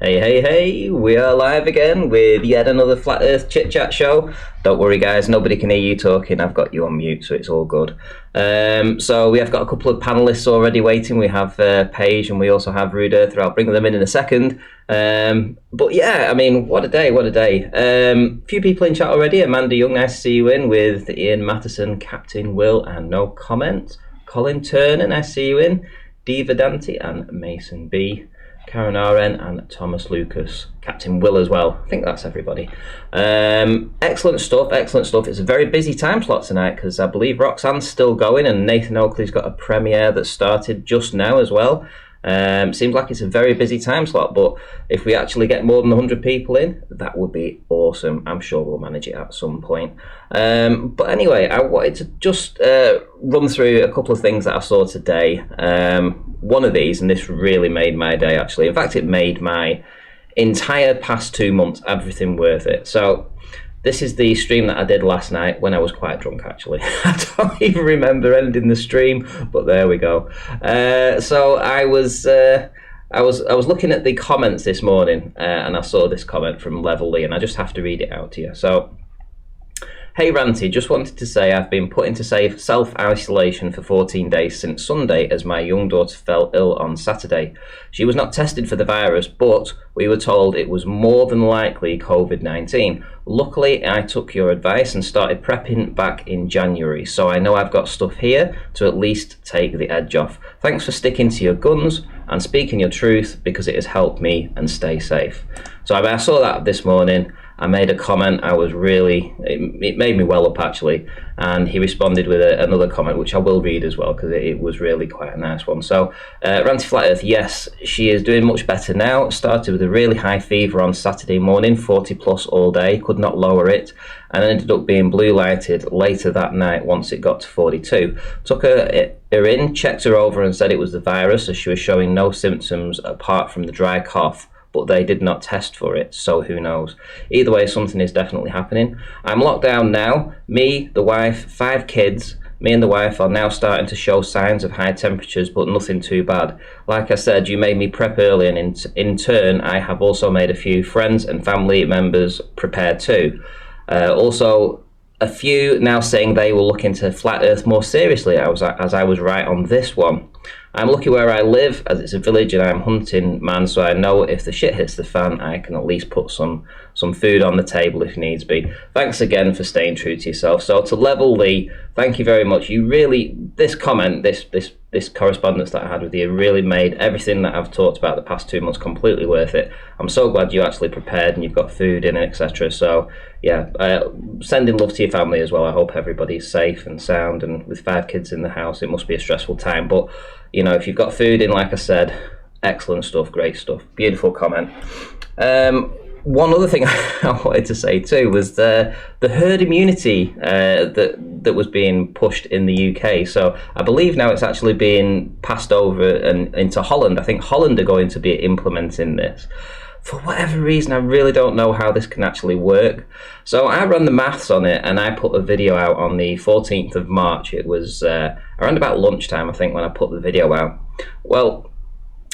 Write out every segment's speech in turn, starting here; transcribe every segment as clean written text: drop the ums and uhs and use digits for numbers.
Hey, we are live again with yet another Flat Earth Chit Chat show. Don't worry, guys, nobody can hear you talking. I've got you on mute, so it's all good. So we have got a couple of panelists already waiting. We have Paige and we also have Rude Earther. I'll bring them in a second. But yeah, I mean, what a day, what a day. Few people in chat already. Amanda Young, nice to see you in with Ian Matheson, Captain Will, and no comment. Colin Turner, nice to see you in. Diva Dante and Mason B. Karen RN and Thomas Lucas, Captain Will as well. I think that's everybody. Excellent stuff. It's a very busy time slot tonight because I believe Roxanne's still going and Nathan Oakley's got a premiere that started just now as well. Seems like it's a very busy time slot, but if we actually get more than 100 people in, that would be awesome. I'm sure we'll manage it at some point. But anyway, I wanted to just run through a couple of things that I saw today. One of these, and this really made my day actually. In fact, it made my entire past 2 months everything worth it. So this is the stream that I did last night when I was quite drunk, actually. I don't even remember ending the stream, but there we go. So I was looking at the comments this morning, and I saw this comment from Level Lee, and I just have to read it out to you. So, hey Ranty, just wanted to say I've been put into self-isolation for 14 days since Sunday as my young daughter fell ill on Saturday. She was not tested for the virus, but we were told it was more than likely COVID-19. Luckily, I took your advice and started prepping back in January, so I know I've got stuff here to at least take the edge off. Thanks for sticking to your guns and speaking your truth because it has helped me and stay safe. So I saw that this morning. I made a comment. It made me well up actually, and he responded with another comment which I will read as well because it was really quite a nice one. So Ranty Flat Earth, yes, she is doing much better now. Started with a really high fever on Saturday morning, 40 plus all day, could not lower it, and ended up being blue lighted later that night once it got to 42. Took her in, checked her over and said it was the virus as she was showing no symptoms apart from the dry cough, but they did not test for it, so who knows. Either way, something is definitely happening. I'm locked down now. Me, the wife, 5 kids. Me and the wife are now starting to show signs of high temperatures, but nothing too bad. Like I said, you made me prep early, and in turn, I have also made a few friends and family members prepared too. Also, a few now saying they will look into Flat Earth more seriously, as I was right on this one. I'm lucky where I live, as it's a village and I'm hunting man, so I know if the shit hits the fan, I can at least put some food on the table if needs be. Thanks again for staying true to yourself. So to Level Lee, thank you very much. You really, this comment, this correspondence that I had with you really made everything that I've talked about the past 2 months completely worth it. I'm so glad you actually prepared and you've got food in, etc. So yeah, sending love to your family as well. I hope everybody's safe and sound, and with 5 kids in the house, it must be a stressful time, but you know, if you've got food in, like I said, excellent stuff, great stuff, beautiful comment. One other thing I wanted to say too was the herd immunity that was being pushed in the UK. So I believe now it's actually being passed over and into Holland. I think Holland are going to be implementing this. For whatever reason, I really don't know how this can actually work. So I ran the maths on it and I put a video out on the 14th of March. It was around about lunchtime, I think, when I put the video out. Well,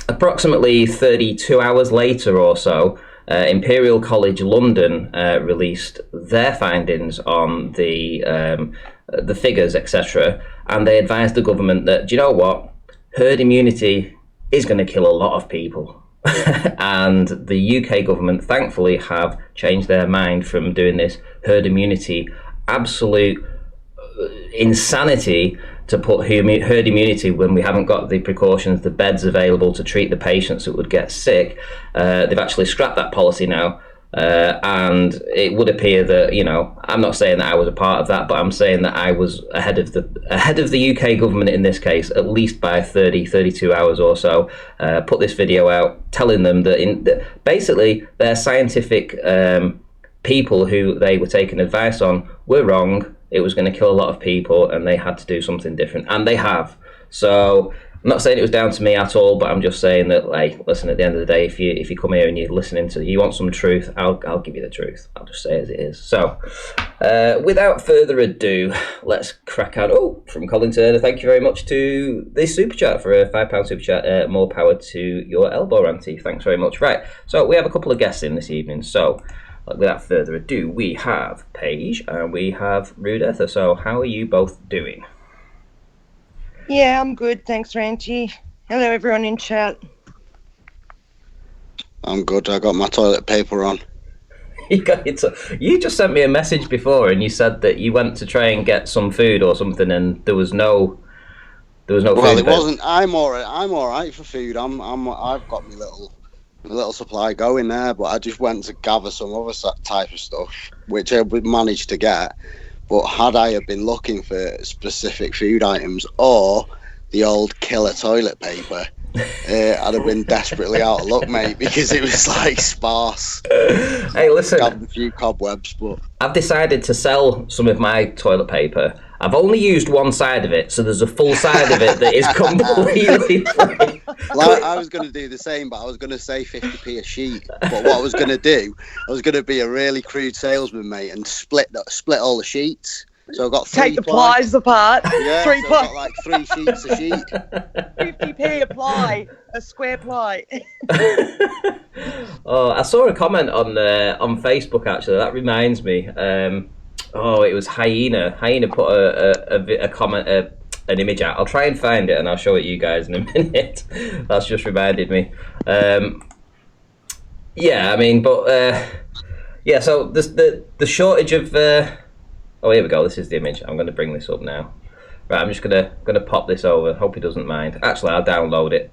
approximately 32 hours later or so, Imperial College London released their findings on the figures, etc. And they advised the government that, do you know what? Herd immunity is going to kill a lot of people. And the UK government thankfully have changed their mind from doing this herd immunity absolute insanity to put herd immunity when we haven't got the precautions, the beds available to treat the patients that would get sick. They've actually scrapped that policy now. And it would appear that, you know, I'm not saying that I was a part of that, but I'm saying that I was ahead of the UK government in this case, at least by 32 hours or so. Put this video out telling them that basically their scientific people who they were taking advice on were wrong. It was going to kill a lot of people and they had to do something different, and they have. So I'm not saying it was down to me at all, but I'm just saying that, like, listen, at the end of the day, if you come here and you're listening to, you want some truth, I'll give you the truth. I'll just say it as it is. So, without further ado, let's crack on. Oh, from Colin Turner, thank you very much to this super chat for a £5 super chat. More power to your elbow, Ranty. Thanks very much. Right, so we have a couple of guests in this evening. So, without further ado, we have Paige and we have Rude Ether. So, how are you both doing? Yeah, I'm good. Thanks, Ranty. Hello, everyone in chat. I'm good. I got my toilet paper on. You just sent me a message before, and you said that you went to try and get some food or something, and there was no food. Well, it wasn't. I'm all right for food. I've got my little supply going there, but I just went to gather some other type of stuff, which I managed to get. But had I have been looking for specific food items or the old killer toilet paper, I'd have been desperately out of luck, mate, because it was like sparse. Hey, listen. Got a few cobwebs, but I've decided to sell some of my toilet paper. I've only used one side of it, so there's a full side of it that is completely free. Well, I was going to do the same, but I was going to say 50p a sheet. But what I was going to do, I was going to be a really crude salesman, mate, and split all the sheets. So I got three. Take the plies apart. Yeah, three so ply. I got like 3 sheets a sheet. 50p a ply, a square ply. Oh, I saw a comment on Facebook actually. That reminds me. It was Hyena. Hyena put a comment, an image out. I'll try and find it and I'll show it you guys in a minute. That's just reminded me. Yeah, I mean, but yeah. So the shortage of. Oh, here we go. This is the image. I'm going to bring this up now. Right, I'm just gonna pop this over. Hope he doesn't mind. Actually, I'll download it.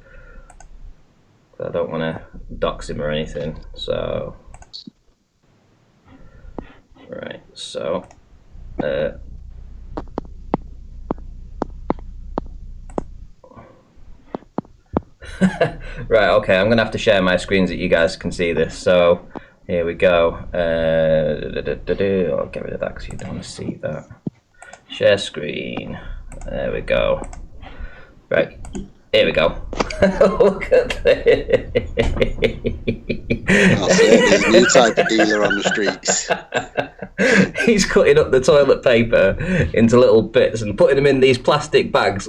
I don't want to dox him or anything. So, right. So, right. Okay. I'm gonna have to share my screen so that you guys can see this. So, here we go. I'll get rid of that because you don't want to see that. Share screen. There we go. Right. Here we go. Look at this. That's it. There's a new type of dealer on the streets. He's cutting up the toilet paper into little bits and putting them in these plastic bags,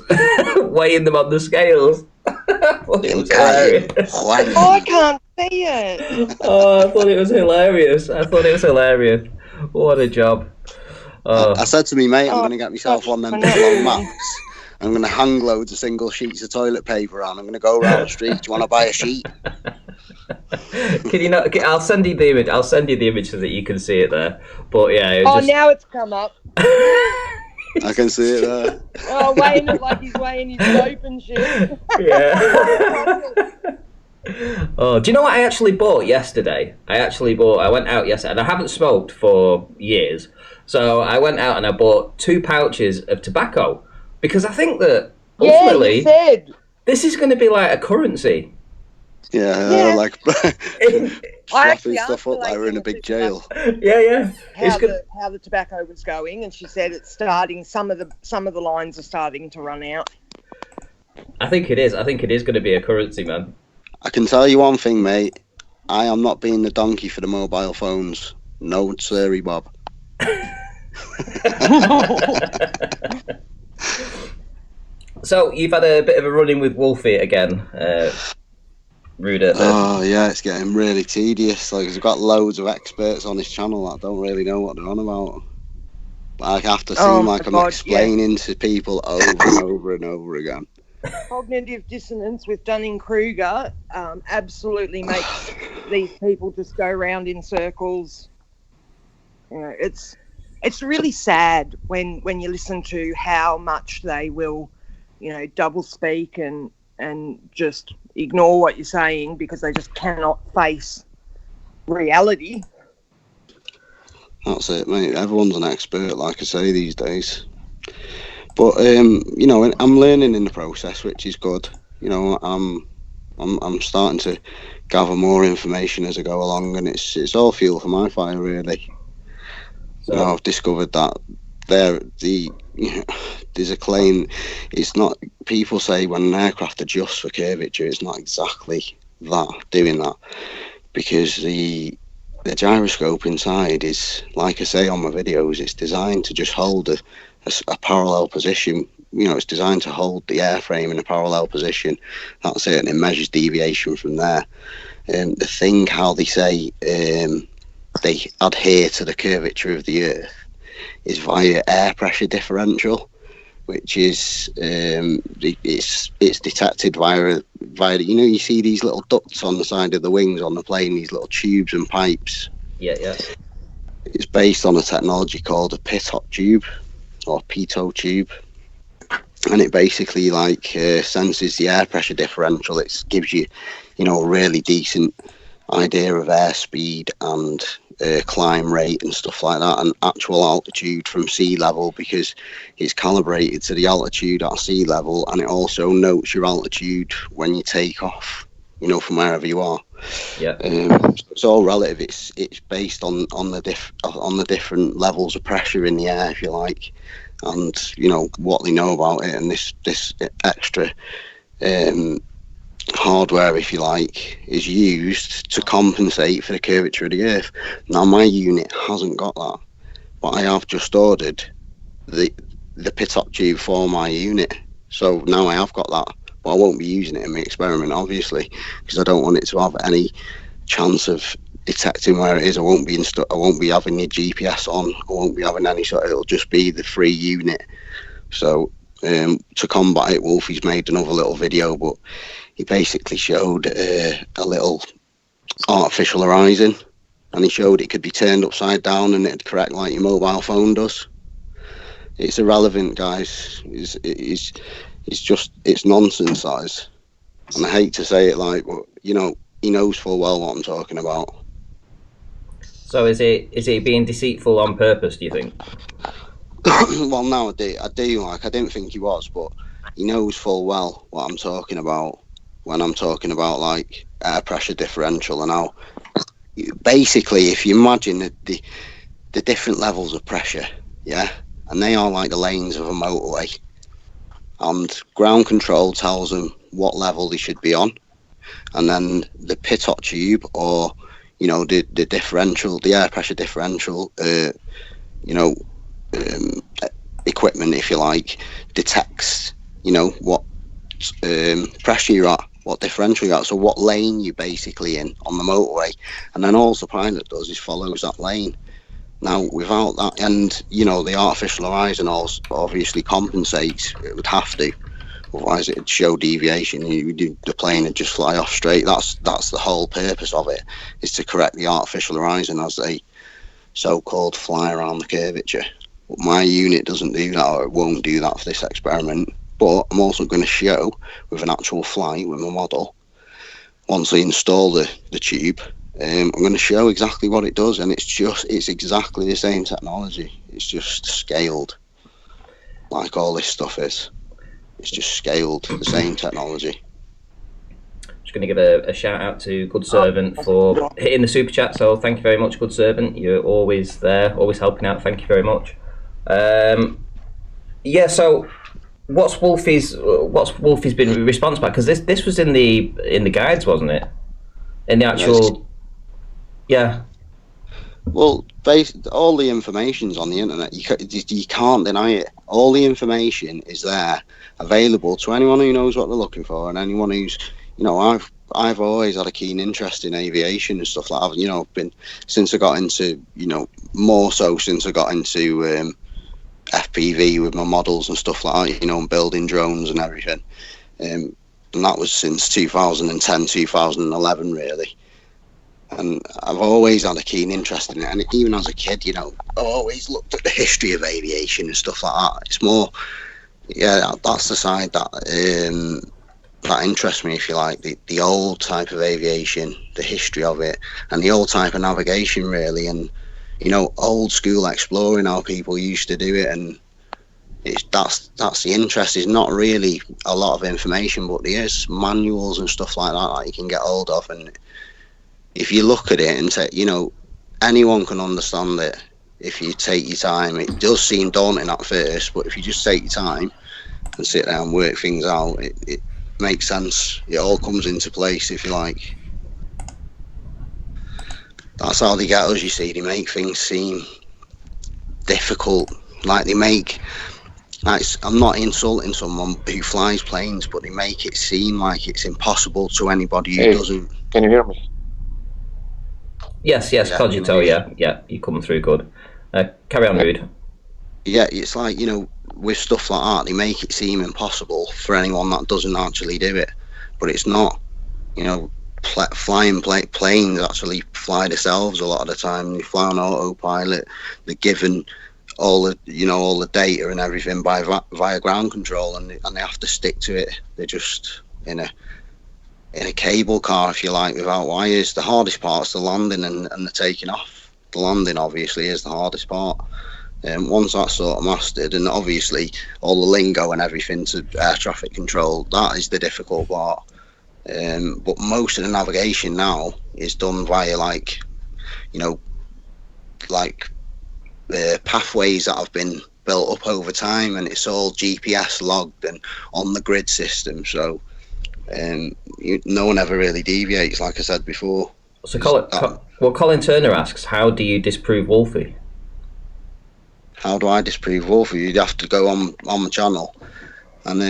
weighing them on the scales. I thought it was hilarious. Oh, I can't see it. Oh, I thought it was hilarious. What a job. I said to me, mate, I'm going to get myself one of them big long mats. I'm going to hang loads of single sheets of toilet paper on. I'm going to go around the street. Do you want to buy a sheet? Can you not? I'll send you the image. I'll send you the image so that you can see it there. But yeah. Now it's come up. I can see it there. Oh, weighing it like he's weighing his dope and shit. Yeah. Oh, do you know what I actually bought yesterday? I went out yesterday, and I haven't smoked for years. So I went out and I bought 2 pouches of tobacco because I think that ultimately this is going to be like a currency. Yeah. Like fluffing stuff up like we're in a big jail. Yeah. How the tobacco was going, and she said it's starting. Some of the lines are starting to run out. I think it is. I think it is going to be a currency, man. I can tell you one thing, mate. I am not being the donkey for the mobile phones. No, sorry, Bob. So you've had a bit of a run-in with Wolfie again, Ruder. Oh yeah, it's getting really tedious. Like, he's got loads of experts on his channel that don't really know what they're on about. But I have to seem like I'm explaining to people over and over and over again. Cognitive dissonance with Dunning-Kruger absolutely makes these people just go round in circles. You know, it's really sad when you listen to how much they will, double speak and just ignore what you're saying because they just cannot face reality. That's it, mate. Everyone's an expert, like I say, these days. But I'm learning in the process, which is good. I'm starting to gather more information as I go along, and it's all fuel for my fire, really. So I've discovered that the you know, there's a claim. It's not. People say when an aircraft adjusts for curvature, it's not exactly that doing that, because the gyroscope inside is, like I say on my videos, it's designed to just hold a parallel position. You know, it's designed to hold the airframe in a parallel position. That's it, and it measures deviation from there. The thing how they say they adhere to the curvature of the Earth is via air pressure differential, which is it's detected via you know, you see these little ducts on the side of the wings on the plane, these little tubes and pipes. Yeah. It's based on a technology called a pitot tube or pitot tube, and it basically senses the air pressure differential. It gives you, you know, a really decent idea of airspeed and climb rate and stuff like that, and actual altitude from sea level, because it's calibrated to the altitude at sea level, and it also notes your altitude when you take off, you know, from wherever you are. Yeah. It's all relative. It's based on the different levels of pressure in the air, if you like, and you know what they know about it, and this extra hardware, if you like, is used to compensate for the curvature of the Earth. Now, my unit hasn't got that, but I have just ordered the pitot tube for my unit, so now I have got that. But I won't be using it in my experiment, obviously, because I don't want it to have any chance of detecting where it is. I won't be having the GPS on. I won't be having any sort. It'll just be the free unit. So to combat it, Wolfie's made another little video, but he basically showed a little artificial horizon, and he showed it could be turned upside down and it'd correct like your mobile phone does. It's irrelevant, guys. It's nonsense, that is. And I hate to say it, like, but you know, he knows full well what I'm talking about. So is it being deceitful on purpose, do you think? Well, now I do. Like, I didn't think he was, but he knows full well what I'm talking about when I'm talking about like air pressure differential. And how, basically, if you imagine the different levels of pressure, yeah, and they are like the lanes of a motorway, and ground control tells them what level they should be on, and then the pitot tube, or you know, the differential, the air pressure differential, you know, equipment, if you like, detects, you know, what pressure you're at, what differential you're at, so what lane you're basically in on the motorway, and then all the pilot does is follows that lane. Now, without that, and you know, the artificial horizon also obviously compensates. It would have to, otherwise it'd show deviation. The plane would just fly off straight. That's the whole purpose of it, is to correct the artificial horizon as they so-called fly around the curvature. But my unit doesn't do that, or it won't do that for this experiment. But I'm also going to show with an actual flight with my model, once I install the tube, I'm going to show exactly what it does, and it's exactly the same technology. It's just scaled, like all this stuff is. It's just scaled, the same technology. Just going to give a shout out to Good Servant for hitting the super chat. So thank you very much, Good Servant. You're always there, always helping out. Thank you very much. Yeah. So what's Wolfie's been responsible? Because this was in the guides, wasn't it? In the actual. Yeah. Well, all the information's on the internet. You can't deny it. All the information is there, available to anyone who knows what they're looking for, and anyone who's, you know, I've always had a keen interest in aviation and stuff like that. You know, been since I got into, you know, more so since I got into FPV with my models and stuff like that. You know, and building drones and everything. And that was since 2010, 2011, really. And I've always had a keen interest in it, and even as a kid, you know, I've always looked at the history of aviation and stuff like that. It's more, yeah, that's the side that interests me, if you like, the old type of aviation, the history of it, and the old type of navigation, really, and you know, old school exploring, how people used to do it, and that's the interest. Is not really a lot of information, but there's manuals and stuff like that you can get hold of, and if you look at it and say, you know, anyone can understand it. if you take your time. It does seem daunting at first, but if you just take your time and sit down and work things out, it makes sense. It all comes into place, if you like. That's how they get us, you see. They make things seem difficult. Like they make... I'm not insulting someone who flies planes, but they make it seem like it's impossible to anybody who doesn't. Can you hear me? Yes, Yeah, Cogito, yeah, you come through good. Carry on, Rude. Yeah, it's like, with stuff like that, they make it seem impossible for anyone that doesn't actually do it. But it's not. Flying planes actually fly themselves a lot of the time. They fly on autopilot. They're given all the data and everything via ground control, and they have to stick to it. They're just in a cable car, if you like, without wires. The hardest part's the landing and the taking off. The landing obviously is the hardest part. Once that's sort of mastered, and obviously all the lingo and everything to air traffic control, that is the difficult part. But most of the navigation now is done via pathways that have been built up over time, and it's all GPS logged and on the grid system. So no one ever really deviates, like I said before. So Colin Turner asks, how do you disprove Wolfie? How do I disprove Wolfie? You'd have to go on the channel and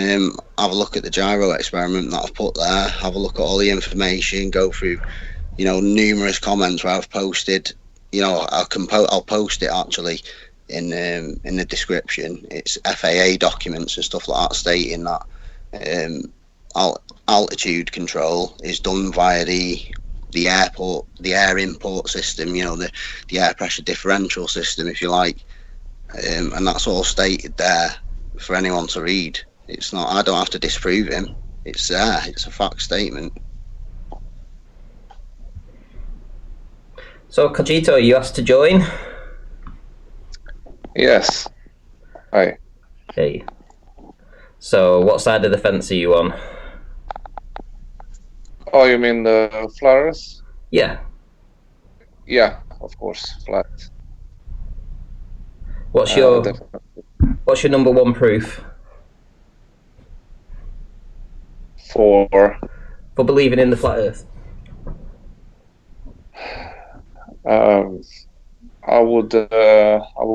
have a look at the gyro experiment that I've put there, have a look at all the information, go through, numerous comments where I've posted, I'll post it actually in the description. It's FAA documents and stuff like that stating that altitude control is done via the air import system, the air pressure differential system, if you like. And that's all stated there for anyone to read. It's not, I don't have to disprove him. It's there. It's a fact statement. So, Cogito, you asked to join? Yes. Hi. Hey. So, what side of the fence are you on? Oh, you mean the flares? Yeah. Yeah, of course, flat. What's your number one proof? For believing in the flat Earth? I would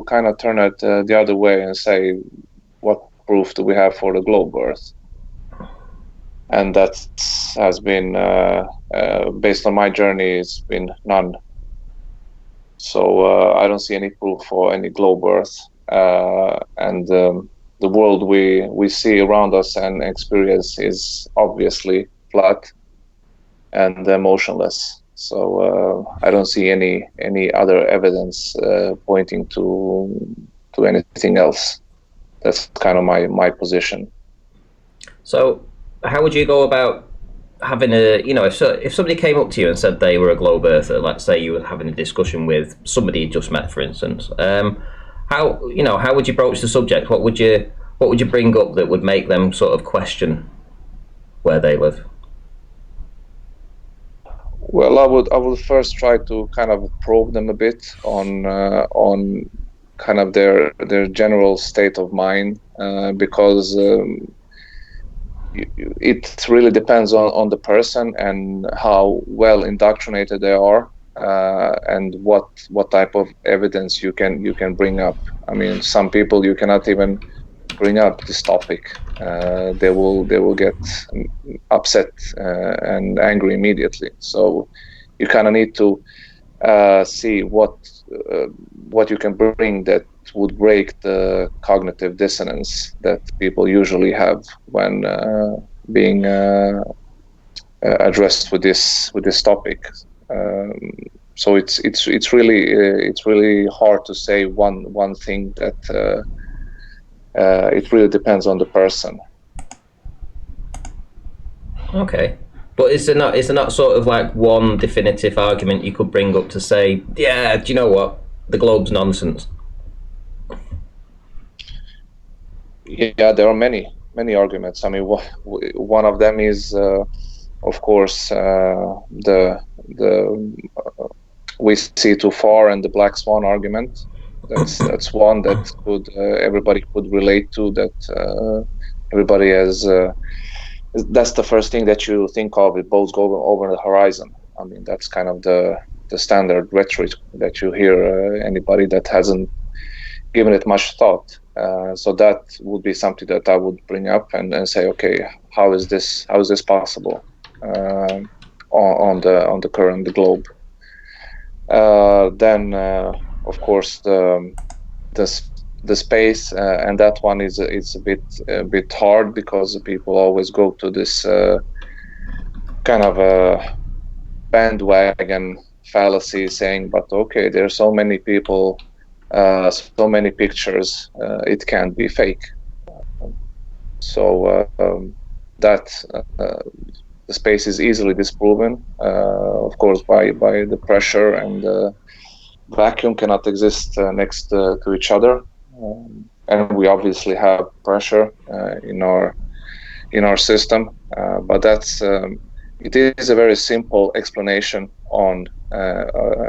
kind of turn it the other way and say, what proof do we have for the globe Earth? And that has been based on my journey. It's been none. So I don't see any proof for any globe Earth, and the world we see around us and experience is obviously flat and motionless. So I don't see any other evidence pointing to anything else. That's kind of my position. So how would you go about having if somebody came up to you and said they were a globe earther, let's say you were having a discussion with somebody you just met, for instance, how would you broach the subject? What would you bring up that would make them sort of question where they live? Well, I would first try to kind of probe them a bit on kind of their general state of mind, because it really depends on the person and how well indoctrinated they are, and what type of evidence you can bring up. I mean, some people you cannot even bring up this topic. They will get upset and angry immediately. So you kind of need to see what you can bring that would break the cognitive dissonance that people usually have when being addressed with this topic. So it's really hard to say one thing that it really depends on the person. Okay. But is there not sort of like one definitive argument you could bring up to say, yeah, do you know what? The globe's nonsense. Yeah, there are many arguments. I mean, one of them is, of course, the we see too far and the black swan argument. That's one that could everybody could relate to. That everybody has. That's the first thing that you think of. It boats go over the horizon. I mean, that's kind of the standard rhetoric that you hear anybody that hasn't given it much thought. So that would be something that I would bring up and say, okay, how is this possible on the current globe? Then, of course, the space, and that one is a bit hard because people always go to this kind of a bandwagon fallacy, saying, "But okay, there are so many people, so many pictures, it can't be fake." So that the space is easily disproven, of course, by the pressure, and vacuum cannot exist next to each other, and we obviously have pressure in our system, but that's it is a very simple explanation on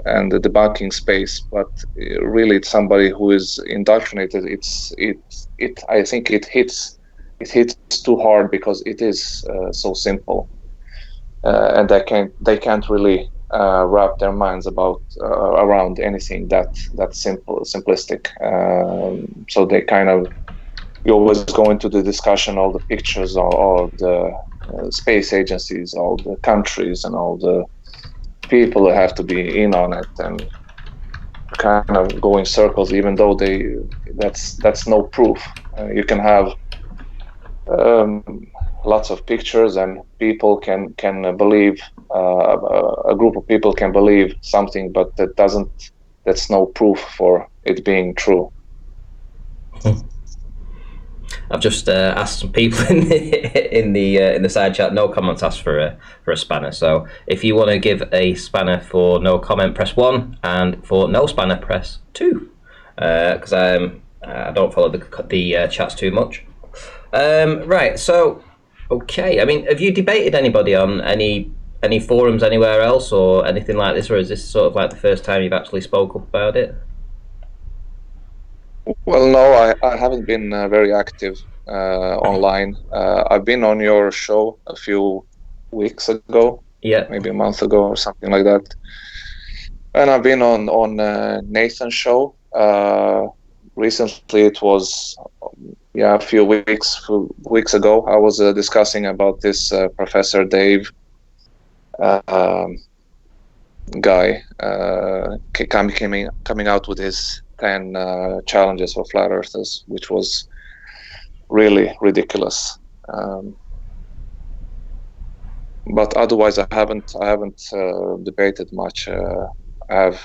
and the debunking space, but really it's somebody who is indoctrinated. I think it hits too hard because it is so simple, and they can't really wrap their minds around anything that simplistic. So they kind of, you always go into the discussion, all the pictures, all the space agencies, all the countries, and all the people that have to be in on it, and kind of go in circles, even though that's no proof. You can have lots of pictures, and people can believe, a group of people can believe something, but that's no proof for it being true. I've just asked some people in the side chat. No comments asked for a spanner. So if you want to give a spanner for no comment, press 1, and for no spanner, press 2. Because I don't follow the chats too much. Right. So okay. I mean, have you debated anybody on any forums anywhere else or anything like this, or is this sort of like the first time you've actually spoke up about it? Well, no, I haven't been very active online. I've been on your show a few weeks ago, maybe a month ago or something like that, and I've been on Nathan's show. Recently, it was a few weeks ago. I was discussing about this Professor Dave guy coming out with his 10 challenges for flat earthers, which was really ridiculous. But otherwise, I haven't debated much. I have,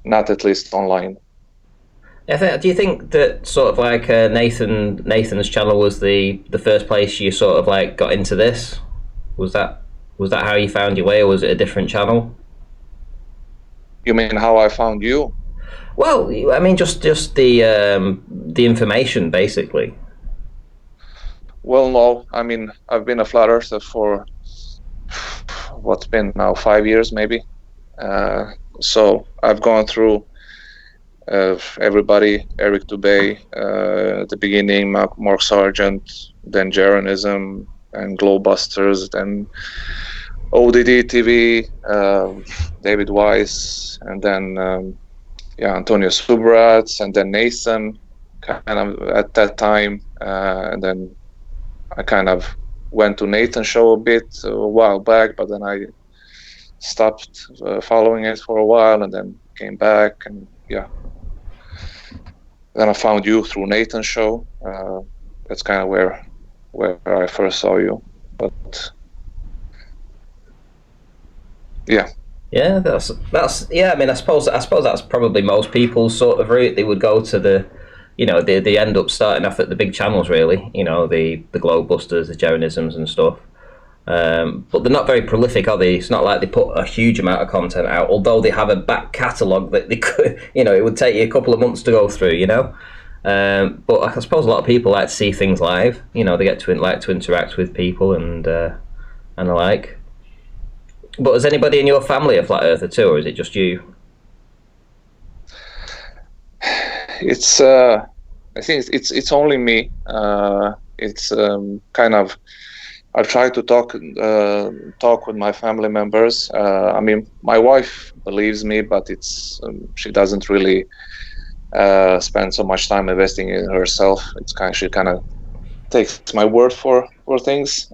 not at least online. Do you think that sort of like Nathan's channel was the first place you sort of like got into this? Was that how you found your way, or was it a different channel? You mean how I found you? Well, I mean just the information, basically. Well, no. I mean, I've been a flat earther for what's been now 5 years, maybe. So I've gone through everybody: Eric Dubay at the beginning, Mark Sargent, then Jeranism, and Globusters, then ODD TV, David Weiss, and then Antonio Subrats, and then Nathan, kind of at that time, and then I kind of went to Nathan's show a bit a while back, but then I stopped following it for a while, and then came back, and then I found you through Nathan's show. That's kind of where I first saw you, but that's I mean, I suppose that's probably most people's sort of route. They would go to they end up starting off at the big channels, really. The Globebusters, the Jeranisms and stuff. But they're not very prolific, are they? It's not like they put a huge amount of content out, although they have a back catalogue that they could, it would take you a couple of months to go through, But I suppose a lot of people like to see things live. They get to like to interact with people and the like. But is anybody in your family a flat earther too, or is it just you? It's I think it's only me. It's kind of I try to talk with my family members. I mean, my wife believes me, but it's she doesn't really spend so much time investing in herself. She kind of takes my word for things,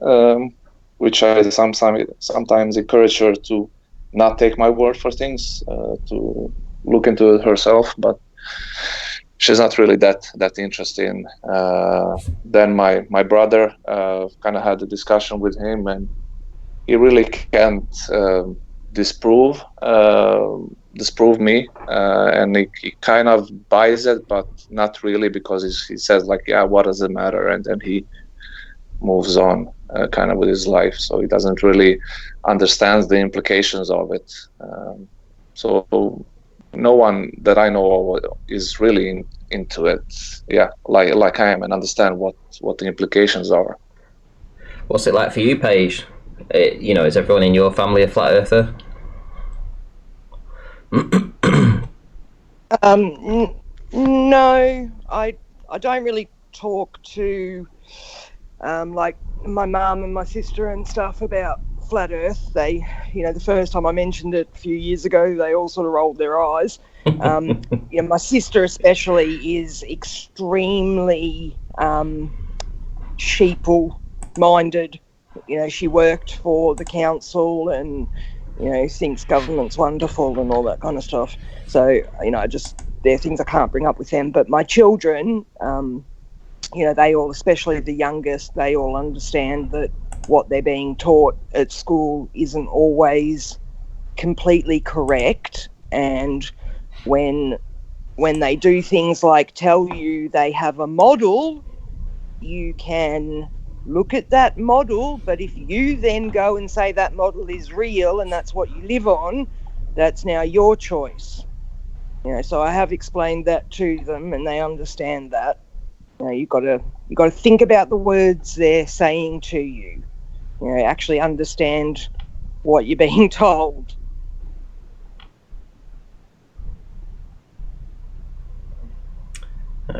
which I sometimes encourage her to not take my word for things, to look into it herself. But she's not really that interested in. Then my brother kind of had a discussion with him, and he really can't disprove me, and he kind of buys it, but not really, because he says like, yeah, what does it matter, and then he moves on kind of with his life, so he doesn't really understand the implications of it. So no one that I know of is really into it, like I am, and understand what the implications are. What's it like for you, Paige? Is everyone in your family a flat earther? No, I don't really talk to like my mum and my sister and stuff about flat earth. They, the first time I mentioned it a few years ago, they all sort of rolled their eyes. My sister especially is extremely sheeple minded. She worked for the council and thinks government's wonderful and all that kind of stuff. So there are things I can't bring up with them. But my children, they all, especially the youngest, they all understand that what they're being taught at school isn't always completely correct. And when they do things like tell you they have a model, you can look at that model, but if you then go and say that model is real and that's what you live on, that's now your choice. So I have explained that to them, and they understand that. You've got to think about the words they're saying to you. Actually understand what you're being told.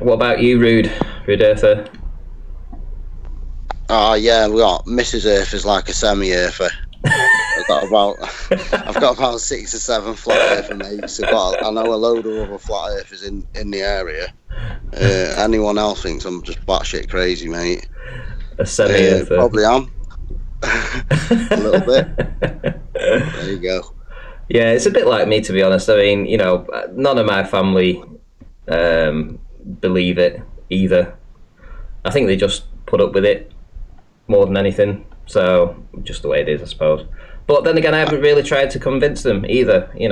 What about you, Rude Earther? Oh yeah, we got Mrs. Earth is like a semi-earther. I've got about 6 or 7 flat earther mates. I know a load of other flat earthers in the area. Anyone else thinks I'm just batshit crazy, mate? A semi-earther. Probably am. A little bit. There you go. Yeah, it's a bit like me, to be honest. I mean, none of my family believe it either. I think they just put up with it more than anything. So just the way it is, I suppose. But then again, I haven't really tried to convince them either. They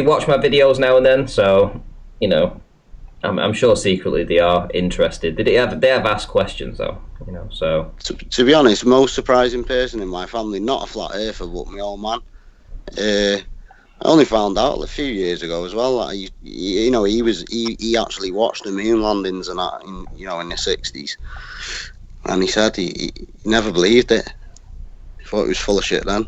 watch my videos now and then. So I'm sure secretly they are interested. They have asked questions though. So to be honest, most surprising person in my family, not a flat earther, but my old man. I only found out a few years ago as well. Like, he actually watched the moon landings and that in the 60s, and he said he never believed it. He thought it was full of shit then.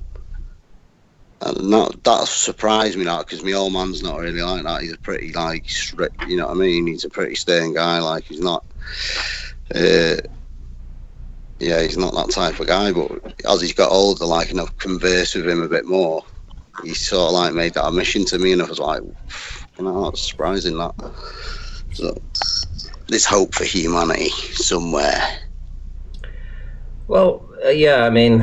And that surprised me, that, because my old man's not really like that. He's a pretty strict, you know what I mean? He's a pretty stern guy. Like, he's not. He's not that type of guy. But as he's got older, converse with him a bit more, he sort of made that a mission to me, and I was like, that's surprising, that. So there's hope for humanity somewhere. Well, yeah, I mean,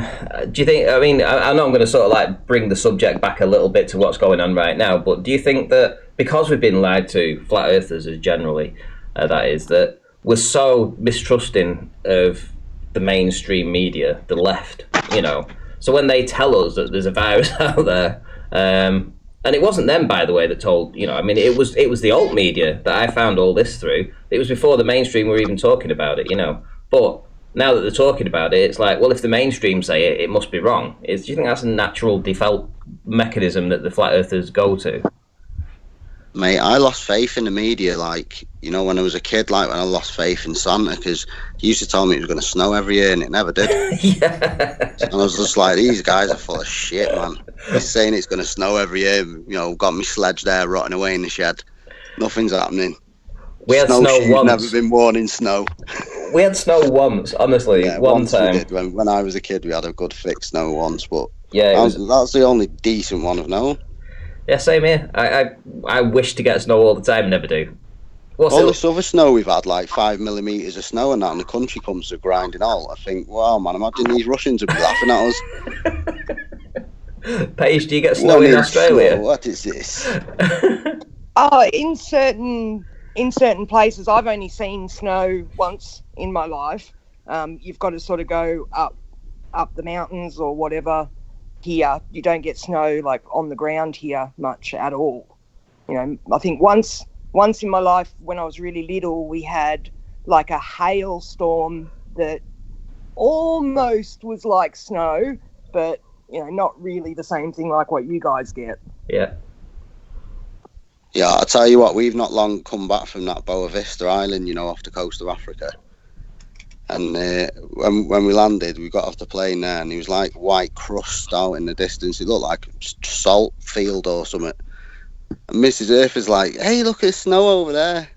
do you think, I know I'm going to sort of bring the subject back a little bit to what's going on right now, but do you think that because we've been lied to, flat earthers as generally, that we're so mistrusting of the mainstream media, the left, so when they tell us that there's a virus out there, and it wasn't them, by the way, that told, it was the alt media that I found all this through. It was before the mainstream were even talking about it, but now that they're talking about it, it's like, well, if the mainstream say it, it must be wrong. Do you think that's a natural default mechanism that the flat earthers go to? Mate, I lost faith in the media, when I was a kid, when I lost faith in Santa, because he used to tell me it was going to snow every year, and it never did. Yeah. And I was just like, these guys are full of shit, man. He's saying it's going to snow every year. You know, got me sledge there rotting away in the shed. Nothing's happening. We had snow Snowshoes once. never been worn in snow. We had snow once, honestly. Yeah, one once time. we did. When I was a kid, we had a good thick snow once, but Yeah, that's the only decent one I've known. Yeah, same here. I wish to get snow all the time, never do. All this other snow we've had, like 5 millimeters of snow, and that, and the country comes to grinding out. I think, wow, man, imagine these Russians would be laughing at us. Paige, do you get snow in Australia? Snow? What is this? Oh, in certain places, I've only seen snow once in my life. You've got to sort of go up the mountains or whatever. Here, you don't get snow like on the ground here much at all. You know, I think once in my life when I was really little, we had like a hailstorm that almost was like snow, but you know, not really the same thing like what you guys get. Yeah. Yeah, I'll tell you what, we've not long come back from that Boa Vista Island, you know, off the coast of Africa. And when we landed, we got off the plane there, and it was like white crust out in the distance. It looked like a salt field or something. And Mrs. Earth is like, "Hey, look, there's snow over there."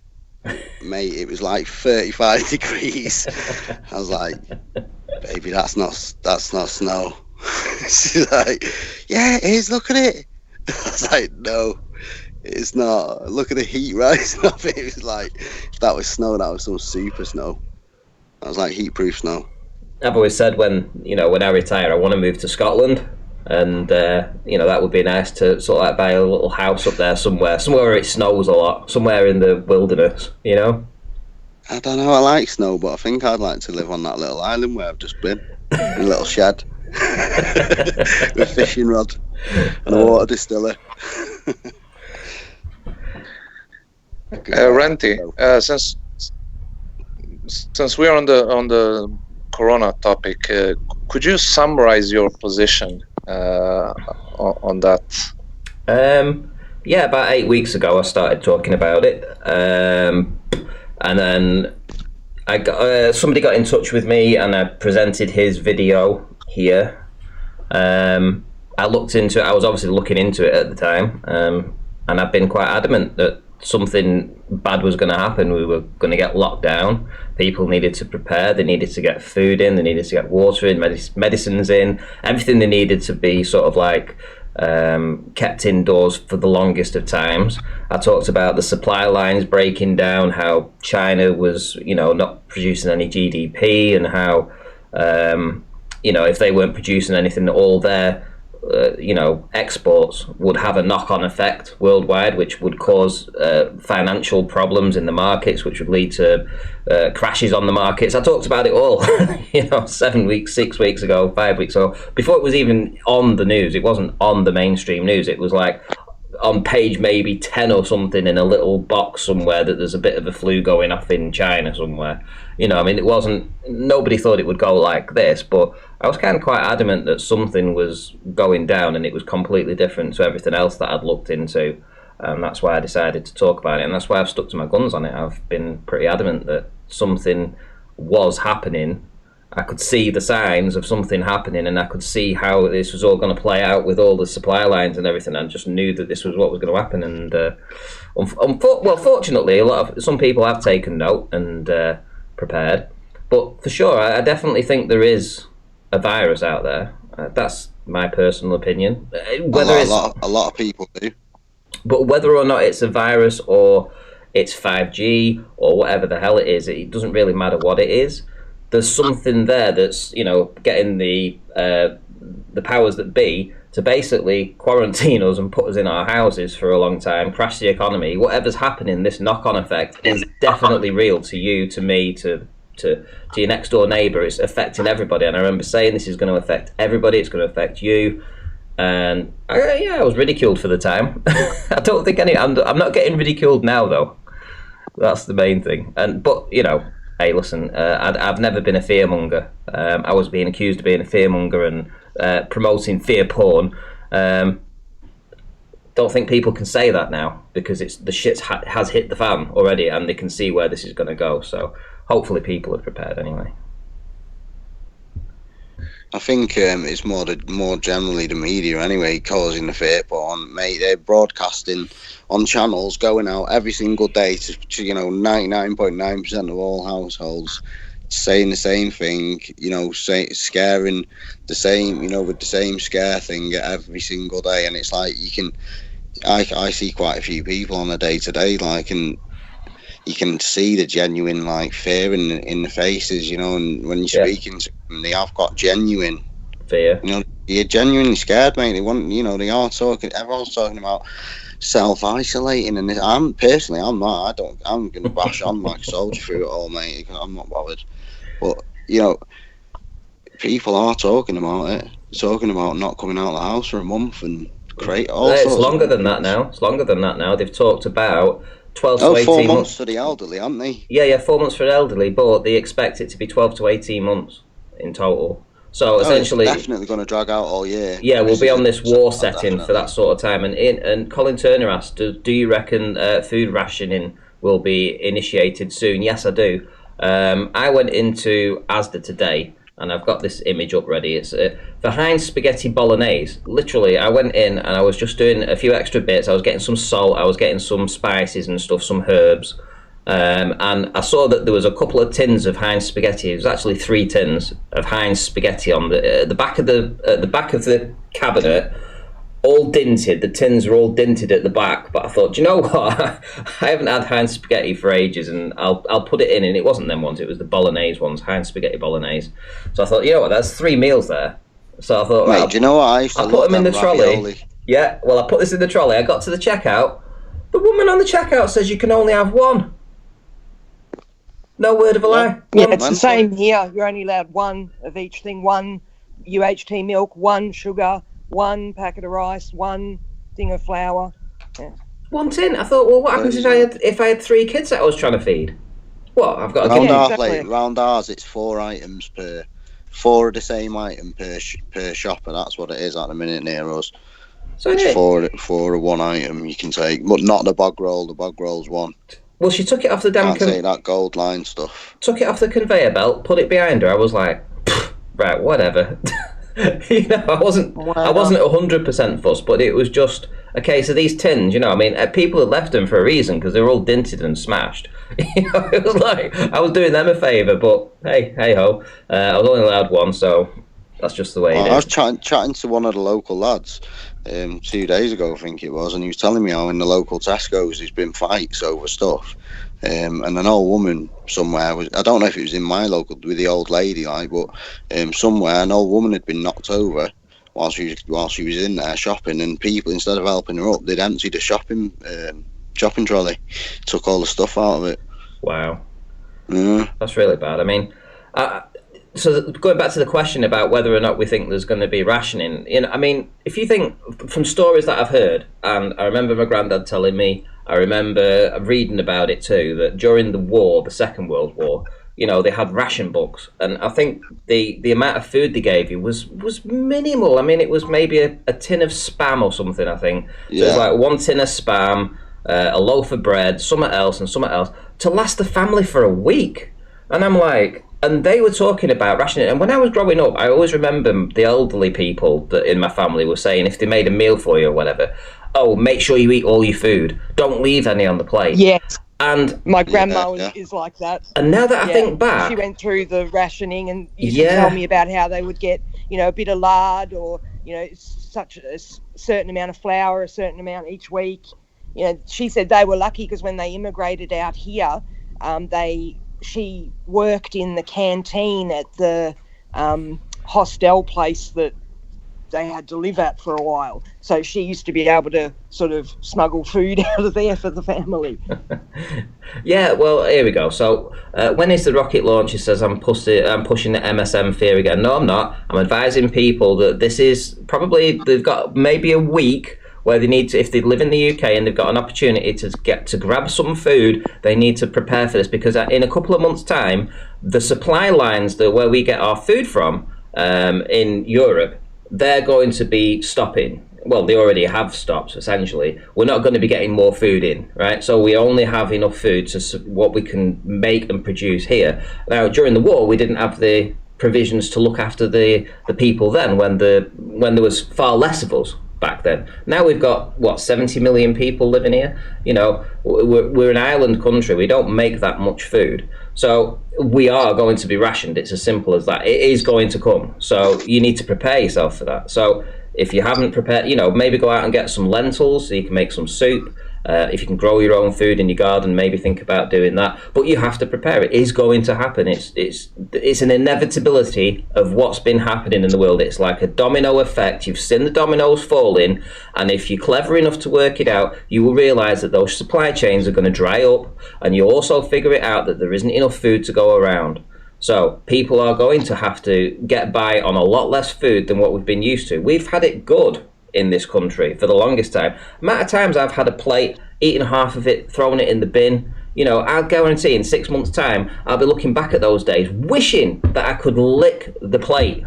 Mate, it was like 35 degrees. I was like, "Baby, that's not snow." She's like, "Yeah, it is. Look at it." I was like, "No, it's not. Look at the heat rising up." It was like, if that was snow, that was some super snow. That was like heat-proof snow. I've always said when I retire, I want to move to Scotland, and that would be nice to sort of like buy a little house up there somewhere where it snows a lot, somewhere in the wilderness. You know. I don't know. I like snow, but I think I'd like to live on that little island where I've just been, in a little shed with a fishing rod and a water distiller. Randy, since we're on the Corona topic, could you summarize your position on that? Yeah, about 8 weeks ago, I started talking about it, and then somebody got in touch with me, and I presented his video here. I looked into it. I was obviously looking into it at the time, and I've been quite adamant that something bad was going to happen. We were going to get locked down. People needed to prepare. They needed to get food in. They needed to get water in, medicines in, everything they needed to be sort of like kept indoors for the longest of times. I talked about the supply lines breaking down, how China was, not producing any GDP, and how, if they weren't producing anything, all their exports would have a knock-on effect worldwide, which would cause financial problems in the markets, which would lead to crashes on the markets. I talked about it all, 7 weeks, 6 weeks ago, 5 weeks ago, before it was even on the news. It wasn't on the mainstream news. It was like on page maybe 10 or something in a little box somewhere that there's a bit of a flu going off in China somewhere. It wasn't, nobody thought it would go like this, but I was kind of quite adamant that something was going down, and it was completely different to everything else that I'd looked into. And that's why I decided to talk about it, and that's why I've stuck to my guns on it. I've been pretty adamant that something was happening. I could see the signs of something happening, and I could see how this was all going to play out with all the supply lines and everything. I just knew that this was what was going to happen. And fortunately, some people have taken note and prepared. But for sure, I definitely think there is a virus out there. That's my personal opinion. A lot of people do. But whether or not it's a virus or it's 5G or whatever the hell it is, it doesn't really matter what it is. There's something there that's, getting the powers that be to basically quarantine us and put us in our houses for a long time, crash the economy. Whatever's happening, this knock-on effect is definitely real to you, to me, to your next door neighbour. It's affecting everybody, and I remember saying this is going to affect everybody. It's going to affect you, and I was ridiculed for the time. I don't think I'm not getting ridiculed now though. That's the main thing. But hey, listen, I've never been a fearmonger. I was being accused of being a fearmonger and promoting fear porn. Don't think people can say that now, because the shit has hit the fan already, and they can see where this is going to go. So hopefully people are prepared anyway. I think it's more generally the media anyway causing the fear porn, mate. They're broadcasting on channels going out every single day to 99.9% of all households, saying the same thing, scaring the same, with the same scare thing every single day. And it's like I see quite a few people on a day to day, like, and you can see the genuine like fear in the faces, and when you're speaking to them, they have got genuine fear. You're genuinely scared, mate. They want, they are talking. Everyone's talking about self-isolating, and I'm not. I'm gonna bash on like a soldier through it all, mate. I'm not bothered. But people are talking about it, talking about not coming out of the house for a month and create all sorts. It's longer than that now. It's longer than that now. They've talked about 12 to 18 4 months months for the elderly, haven't they? Yeah, 4 months for the elderly, but they expect it to be 12 to 18 months in total. So essentially, it's definitely going to drag out all year. Yeah, we'll be on this war setting for that sort of time. And Colin Turner asked, do you reckon food rationing will be initiated soon? Yes, I do. I went into Asda today, and I've got this image up ready. It's for Heinz spaghetti bolognese. Literally, I went in and I was just doing a few extra bits. I was getting some salt, I was getting some spices and stuff, some herbs. And I saw that there was a couple of tins of Heinz spaghetti. It was actually 3 tins of Heinz spaghetti on the back of the cabinet, all dinted. The tins are all dinted at the back. But I thought, do you know what? I haven't had Heinz spaghetti for ages, and I'll put it in. And it wasn't them ones; it was the bolognese ones, Heinz spaghetti bolognese. So I thought, you know what? That's 3 meals there. So I thought, mate, do you know what? I put them in the trolley. Yeah, well, I put this in the trolley. I got to the checkout. The woman on the checkout says you can only have one. No word of a lie. Yeah, it's the same here. You're only allowed one of each thing. 1 UHT milk, 1 sugar, 1 packet of rice, 1 thing of flour. Yeah. 1 tin. I thought, well, what happens if I had 3 kids that I was trying to feed? What? I've got to round ours, it's 4 items per 4 of the same item per shopper. That's what it is at the minute near us. So it's 4 of 1 item you can take, but not the bog roll. The bog roll's 1. Well, she took it off the damn. Can't say that gold line stuff. Took it off the conveyor belt, put it behind her. I was like, right, whatever. I wasn't 100% fussed, but it was just a case of these tins. People had left them for a reason because they were all dinted and smashed. It was like I was doing them a favour, but hey ho, I was only allowed 1, so that's just the way it is. I was chatting to one of the local lads 2 days ago, I think it was, and he was telling me how in the local Tesco's there's been fights over stuff. And an old woman somewhere I don't know if it was in my local with the old lady, but somewhere an old woman had been knocked over while she was in there shopping, and people, instead of helping her up, they'd emptied a shopping trolley, took all the stuff out of it. Wow. Yeah. That's really bad. I mean, so going back to the question about whether or not we think there's going to be rationing, if you think from stories that I've heard, and I remember my granddad telling me, I remember reading about it too, that during the war, the Second World War, they had ration books, and I think the amount of food they gave you was minimal. I mean, it was maybe a tin of Spam or something, I think. So it was like 1 tin of Spam, a loaf of bread, something else, to last the family for a week. And I'm like... And they were talking about rationing. And when I was growing up, I always remember the elderly people that in my family were saying, if they made a meal for you or whatever, make sure you eat all your food. Don't leave any on the plate. Yes. And my grandma is like that. And now that I think back... She went through the rationing and used to tell me about how they would get, a bit of lard or, such a certain amount of flour, a certain amount each week. She said they were lucky because when they immigrated out here, she worked in the canteen at the hostel place that they had to live at for a while. So she used to be able to sort of smuggle food out of there for the family. Yeah, well, here we go. So when is the rocket launch? He says, I'm pushing the MSM fear again. No, I'm not. I'm advising people that this is probably, they've got maybe a week where they need to, if they live in the UK and they've got an opportunity to grab some food, they need to prepare for this, because in a couple of months' time, the supply lines where we get our food from in Europe, they're going to be stopping. Well, they already have stopped, essentially. We're not going to be getting more food in, right? So we only have enough food to what we can make and produce here. Now, during the war, we didn't have the provisions to look after the people then when there was far less of us back then. Now we've got, what, 70 million people living here? You know, we're an island country. We don't make that much food. So we are going to be rationed. It's as simple as that. It is going to come. So you need to prepare yourself for that. So if you haven't prepared, you know, maybe go out and get some lentils so you can make some soup. If you can grow your own food in your garden, maybe think about doing that. But you have to prepare. It is going to happen. It's an inevitability of what's been happening in the world. It's like a domino effect. You've seen the dominoes falling, and if you're clever enough to work it out, you will realise that those supply chains are going to dry up, and you also figure it out that there isn't enough food to go around. So people are going to have to get by on a lot less food than what we've been used to. We've had it good in this country for the longest time. Amount of times I've had a plate, eaten half of it, thrown it in the bin. You know, I'll guarantee in 6 months' time, I'll be looking back at those days, wishing that I could lick the plate.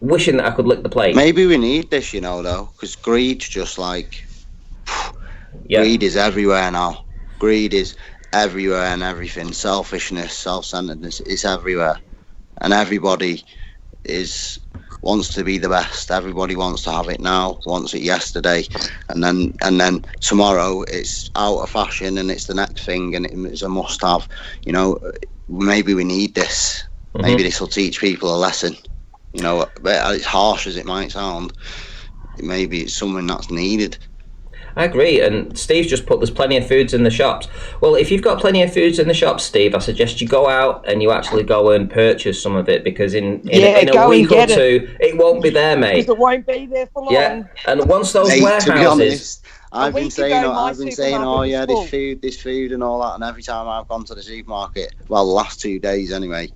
Wishing that I could lick the plate. Maybe we need this, you know, though, because greed's just like... Greed is everywhere now. Greed is everywhere and everything. Selfishness, self-centeredness, it's everywhere. And everybody wants to be the best. Everybody wants to have it now, wants it yesterday, and then tomorrow it's out of fashion and it's the next thing and it's a must-have. You know, maybe we need this. Mm-hmm. Maybe this will teach people a lesson. You know, as harsh as it might sound, maybe it's something that's needed. I agree, and Steve's just put there's plenty of foods in the shops. Well, if you've got plenty of foods in the shops, Steve, I suggest you go out and you actually go and purchase some of it, because in a week or two, it won't be there, mate. Because it won't be there for long. Yeah, and once those warehouses... To be honest, I've been saying, oh yeah, this food and all that, and every time I've gone to the supermarket, well, the last 2 days anyway,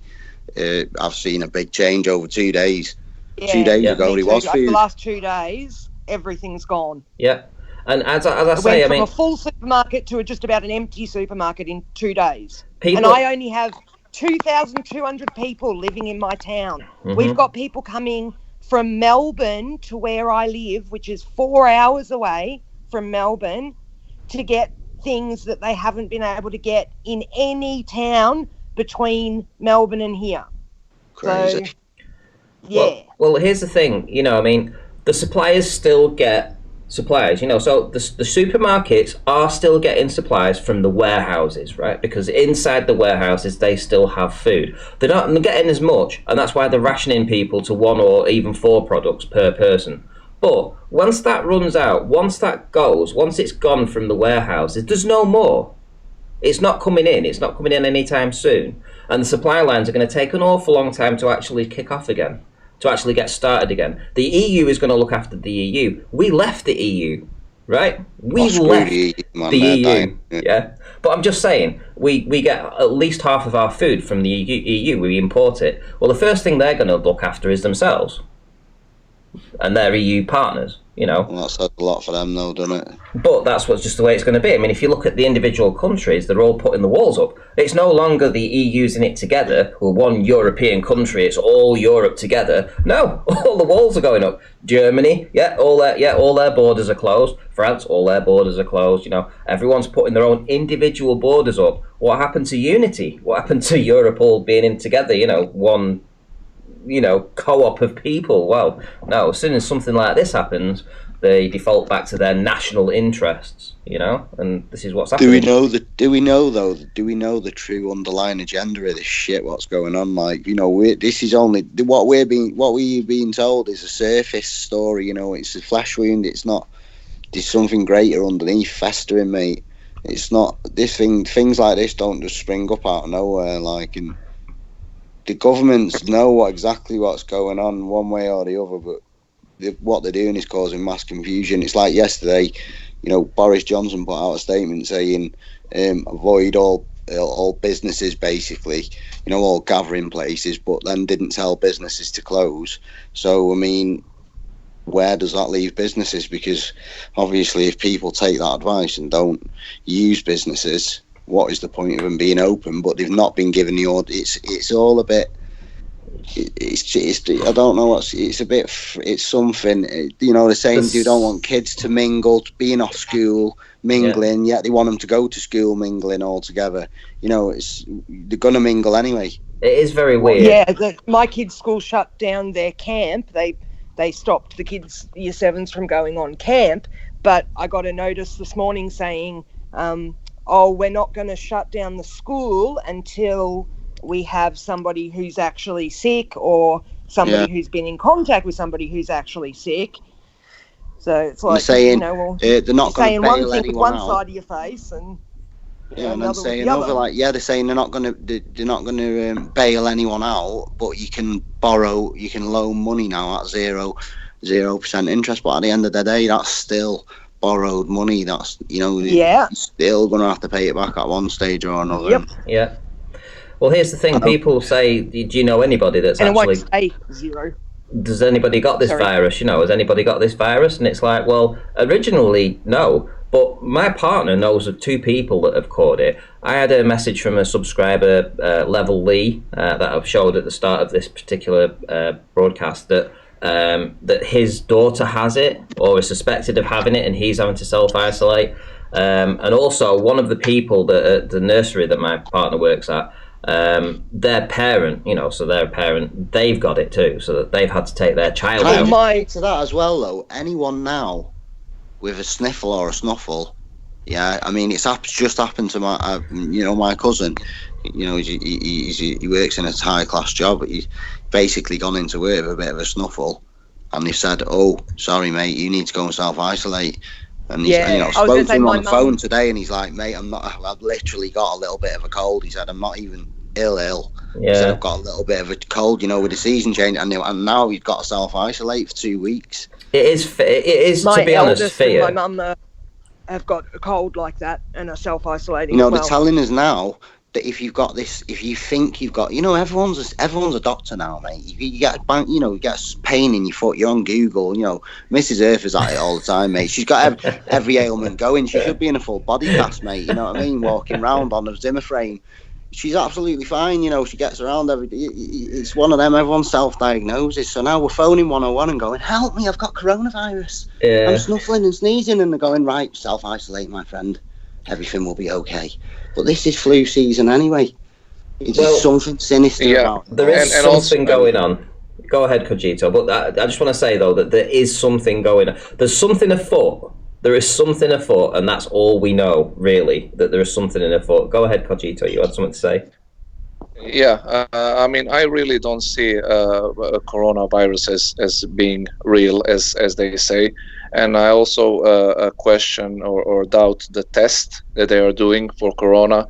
I've seen a big change over 2 days. Yeah, 2 days ago, it was food. The last 2 days, everything's gone. Yeah. And as I say, I mean, from a full supermarket to just about an empty supermarket in 2 days. People... And I only have 2,200 people living in my town. Mm-hmm. We've got people coming from Melbourne to where I live, which is 4 hours away from Melbourne, to get things that they haven't been able to get in any town between Melbourne and here. Crazy. So, yeah. Well, here's the thing. You know, I mean, the suppliers still get supplies, you know, so the supermarkets are still getting supplies from the warehouses, right? Because inside the warehouses they still have food. They're not getting as much, and that's why they're rationing people to 1 or even 4 products per person. But once that runs out, once it's gone from the warehouses, there's no more. It's not coming in. It's not coming in anytime soon. And the supply lines are going to take an awful long time to actually kick off again, to actually get started again. The EU is going to look after the EU. We left the EU, right? We left the EU. Yeah. But I'm just saying, we get at least half of our food from the EU. We import it. Well, the first thing they're going to look after is themselves and their EU partners, you know. Well, that says a lot for them, though, doesn't it? But that's what's just the way it's going to be. I mean, if you look at the individual countries, they're all putting the walls up. It's no longer the EU's in it together, or one European country. It's all Europe together. No, all the walls are going up. Germany, all their borders are closed. France, all their borders are closed. You know, everyone's putting their own individual borders up. What happened to unity? What happened to Europe all being in together? You know, one, you know, co-op of people. Well, no, as soon as something like this happens, they default back to their national interests, you know, and this is what's happening. Do we know the true underlying agenda of this shit? What's going on? Like, you know, this is only what we're being told is a surface story. You know, it's a flesh wound. It's not. There's something greater underneath festering, mate. It's not this thing. Things like this don't just spring up out of nowhere. Like, and the governments know exactly what's going on one way or the other, but what they're doing is causing mass confusion. It's like yesterday, you know, Boris Johnson put out a statement saying avoid all businesses, basically, you know, all gathering places, but then didn't tell businesses to close. So, I mean, where does that leave businesses? Because obviously if people take that advice and don't use businesses, what is the point of them being open? But they've not been given the order. It's all a bit... It's I don't know it's something, you know, they're saying you don't want kids to mingle, being off school, mingling, yet they want them to go to school mingling all together. You know, they're gonna mingle anyway. It is very weird. Yeah, my kids' school shut down their camp. They stopped the kids, year 7s, from going on camp. But I got a notice this morning saying, we're not going to shut down the school until we have somebody who's actually sick or somebody who's been in contact with somebody who's actually sick. So it's like, saying, they're not going to saying one bail thing with one anyone out. side of your face and and then another with saying the other. they're saying they're not going to bail anyone out, but you can loan money now at 0% interest. But at the end of the day, that's still borrowed money. That's you're still going to have to pay it back at one stage or another. Yep. Yeah. Well, here's the thing. People say, do you know anybody that's and actually... it won't stay 0. Does anybody got this virus? Has anybody got this virus? And it's like, well, originally, no. But my partner knows of 2 people that have caught it. I had a message from a subscriber, Level Lee, that I've showed at the start of this particular broadcast, that his daughter has it or is suspected of having it, and he's having to self-isolate. And also, one of the people that at the nursery that my partner works at, their parent, they've got it too, so that they've had to take their child out. To that as well, though, anyone now with a sniffle or a snuffle, I mean, it's just happened to my, my cousin. He works in a high class job, but he's basically gone into work with a bit of a snuffle, and they've said, "Oh, sorry, mate, you need to go and self isolate." And he's, spoke to him on the phone today, and he's like, "Mate, I've literally got a little bit of a cold." He said, "I'm not even ill. Yeah. He said, I've got a little bit of a cold, with the season change, and now he's got to self-isolate for 2 weeks." It is my to be honest, fear. My mum have got a cold like that and are self-isolating. They're telling us now that if you've got this, if you think you've got, everyone's a doctor now, mate. You get you get pain in your foot, you're on Google. Mrs. Earth is at it all the time, mate. She's got every ailment going. She should be in a full body cast, mate. You know what I mean? Walking around on a Zimmer frame. She's absolutely fine, she gets around every day. It's one of them, everyone self-diagnoses. So now we're phoning 101 and going, "Help me, I've got coronavirus. Yeah. I'm snuffling and sneezing," and they're going, "Right, self-isolate, my friend. Everything will be okay." But this is flu season anyway. It's just something sinister about it. There is something going on. Go ahead, Cogito. But I just want to say, though, that there is something going on. There's something afoot. There is something afoot, and that's all we know, really, that there is something afoot. Go ahead, Cogito. You had something to say? Yeah, I mean, I really don't see coronavirus as being real, as they say. And I also question or doubt the test that they are doing for corona,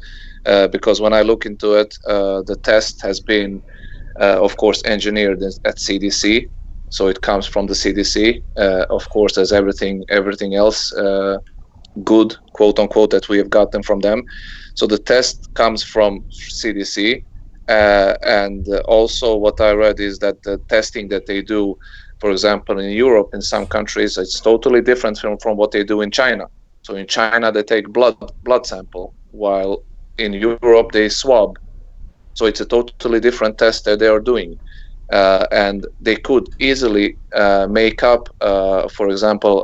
because when I look into it, the test has been, of course, engineered at CDC. So it comes from the CDC, of course, as everything else, good, quote unquote, that we have gotten from them. So the test comes from CDC, and also what I read is that the testing that they do, for example, in Europe, in some countries, it's totally different from what they do in China. So in China, they take blood sample, while in Europe they swab. So it's a totally different test that they are doing. And they could easily make up, for example,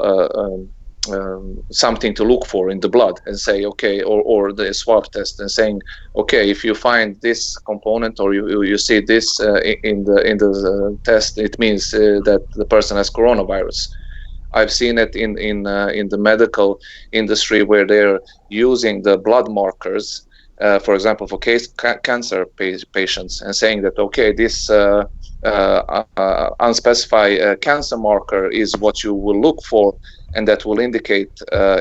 something to look for in the blood and say, okay, or the swab test and saying, okay, if you find this component or you see this in the test, it means that the person has coronavirus. I've seen it in the medical industry where they're using the blood markers, for example, for cancer patients, and saying that, okay, this unspecified cancer marker is what you will look for, and that will indicate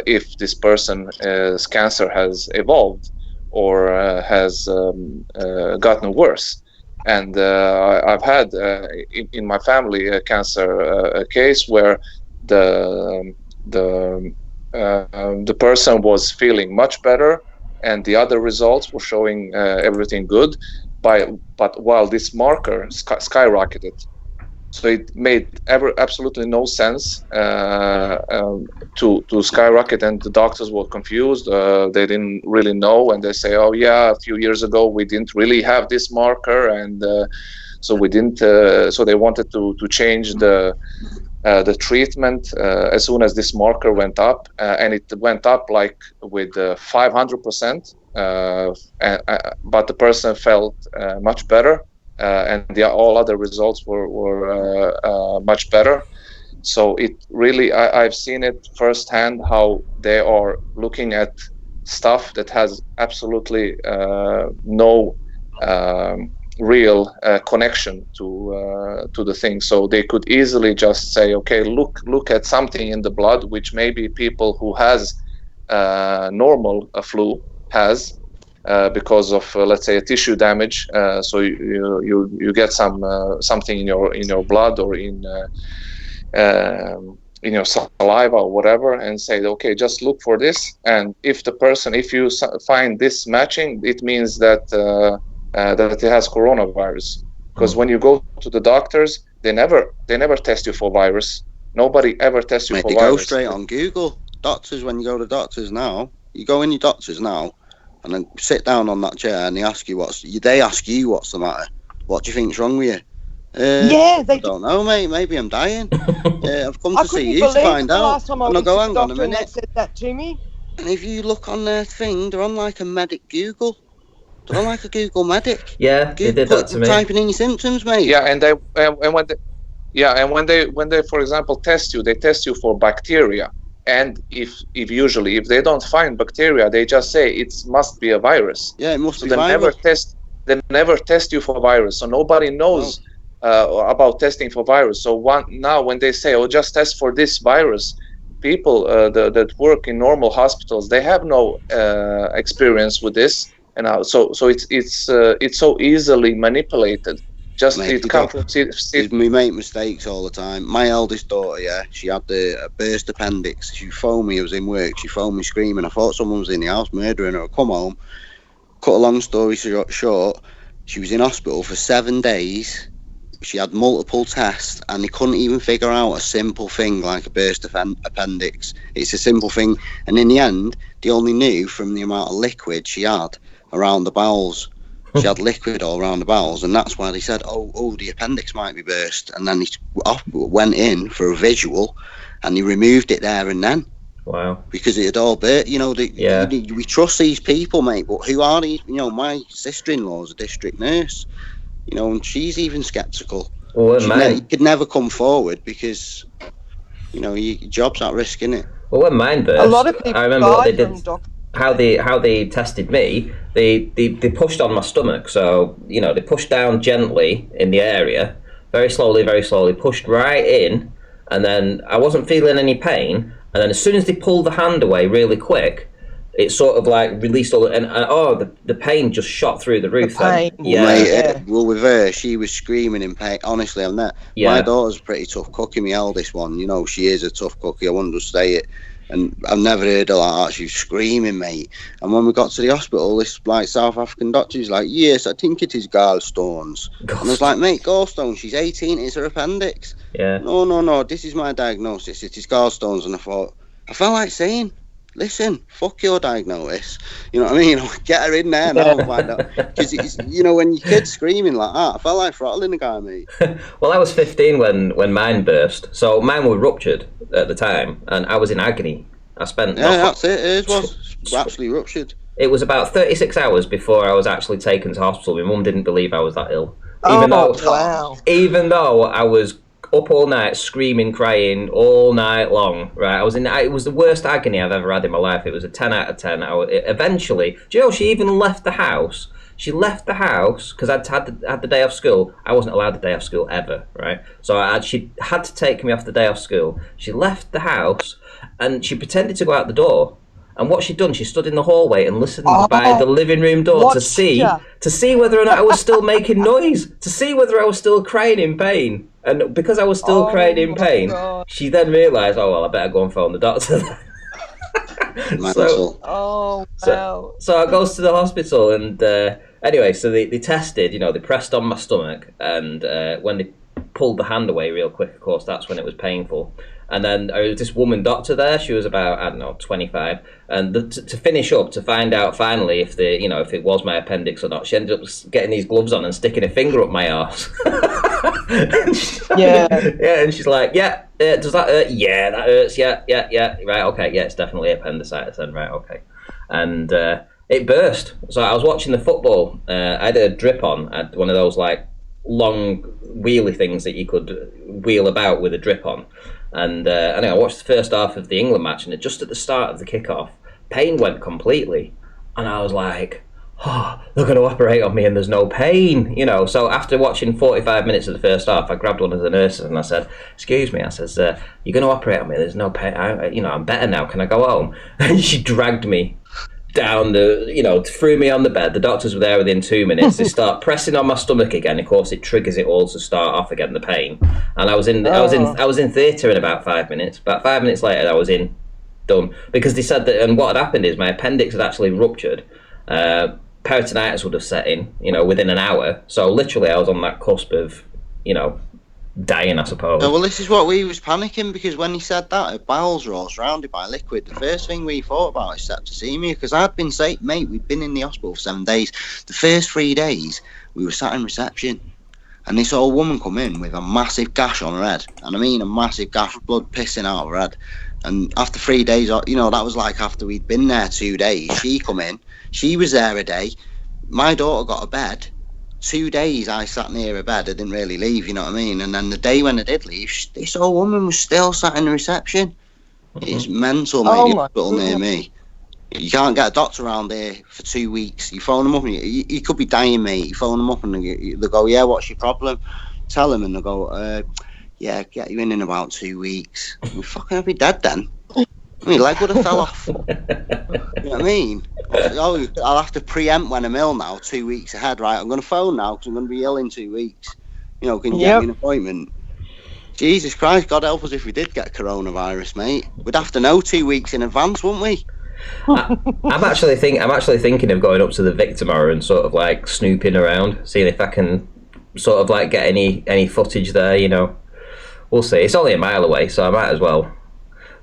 if this person's cancer has evolved or has gotten worse. And I've had in my family a cancer case where the person was feeling much better, and the other results were showing everything good. But while this marker skyrocketed, so it made absolutely no sense to skyrocket, and the doctors were confused. They didn't really know, and they say, "Oh yeah, a few years ago we didn't really have this marker, and so we didn't." So they wanted to change the treatment as soon as this marker went up, and it went up like with 500%. but the person felt much better, and all other results were much better. So it really, I've seen it firsthand how they are looking at stuff that has absolutely no real connection to the thing. So they could easily just say, okay, look at something in the blood which maybe people who has normal flu has, because of let's say a tissue damage. So you get something in your blood or in your saliva or whatever, and say, okay, just look for this. And if you find this matching, it means that that it has coronavirus. Because when you go to the doctors, they never test you for virus. Nobody ever tests you for They virus. go straight on Google. Doctors, when you go to doctors now, you go in your doctors now, and then sit down on that chair, and they ask you what's the matter. What do you think's wrong with you? Yeah, they I don't know, mate. Maybe I'm dying. I've come I to see couldn't you to believe find the out. last time I And I went go, to the hang on a doctor and they minute. said that to me. And if you look on their thing, they're on like a medic Google. They're on like a Google medic. Yeah, they did that to me. Typing in your symptoms, mate. Yeah, and when they for example test you, they test you for bacteria. And if they don't find bacteria, they just say it must be a virus. Yeah, it must So be they virus. never test you for virus. So nobody knows about testing for virus. So now when they say, oh, just test for this virus, people that work in normal hospitals, they have no experience with this, and so it's so easily manipulated. Just Mate, it comes from we make mistakes all the time. My eldest daughter, yeah, she had a burst appendix. She phoned me. I was in work. She phoned me screaming. I thought someone was in the house murdering her. I come home. Cut a long story short, she was in hospital for 7 days. She had multiple tests, and they couldn't even figure out a simple thing like a burst appendix. It's a simple thing, and in the end, they only knew from the amount of liquid she had around the bowels. She had liquid all around the bowels, and that's why they said, oh, the appendix might be burst. And then he went in for a visual, and he removed it there and then. Wow. Because it had all burst. We trust these people, mate, but who are these? My sister-in-law is a district nurse, and she's even sceptical. Well, You could never come forward because, your job's at risk, innit? Well, when mine burst, A lot of people I remember what they die did. from How they tested me, they pushed on my stomach. So they pushed down gently in the area, very slowly, pushed right in, and then I wasn't feeling any pain. And then as soon as they pulled the hand away really quick, it sort of like released all the pain just shot through the roof. The pain. Yeah. Mate, well, with her, she was screaming in pain. Honestly, on that, my daughter's a pretty tough cookie. My eldest one, she is a tough cookie. I wouldn't just say it. And I've never heard her like that. She was screaming, mate. And when we got to the hospital, this South African doctor's like, yes, I think it is gallstones. And I was like, mate, gallstones. She's 18. It's her appendix. Yeah. No. This is my diagnosis. It is gallstones. And I felt like saying, listen, fuck your diagnosis. You know what I mean? Get her in there now and find out. Because when your kid's screaming like that, I felt like throttling the guy, mate. Well, I was 15 when mine burst. So mine were ruptured at the time, and I was in agony. I spent... that's it. It was actually ruptured. It was about 36 hours before I was actually taken to hospital. My mum didn't believe I was that ill. Even though I was up all night screaming, crying all night long, right? It was the worst agony I've ever had in my life. It was a 10 out of 10. Eventually, do you know, she even left the house. She left the house because I'd had the day off school. I wasn't allowed the day off school ever, right? So she had to take me off the day off school. She left the house and she pretended to go out the door. And what she'd done, she stood in the hallway and listened by the living room door to see whether or not I was still making noise, to see whether I was still crying in pain. And because I was still crying in pain, she then realised, oh, well, I better go and phone the doctor. So I goes to the hospital, and anyway, so they tested, they pressed on my stomach, and when they pulled the hand away real quick, of course, that's when it was painful. And then there was this woman doctor there. She was about 25. And to finish up, to find out finally if if it was my appendix or not, she ended up getting these gloves on and sticking a finger up my arse. And she's like, does that hurt? Yeah, that hurts. Yeah, right, okay, yeah, it's definitely appendicitis then, right, okay. And It burst. So I was watching the football. I had a drip on. I had one of those like long wheelie things that you could wheel about with a drip on. And anyway, I watched the first half of the England match, and just at the start of the kickoff, pain went completely, and I was like, "Oh, they're going to operate on me, and there's no pain," you know. So after watching 45 minutes of the first half, I grabbed one of the nurses and I said, "Excuse me," I says, "You're going to operate on me? There's no pain. I'm better now. Can I go home?" And she dragged me down threw me on the bed. The doctors were there within 2 minutes. They start pressing on my stomach again. Of course, it triggers it all to start off again, the pain. And I was in theatre in about 5 minutes. About 5 minutes later, I was in, done, because they said that. And what had happened is my appendix had actually ruptured. Peritonitis would have set in, within an hour. So literally, I was on that cusp of, dying, I suppose. Well, this is what we was panicking, because when he said that, her bowels were all surrounded by liquid. The first thing we thought about is septicemia, because I'd been saying, mate, we'd been in the hospital for 7 days. The first 3 days, we were sat in reception, and this old woman come in with a massive gash on her head, and I mean a massive gash, blood pissing out of her head. And after 3 days, that was like after we'd been there 2 days, she come in, she was there a day, my daughter got a bed. 2 days I sat near her bed. I didn't really leave, you know what I mean? And then the day when I did leave, this old woman was still sat in the reception. It's mental, mate. The hospital near me. You can't get a doctor around here for 2 weeks. You phone them up, and you could be dying, mate. You phone them up, and they go, "Yeah, what's your problem?" Tell them, and they go, "Yeah, get you in about 2 weeks." We're fucking I'll be dead then. My leg would have fell off. You know what I mean? I'll have to preempt when I'm ill now, 2 weeks ahead, right? I'm going to phone now because I'm going to be ill in 2 weeks. Can you get me an appointment? Jesus Christ, God help us if we did get coronavirus, mate. We'd have to know 2 weeks in advance, wouldn't we? I'm actually thinking of going up to the Vic tomorrow and sort of like snooping around, seeing if I can sort of like get any footage there. We'll see. It's only a mile away, so I might as well.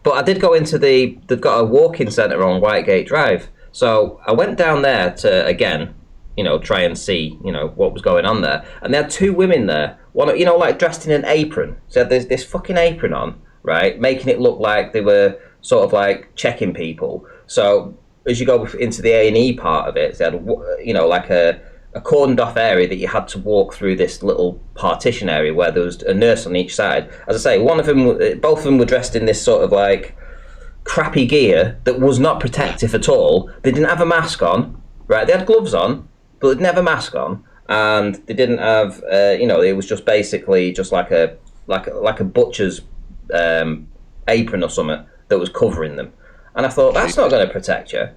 But I did go into they've got a walk-in centre on Whitegate Drive. So I went down there to, again, try and see, what was going on there. And they had two women there. One, like dressed in an apron. So there's this fucking apron on, right? Making it look like they were sort of like checking people. So as you go into the A&E part of it, they had, like a cordoned off area that you had to walk through this little partition area where there was a nurse on each side. As I say, both of them were dressed in this sort of like crappy gear that was not protective at all. They didn't have a mask on, right? They had gloves on, but they didn't have a mask on, and they didn't have, it was just basically just like a butcher's apron or something that was covering them. And I thought, that's not going to protect you.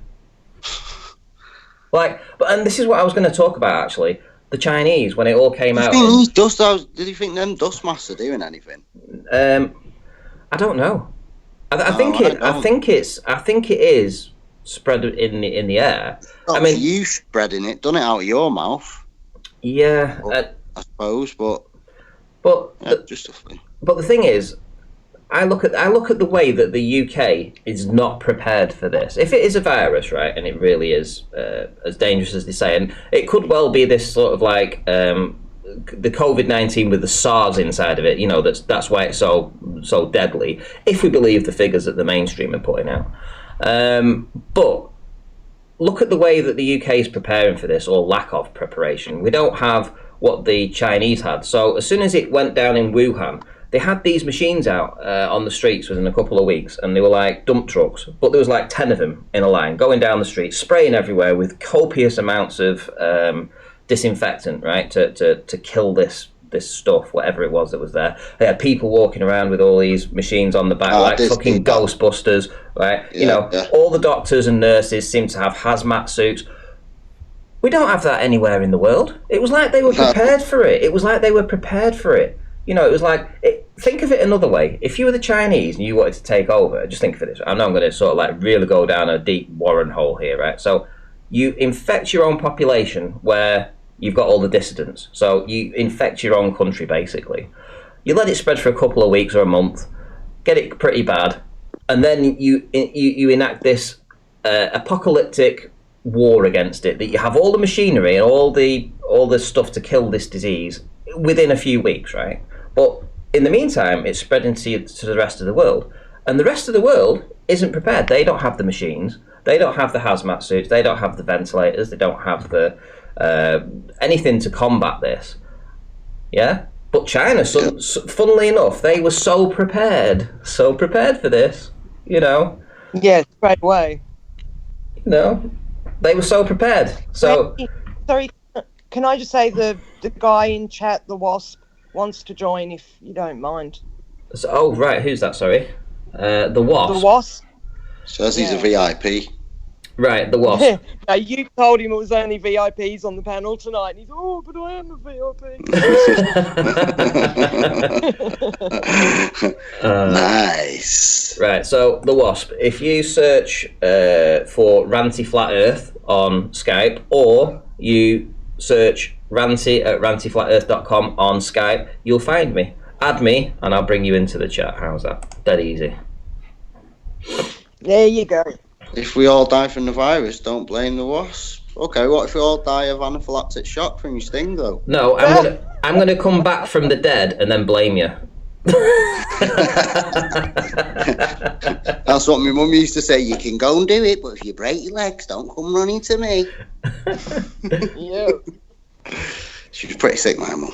And this is what I was going to talk about actually. The Chinese, when it all came out. Did you think them dust masks are doing anything? I don't know. I think it is spread in the air. I mean, you spreading it, done it out of your mouth. Yeah, I suppose, but the thing is, I look at the way that the UK is not prepared for this. If it is a virus, right, and it really is as dangerous as they say, and it could well be this sort of like the COVID-19 with the SARS inside of it. That's why it's so deadly. If we believe the figures that the mainstream are putting out, but look at the way that the UK is preparing for this, or lack of preparation. We don't have what the Chinese had. So as soon as it went down in Wuhan, they had these machines out on the streets within a couple of weeks, and they were like dump trucks, but there was like 10 of them in a line going down the street, spraying everywhere with copious amounts of disinfectant, right, to kill this stuff, whatever it was that was there. They had people walking around with all these machines on the back, like fucking Ghostbusters, right? All the doctors and nurses seem to have hazmat suits. We don't have that anywhere in the world. It was like they were prepared for it. It was like, think of it another way. If you were the Chinese and you wanted to take over, just think of it this way. I know I'm going to sort of like really go down a deep Warren hole here, right? So you infect your own population where you've got all the dissidents. So you infect your own country, basically. You let it spread for a couple of weeks or a month, get it pretty bad, and then you enact this apocalyptic war against it, that you have all the machinery and all the stuff to kill this disease within a few weeks, right? But in the meantime, it's spreading to the rest of the world. And the rest of the world isn't prepared. They don't have the machines. They don't have the hazmat suits. They don't have the ventilators. They don't have the anything to combat this. Yeah, but China, funnily enough, they were so prepared for this. You know. Yeah, straight away. You know, they were so prepared. So, sorry, can I just say the guy in chat, the Wasp, wants to join if you don't mind. So, oh right, who's that? Sorry, the Wasp. The Wasp. Says he's a VIP. Right, the Wasp. No, you told him it was only VIPs on the panel tonight, and he's but I am a VIP. Nice. Right, so the Wasp. If you search for Ranty Flat Earth on Skype, or you search Ranty at rantyflatearth.com on Skype, you'll find me. Add me, and I'll bring you into the chat. How's that? Dead easy. There you go. If we all die from the virus, don't blame the Wasp. Okay, what if we all die of anaphylactic shock from your sting, though? No, I'm gonna come back from the dead and then blame you. That's what my mum used to say. You can go and do it, but if you break your legs, don't come running to me. Yeah. She was pretty sick, my mum.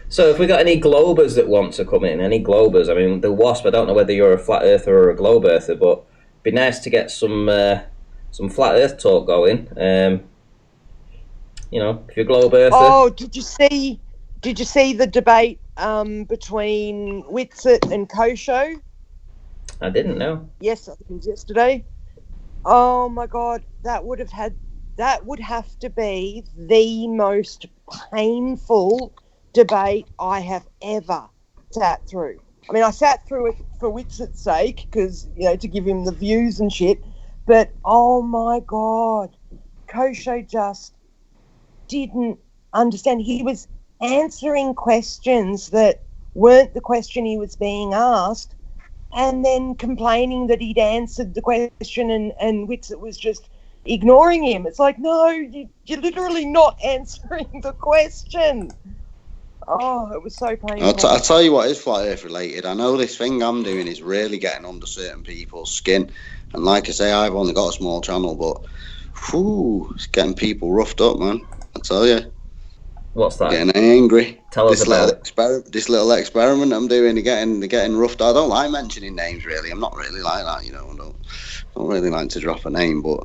So if we got any Globers that want to come in, any Globers, I mean, the Wasp, I don't know whether you're a Flat Earther or a Globe Earther, but it'd be nice to get some Flat Earth talk going. You know, if you're a Globe Earther. Oh, did you see the debate between Whitsitt and Kosho? I didn't know. Yes, I think it was yesterday. Oh my God, that would have to be the most painful debate I have ever sat through. I mean, I sat through it for Whitsitt's sake because, you know, to give him the views and shit. But oh my God, Kosho just didn't understand. He was answering questions that weren't the question he was being asked, and then complaining that he'd answered the question and Whitsitt was just ignoring him. It's like, no, you're literally not answering the question. Oh, it was so painful. I'll tell you what is Flat Earth related. I know this thing I'm doing is really getting under certain people's skin. And like I say, I've only got a small channel, but it's getting people roughed up, man. I tell you. What's that? Getting angry. Tell us about it. This little experiment I'm doing, they're getting roughed. I don't like mentioning names, really. I'm not really like that, you know. I don't really like to drop a name, but,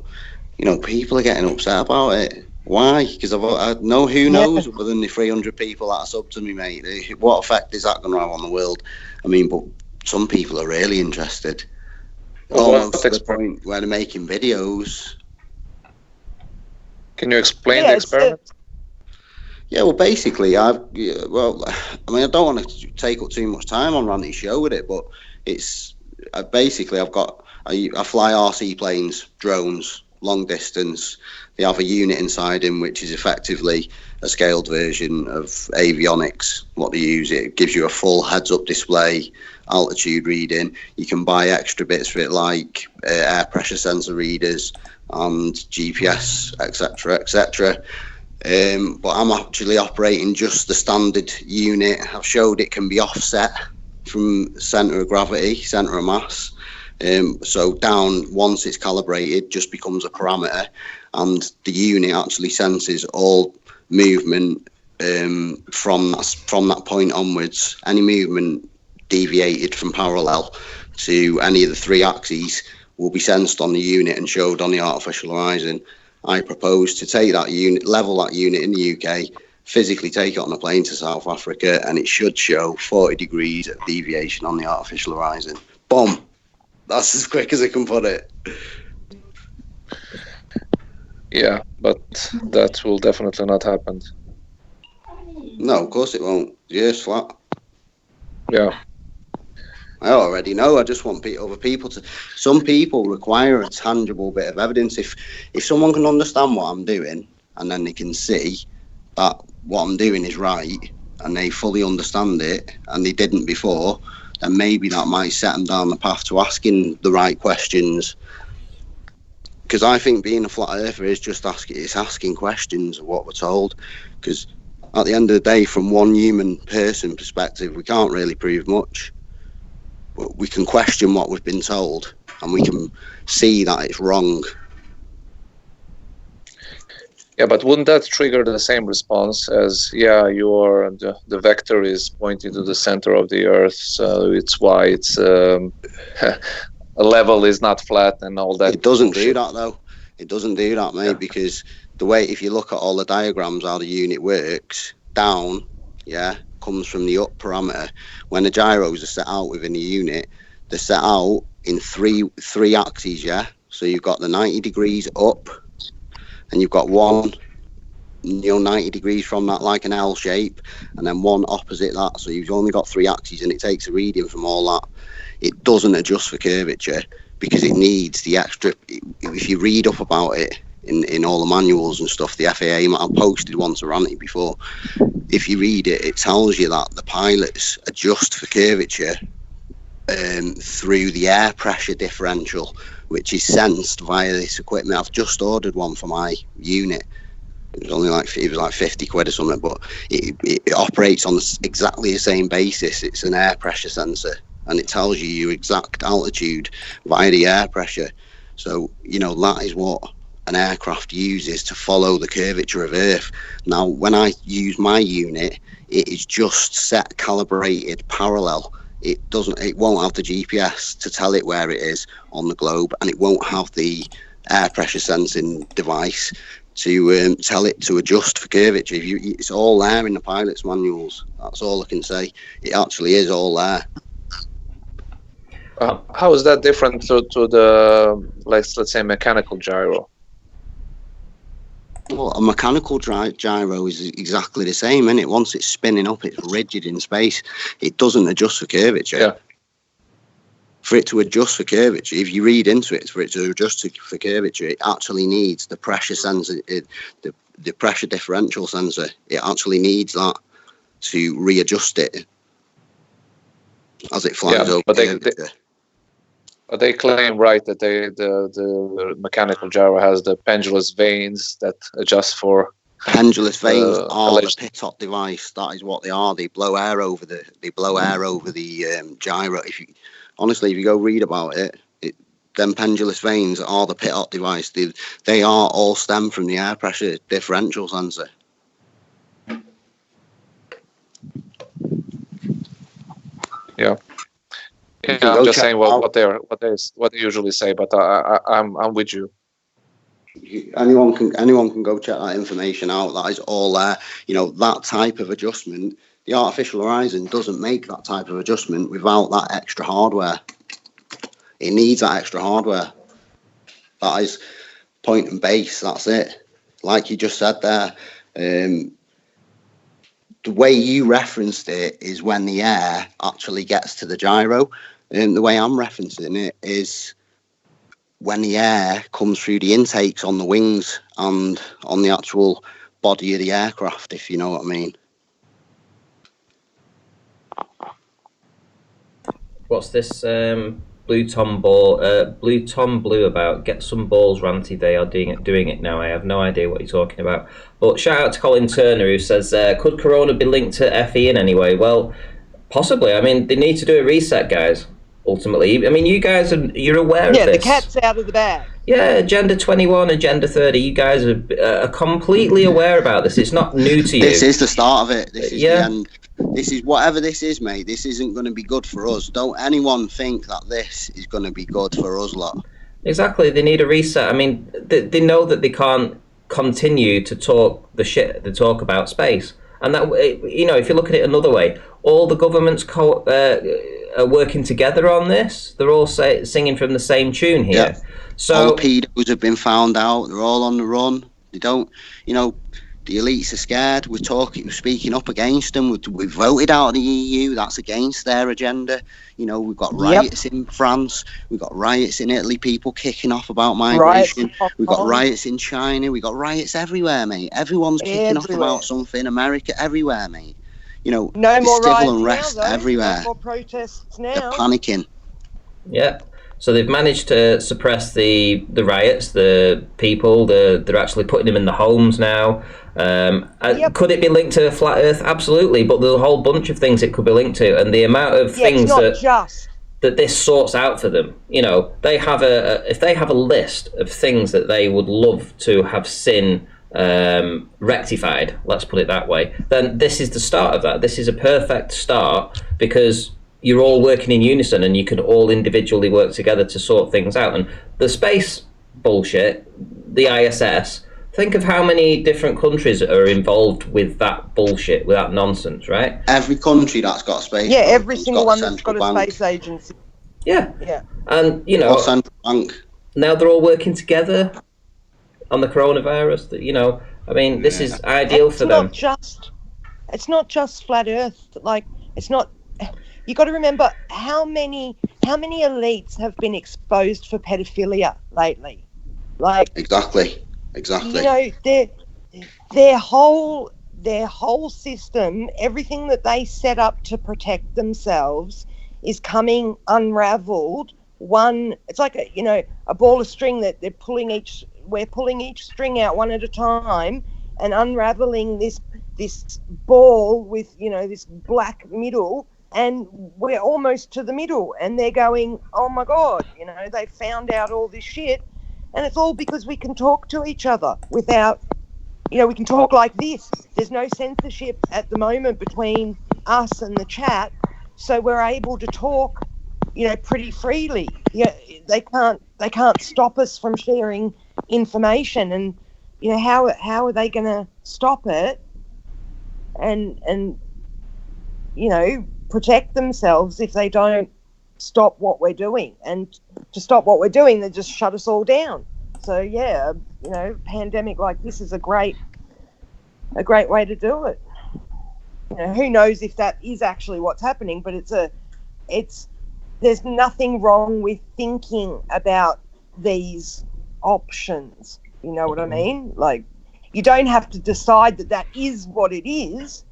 you know, people are getting upset about it. Why? Because I know who knows other than the 300 people that are sub to me, mate. What effect is that going to have on the world? I mean, but some people are really interested. Almost to the point where they're making videos. Can you explain the experiment? Yeah, well, basically, I don't want to take up too much time on Randy's show with it, but it's basically I fly RC planes, drones, long distance. They have a unit inside him, which is effectively a scaled version of avionics. What they use, it gives you a full heads-up display, altitude reading. You can buy extra bits for it, like air pressure sensor readers and GPS, etc., etc. But I'm actually operating just the standard unit. I've showed it can be offset from centre of gravity, centre of mass. So down, once it's calibrated, just becomes a parameter, and the unit actually senses all movement from that point onwards. Any movement deviated from parallel to any of the three axes will be sensed on the unit and showed on the artificial horizon. I propose to take that unit, level that unit in the UK, physically take it on a plane to South Africa, and it should show 40 degrees of deviation on the artificial horizon. Boom. That's as quick as I can put it. Yeah, but that will definitely not happen. No, of course it won't. Yes, flat. Yeah. I already know. I just want other people to. Some people require a tangible bit of evidence. If someone can understand what I'm doing, and then they can see that what I'm doing is right, and they fully understand it, and they didn't before, then maybe that might set them down the path to asking the right questions. Because I think being a flat earther is just asking questions of what we're told. Because at the end of the day, from one human person perspective, we can't really prove much. But we can question what we've been told. and we can see that it's wrong. Yeah, but wouldn't that trigger the same response as, the vector is pointing to the center of the Earth, so it's why it's a level is not flat and all that? It doesn't bullshit. do that though. It doesn't do that, mate, because the way, if you look at all the diagrams, how the unit works, down, comes from the up parameter. When the gyros are set out within the unit, they're set out in three axes, So you've got the 90 degrees up, and you've got one, 90 degrees from that, like an L shape, and then one opposite that. So you've only got three axes, and it takes a reading from all that. It doesn't adjust for curvature because it needs the extra. If you read up about it in all the manuals and stuff, the FAA, I posted one to Ranty before. If you read it, it tells you that the pilots adjust for curvature through the air pressure differential, which is sensed via this equipment. I've just ordered one for my unit. It was like 50 quid or something, but it operates on exactly the same basis. It's an air pressure sensor, and it tells you your exact altitude via the air pressure. So, that is what an aircraft uses to follow the curvature of Earth. Now, when I use my unit, it is just set calibrated parallel. It won't have the GPS to tell it where it is on the globe, and it won't have the air pressure sensing device to tell it to adjust for curvature. It's all there in the pilot's manuals. That's all I can say. It actually is all there. How is that different to the, let's say, mechanical gyro? Well, a mechanical gyro is exactly the same, isn't it? Once it's spinning up, it's rigid in space. It doesn't adjust for curvature. Yeah. For it to adjust for curvature, if you read into it, for it to adjust for curvature, it actually needs the pressure sensor, the pressure differential sensor. It actually needs that to readjust it as it flies over curvature. But they claim, right, that the mechanical gyro has the pendulous vanes that adjust for. Pendulous vanes are the pitot device. That is what they are. They blow air over the gyro. If you go read about it, them pendulous vanes are the pitot device. They are all stem from the air pressure differential sensor. Yeah. I'm just saying what they usually say, but I'm with you. Anyone can go check that information out. That is all there. That type of adjustment. The artificial horizon doesn't make that type of adjustment without that extra hardware. It needs that extra hardware. That is point and base. That's it. Like you just said there. The way you referenced it is when the air actually gets to the gyro. And the way I'm referencing it is when the air comes through the intakes on the wings and on the actual body of the aircraft, if you know what I mean. What's this Blue Tom Blue about? Get some balls, Ranty. They are doing it now. I have no idea what you're talking about. But shout out to Colin Turner, who says, could Corona be linked to FE in any way? Well, possibly. I mean, they need to do a reset, guys. Ultimately, I mean, you guys you're aware of this. Yeah, the cat's out of the bag. Yeah, Agenda 21, Agenda 30. You guys are completely aware about this. It's not new to you. This is the start of it. This is the end. This is whatever this is, mate. This isn't going to be good for us. Don't anyone think that this is going to be good for us, lot. Exactly. They need a reset. I mean, they know that they can't continue to talk the shit they talk about space. And that, if you look at it another way, all the governments are working together on this. They're all singing from the same tune here. Yeah. So all the pedos have been found out. They're all on the run. They don't, the elites are scared. We're speaking up against them. We've voted out of the EU. That's against their agenda. We've got riots in France. We've got riots in Italy. People kicking off about migration. We've got riots in China. We've got riots everywhere, mate. Everyone's kicking off about something. America, everywhere, mate. No more civil riots unrest now, everywhere. No more protests now. They're panicking. Yeah. So they've managed to suppress the riots, the people. They're actually putting them in the homes now. Could it be linked to Flat Earth? Absolutely. But there's a whole bunch of things it could be linked to, and the amount of things it's not just that this sorts out for them. You know, they have if they have a list of things that they would love to have seen rectified, let's put it that way, then this is the start of that. This is a perfect start because you're all working in unison and you can all individually work together to sort things out. And the space bullshit, the ISS, think of how many different countries are involved with that bullshit, with that nonsense, right? Every country that's got a space. Yeah, every single one that's got a space agency. Yeah. Yeah. And, you know, or central bank. Now they're all working together on the coronavirus. That, you know, I mean, this is ideal for them. It's not just flat Earth. Like, it's not. You got to remember how many elites have been exposed for pedophilia lately. Like, exactly. You know, their whole system, everything that they set up to protect themselves, is coming unraveled. It's like a ball of string that we're pulling each string out one at a time and unraveling this ball with, this black middle, and we're almost to the middle, and they're going, oh my God, they found out all this shit, and it's all because we can talk to each other without, we can talk like this. There's no censorship at the moment between us and the chat, so we're able to talk, pretty freely. Yeah, they can't stop us from sharing information, and how are they going to stop it and protect themselves if they don't stop what we're doing? And to stop what we're doing, they just shut us all down. So yeah, pandemic like this is a great way to do it. Who knows if that is actually what's happening, but there's nothing wrong with thinking about these options. You know what I mean? Like, you don't have to decide that is what it is,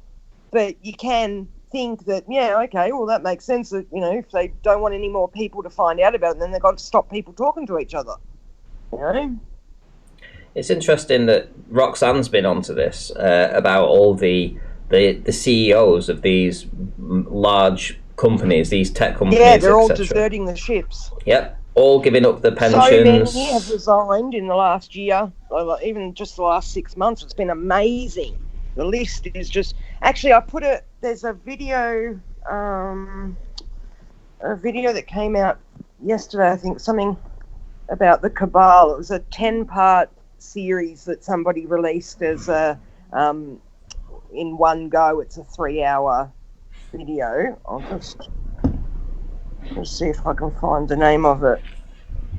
but you can think that, okay, well, that makes sense that, if they don't want any more people to find out about it, then they've got to stop people talking to each other. It's interesting that Roxanne's been onto this about all the CEOs of these large companies, these tech companies. Yeah, they're all deserting the ships. Yep, all giving up their pensions. So many have resigned in the last year, even just the last 6 months. It's been amazing. The list is just... Actually, there's a video that came out yesterday, I think, something about the cabal. It was a 10-part series that somebody released as in one go. It's a 3-hour video. Let's see if I can find the name of it.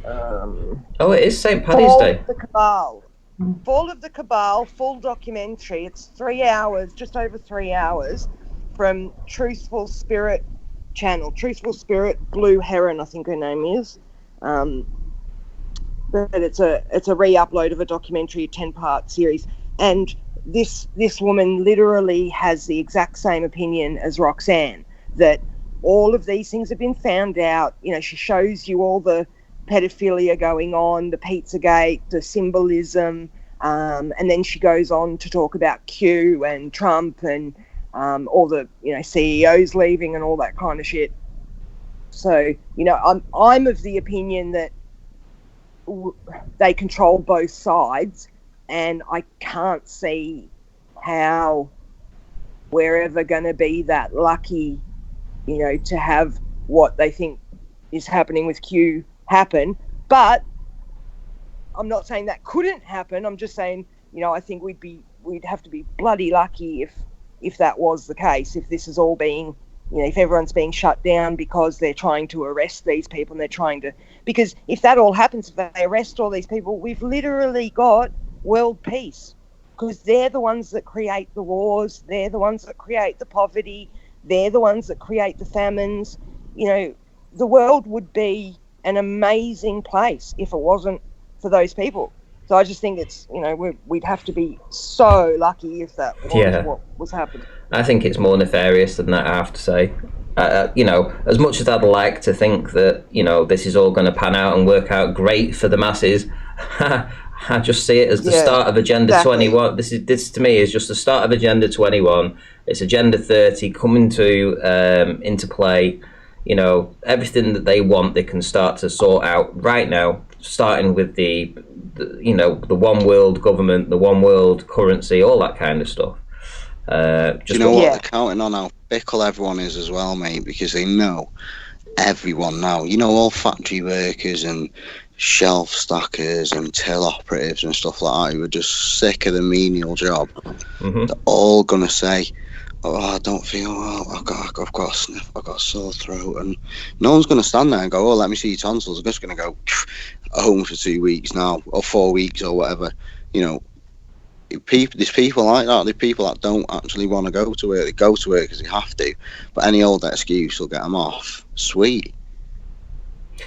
It is St. Paddy's Day. The Cabal. Fall of the Cabal, full documentary. It's 3 hours, just over 3 hours, from Truthful Spirit channel. Truthful Spirit, Blue Heron, I think her name is. But it's a re-upload of a documentary, a 10-part series. And this woman literally has the exact same opinion as Roxanne, that all of these things have been found out. She shows you all the pedophilia going on, the Pizzagate, the symbolism, and then she goes on to talk about Q and Trump and all the CEOs leaving and all that kind of shit. So I'm of the opinion that they control both sides, and I can't see how we're ever going to be that lucky, to have what they think is happening with Q happen. But I'm not saying that couldn't happen. I'm just saying, I think we'd have to be bloody lucky if that was the case, if this is all being, if everyone's being shut down because they're trying to arrest these people, and they're trying to, because if that all happens, if they arrest all these people, we've literally got world peace, because they're the ones that create the wars, they're the ones that create the poverty, they're the ones that create the famines. The world would be an amazing place if it wasn't for those people. So I just think it's, we'd have to be so lucky if that was what was happening. I think it's more nefarious than that, I have to say. As much as I'd like to think that, this is all going to pan out and work out great for the masses, I just see it as the start of Agenda 21. This to me is just the start of Agenda 21. It's Agenda 30 coming into play. everything that they want, they can start to sort out right now, starting with the one world government, the one world currency, all that kind of stuff. Do you know what? They're counting on how fickle everyone is as well, mate, because they know everyone now. All factory workers and shelf stackers and till operatives and stuff like that who are just sick of the menial job. Mm-hmm. They're all gonna say, "Oh, I don't feel well. I've got a sniff. I've got a sore throat," and no one's gonna stand there and go, "Oh, let me see your tonsils." They're just gonna go home for 2 weeks now, or 4 weeks, or whatever. There's people like that. There's people that don't actually want to go to work. They go to work because they have to, but any old excuse will get them off. Sweet.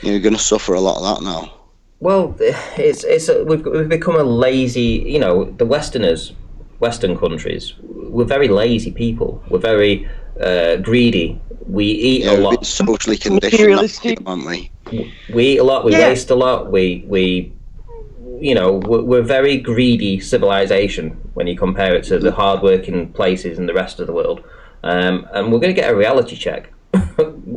You're going to suffer a lot of that now. Well, we've become a lazy. The Western countries, we're very lazy people. We're very greedy. We eat a lot. We've been socially conditioned, aren't we? We eat a lot. We waste a lot. We're very greedy civilization when you compare it to the hard-working places in the rest of the world, and we're going to get a reality check.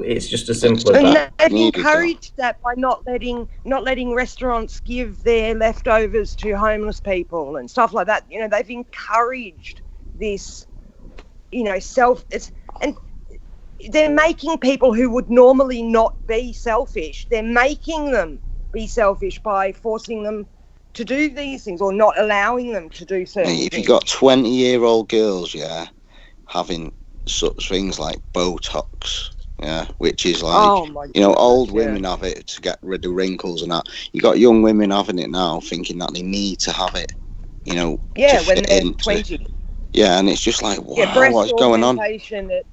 It's just as simple as that. And they've encouraged that by not letting restaurants give their leftovers to homeless people and stuff like that. They've encouraged this, and they're making people who would normally not be selfish. They're making them be selfish by forcing them to do these things or not allowing them to do certain things. If you've got 20-year-old girls, having such things like Botox, which is like, old women have it to get rid of wrinkles and that. You got young women having it now, thinking that they need to have it, when they're 20. And it's just like, wow, what's going on? At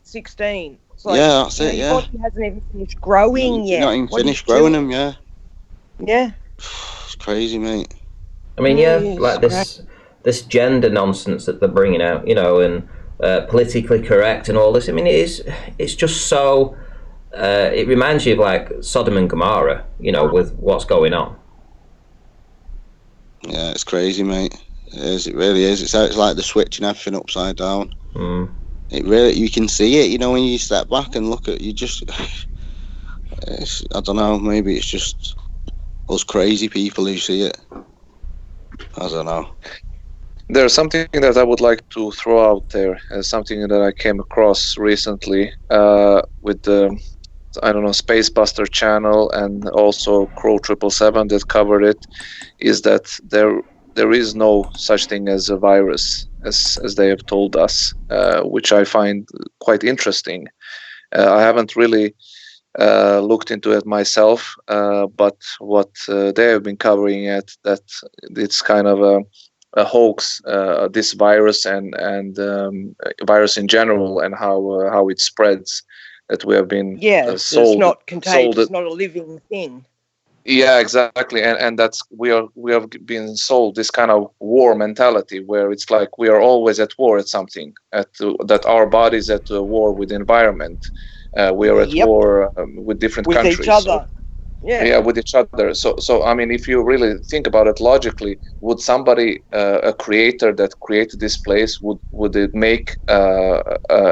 16. It's like, that's it. Your body hasn't even finished growing yet. You're not even finished growing them, Yeah. It's crazy, mate. I mean, like this gender nonsense that they're bringing out, and politically correct and all this. I mean, it's just so. It reminds you of like Sodom and Gomorrah, with what's going on. Yeah, it's crazy, mate. It is. It really is. It's like they're switching everything upside down. Mm. It really, you can see it. When you step back and look at, you just. I don't know. Maybe it's just us crazy people who see it. I don't know. There's something that I would like to throw out there as something that I came across recently with the, Space Buster channel and also Crow 777 that covered it, is that there is no such thing as a virus as they have told us, which I find quite interesting. I haven't really looked into it myself, but what they have been covering it, that it's kind of a hoax, this virus and virus in general, and how it spreads, that we have been sold. It's not contagious. It's not a living thing. Yeah, exactly, and that's we have been sold this kind of war mentality, where it's like we are always at war at something, that our body's at war with the environment. We are at war with different countries. With each other. With each other. So I mean, if you really think about it logically, would somebody, a creator that created this place, would it make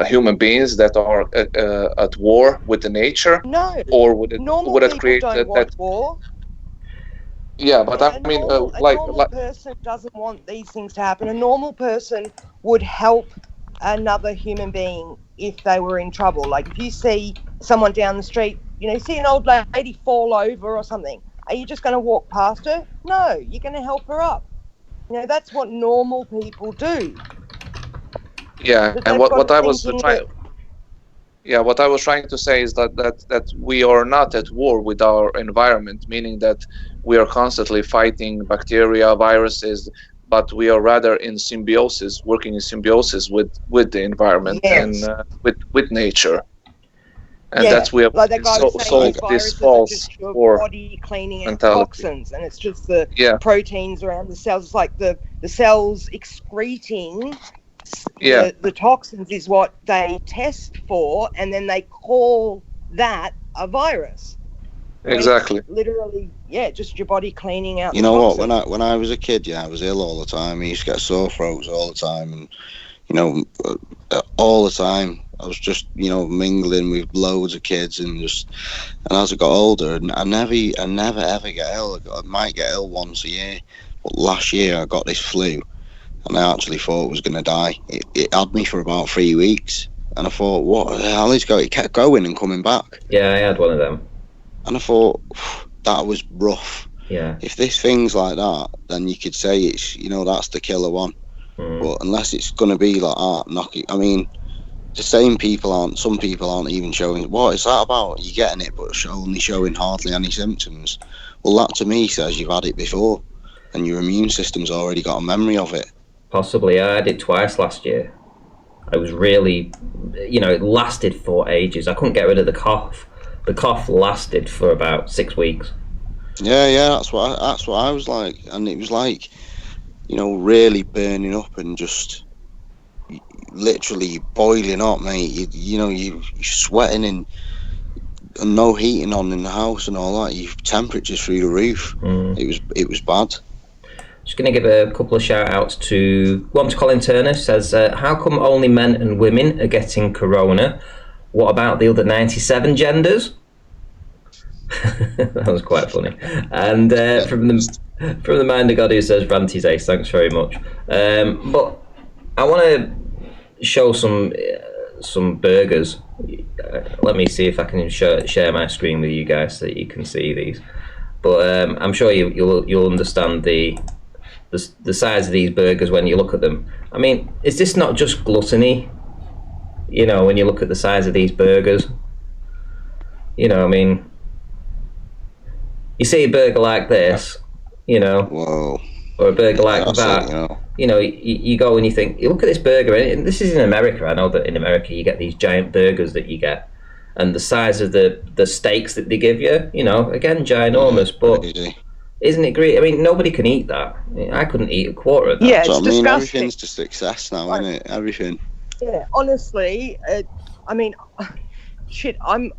human beings that are at war with the nature? No. Or would it create don't want war? Yeah, but I mean, a normal person doesn't want these things to happen. A normal person would help another human being if they were in trouble. Like if you see someone down the street, you see an old lady fall over or something, are you just going to walk past her? No, you're going to help her up. That's what normal people do. Yeah, and what I was trying to say is that we are not at war with our environment, meaning that we are constantly fighting bacteria, viruses, but we are rather in symbiosis, working in symbiosis with the environment and with nature. And that's we have sold this false war body cleaning out mentality. Toxins, and it's just the proteins around the cells. It's like the cells excreting the toxins is what they test for, and then they call that a virus. Exactly. Literally, just your body cleaning out. You know what? When I was a kid, I was ill all the time. I used to get sore throats all the time, and all the time. I was just, mingling with loads of kids and as I got older, and I never ever get ill. I might get ill once a year, but last year I got this flu, and I actually thought I was going to die. It had me for about 3 weeks, and I thought, what the hell is going? It kept going and coming back. Yeah, I had one of them. And I thought, that was rough. Yeah. If this thing's like that, then you could say it's, that's the killer one. But unless it's going to be like that, some people aren't even showing, what is that about? You're getting it, but only showing hardly any symptoms. Well, that to me says you've had it before, and your immune system's already got a memory of it. Possibly. I had it twice last year. I was really, it lasted for ages. I couldn't get rid of the cough. The cough lasted for about 6 weeks. Yeah, that's what I was like, and it was like, really burning up and just literally boiling up, mate. You're sweating and no heating on in the house and all that. Your temperature's through the roof. It was bad. Just going to give a couple of shout outs to one to Colin Turner. Says, how come only men and women are getting corona? What about the other 97 genders? That was quite funny. And from the mind of God who says, Ranty's ace, thanks very much. But I want to show some burgers. Let me see if I can share my screen with you guys so that you can see these. But I'm sure you'll understand the size of these burgers when you look at them. I mean, is this not just gluttony? When you look at the size of these burgers, you see a burger like this, Whoa. or a burger like that. You go and you think, you look at this burger, and this is in America. I know that in America you get these giant burgers that you get, and the size of the steaks that they give you, again, ginormous, but isn't it great? I mean, nobody can eat that. I couldn't eat a quarter of that. Yeah, it's disgusting. Everything's just excess now, isn't it? Everything. Yeah, honestly, shit. I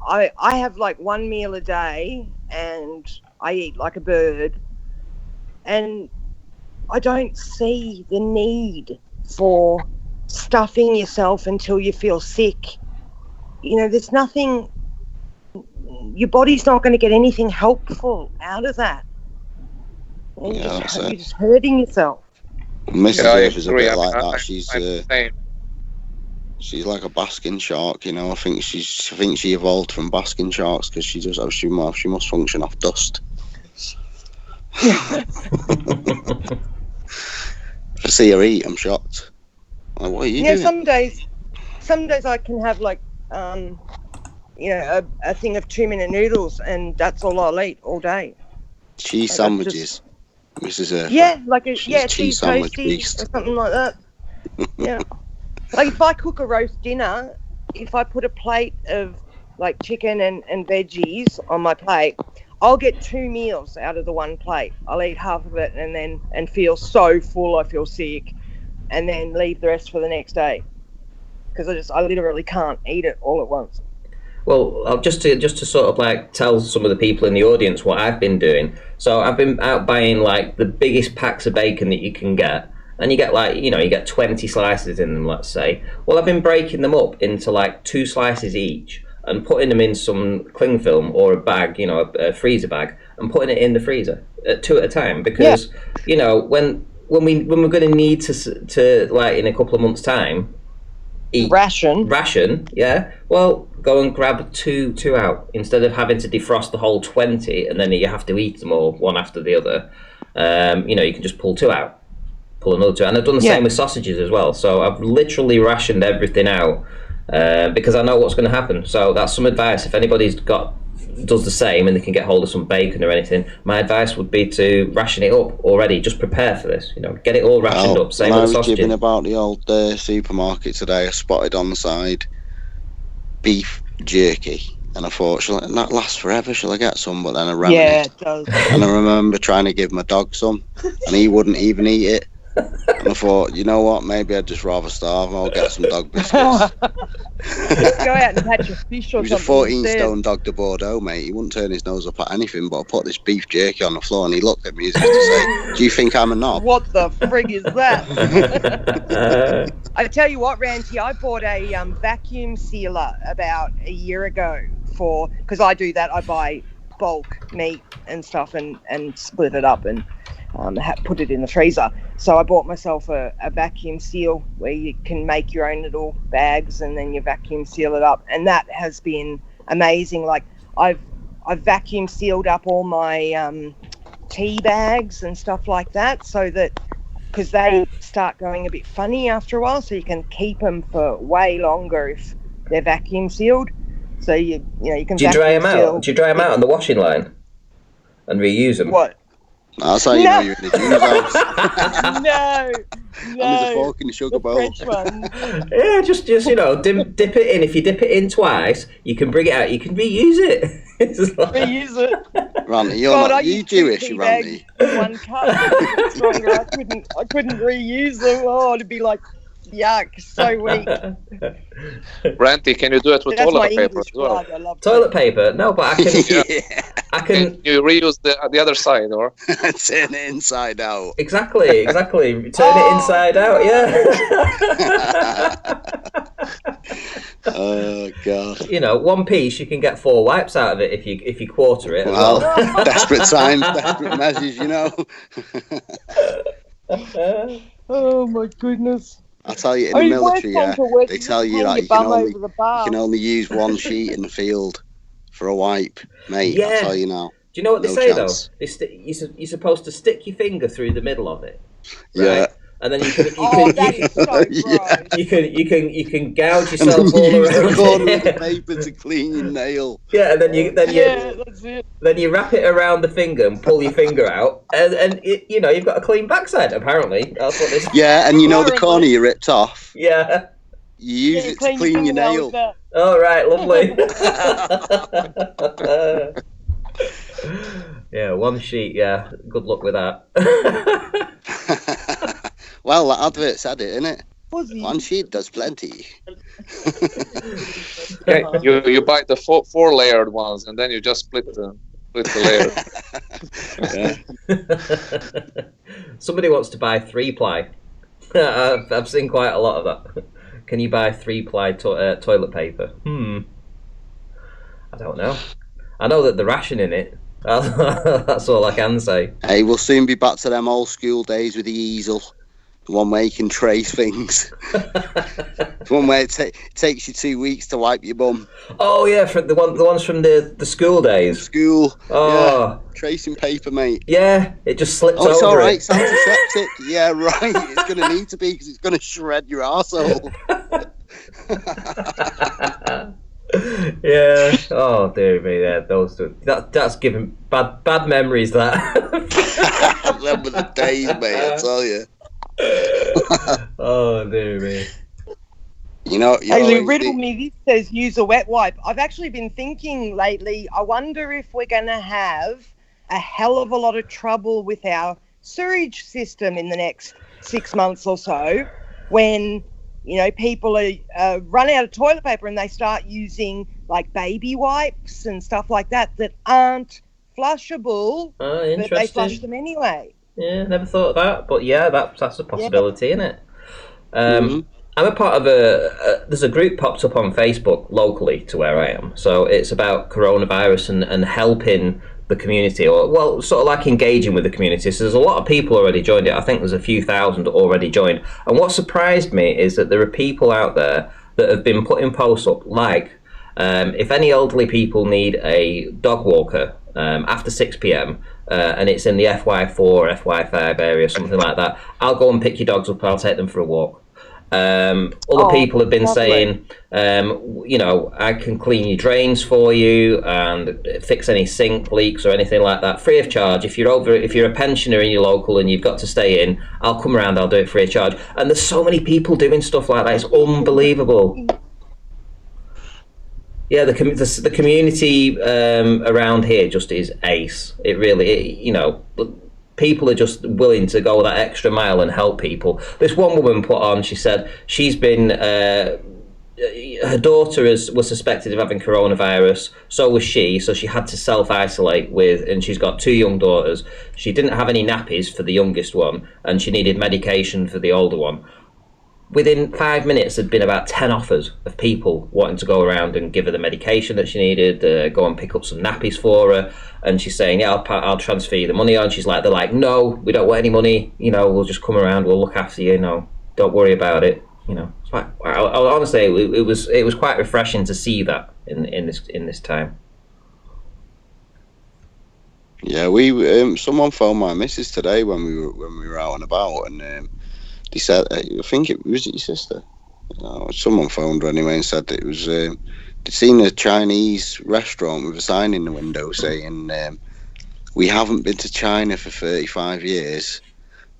have like one meal a day, and I eat like a bird, and I don't see the need for stuffing yourself until you feel sick. There's nothing. Your body's not going to get anything helpful out of that. And you're just hurting yourself. Mrs. Earth is a bit like that. She's like a basking shark, I think she evolved from basking sharks because she must function off dust. If I see her eat, I'm shocked. Like, what are you doing? Some days I can have like a thing of 2-minute noodles, and that's all I'll eat all day. Cheese sandwiches, Mrs. Earth. Yeah, like a cheese sandwich beast or something like that. Yeah. Like if I cook a roast dinner, if I put a plate of like chicken and veggies on my plate, I'll get 2 meals out of the one plate. I'll eat half of it and feel so full I feel sick, and then leave the rest for the next day because I literally can't eat it all at once. Well, just to sort of like tell some of the people in the audience what I've been doing. So I've been out buying like the biggest packs of bacon that you can get. And you get like, you get 20 slices in them, let's say. Well, I've been breaking them up into like 2 slices each and putting them in some cling film or a bag, a freezer bag, and putting it in the freezer 2 at a time. Because, when we're going to need to like in a couple of months' time, eat ration, yeah. Well, go and grab two out instead of having to defrost the whole 20 and then you have to eat them all one after the other. You can just pull 2 out. Pull another 2, and I've done the same with sausages as well. So I've literally rationed everything out because I know what's going to happen. So that's some advice. If anybody's does the same and they can get hold of some bacon or anything, my advice would be to ration it up already. Just prepare for this. Get it all rationed up. Same with the sausages. I was about the old supermarket today. I spotted on the side beef jerky. And I thought, that lasts forever? Shall I get some? But then I ran it does. And I remember trying to give my dog some, and he wouldn't even eat it. And I thought, you know what? Maybe I'd just rather starve. I'll get some dog biscuits. Go out and catch a fish or He was a something. 14-stone dog de Bordeaux, mate. He wouldn't turn his nose up at anything, but I put this beef jerky on the floor and he looked at me as if to say, do you think I'm a knob? What the frig is that? I tell you what, Ranty, I bought a vacuum sealer about a year ago because I do that. I buy bulk meat and stuff and split it up and put it in the freezer. So I bought myself a vacuum seal where you can make your own little bags and then you vacuum seal it up, and that has been amazing. Like I've vacuum sealed up all my tea bags and stuff like that, so that because they start going a bit funny after a while, so you can keep them for way longer if they're vacuum sealed. So you can. Do you dry them out? Do you dry them out on the washing line and reuse them? What? That's how you know you're in the Jews house. No. And there's a fork in the sugar bowl. Fresh one. Yeah, just dip it in. If you dip it in twice, you can bring it out. You can reuse it. It's like... Reuse it. Randy, you Jewish, Randy? One cup. Stronger. I couldn't reuse them. Oh, it'd be like yuck, so weak. Randy, can you do it with That's toilet my paper English as well? blood. I love Toilet paper? No, but I can. Yeah. I can. Can you reuse the other side, or? Turn it inside out. Exactly. Turn it inside out. Yeah. Oh God. You know, one piece you can get 4 wipes out of it if you quarter it. Well, desperate times, desperate measures, you know. Oh my goodness. I tell you, in the military, they tell you that you can only use one sheet in the field for a wipe, mate. Yeah. I tell you now. Do you know what No they say chance. though? You're supposed to stick your finger through the middle of it. Right? Yeah. And then you can That is so gross. you can gouge yourself And all then you use the around corner of the it. paper to clean your nail. Yeah, and then That's it. then you wrap it around the finger and pull your finger out, and you've got a clean backside. Apparently, that's what this. Yeah, and you know the corner you ripped off. Yeah. You use it to clean your nail. All right, lovely. Yeah, one sheet. Yeah, good luck with that. Well, that advert said it, innit? Fuzzy. One sheet does plenty. Yeah, you buy the four layered ones, and then you just split the layer. Yeah. Somebody wants to buy 3-ply. I've seen quite a lot of that. Can you buy 3-ply toilet paper? I don't know. I know that they're rationing it. That's all I can say. Hey, we'll soon be back to them old school days with the easel. The one where you can trace things. The one where it takes you 2 weeks to wipe your bum. Oh yeah, for the ones from the school days. School. Oh. Yeah. Tracing paper, mate. Yeah, it just slips Oh, it's over all right. it. It's antiseptic. Yeah, right. It's going to need to be because it's going to shred your arsehole. Yeah. Oh dear me. Yeah, those two. That's giving bad memories. That. I remember the days, mate. I tell you. Oh dear me. Hey, riddle me this says use a wet wipe. I've actually been thinking lately, I wonder if we're going to have a hell of a lot of trouble with our sewage system in the next 6 months or so when, people are run out of toilet paper and they start using like baby wipes and stuff like that aren't flushable, Oh, interesting. but they flush them anyway. Yeah, never thought of that, but yeah, that's a possibility, isn't it? Mm-hmm. I'm a part of there's a group popped up on Facebook locally to where I am. So it's about coronavirus and helping the community, or well, sort of like engaging with the community. So there's a lot of people already joined it. I think there's a few thousand already joined. And what surprised me is that there are people out there that have been putting posts up like, if any elderly people need a dog walker after 6 p.m, and it's in the FY4, FY5 area, something like that, I'll go and pick your dogs up and I'll take them for a walk. Other people have been saying, I can clean your drains for you and fix any sink leaks or anything like that, free of charge. If you're a pensioner in your local and you've got to stay in, I'll come around, I'll do it free of charge. And there's so many people doing stuff like that, it's unbelievable. Yeah, the community around here just is ace. It really, people are just willing to go that extra mile and help people. This one woman put on, she said she's been her daughter was suspected of having coronavirus. So was she. So she had to self-isolate with, and she's got 2 young daughters. She didn't have any nappies for the youngest one, and she needed medication for the older one. Within 5 minutes, there'd been about 10 offers of people wanting to go around and give her the medication that she needed, go and pick up some nappies for her. And she's saying, yeah, I'll transfer you the money on. They're like, no, we don't want any money. We'll just come around. We'll look after you. Don't worry about it. It's like, honestly, it was quite refreshing to see that in this time. Yeah, we someone phoned my missus today when we were out and about, and they said, I think it was your sister. Someone phoned her anyway and said that it was they'd seen a Chinese restaurant with a sign in the window saying, "We haven't been to China for 35 years.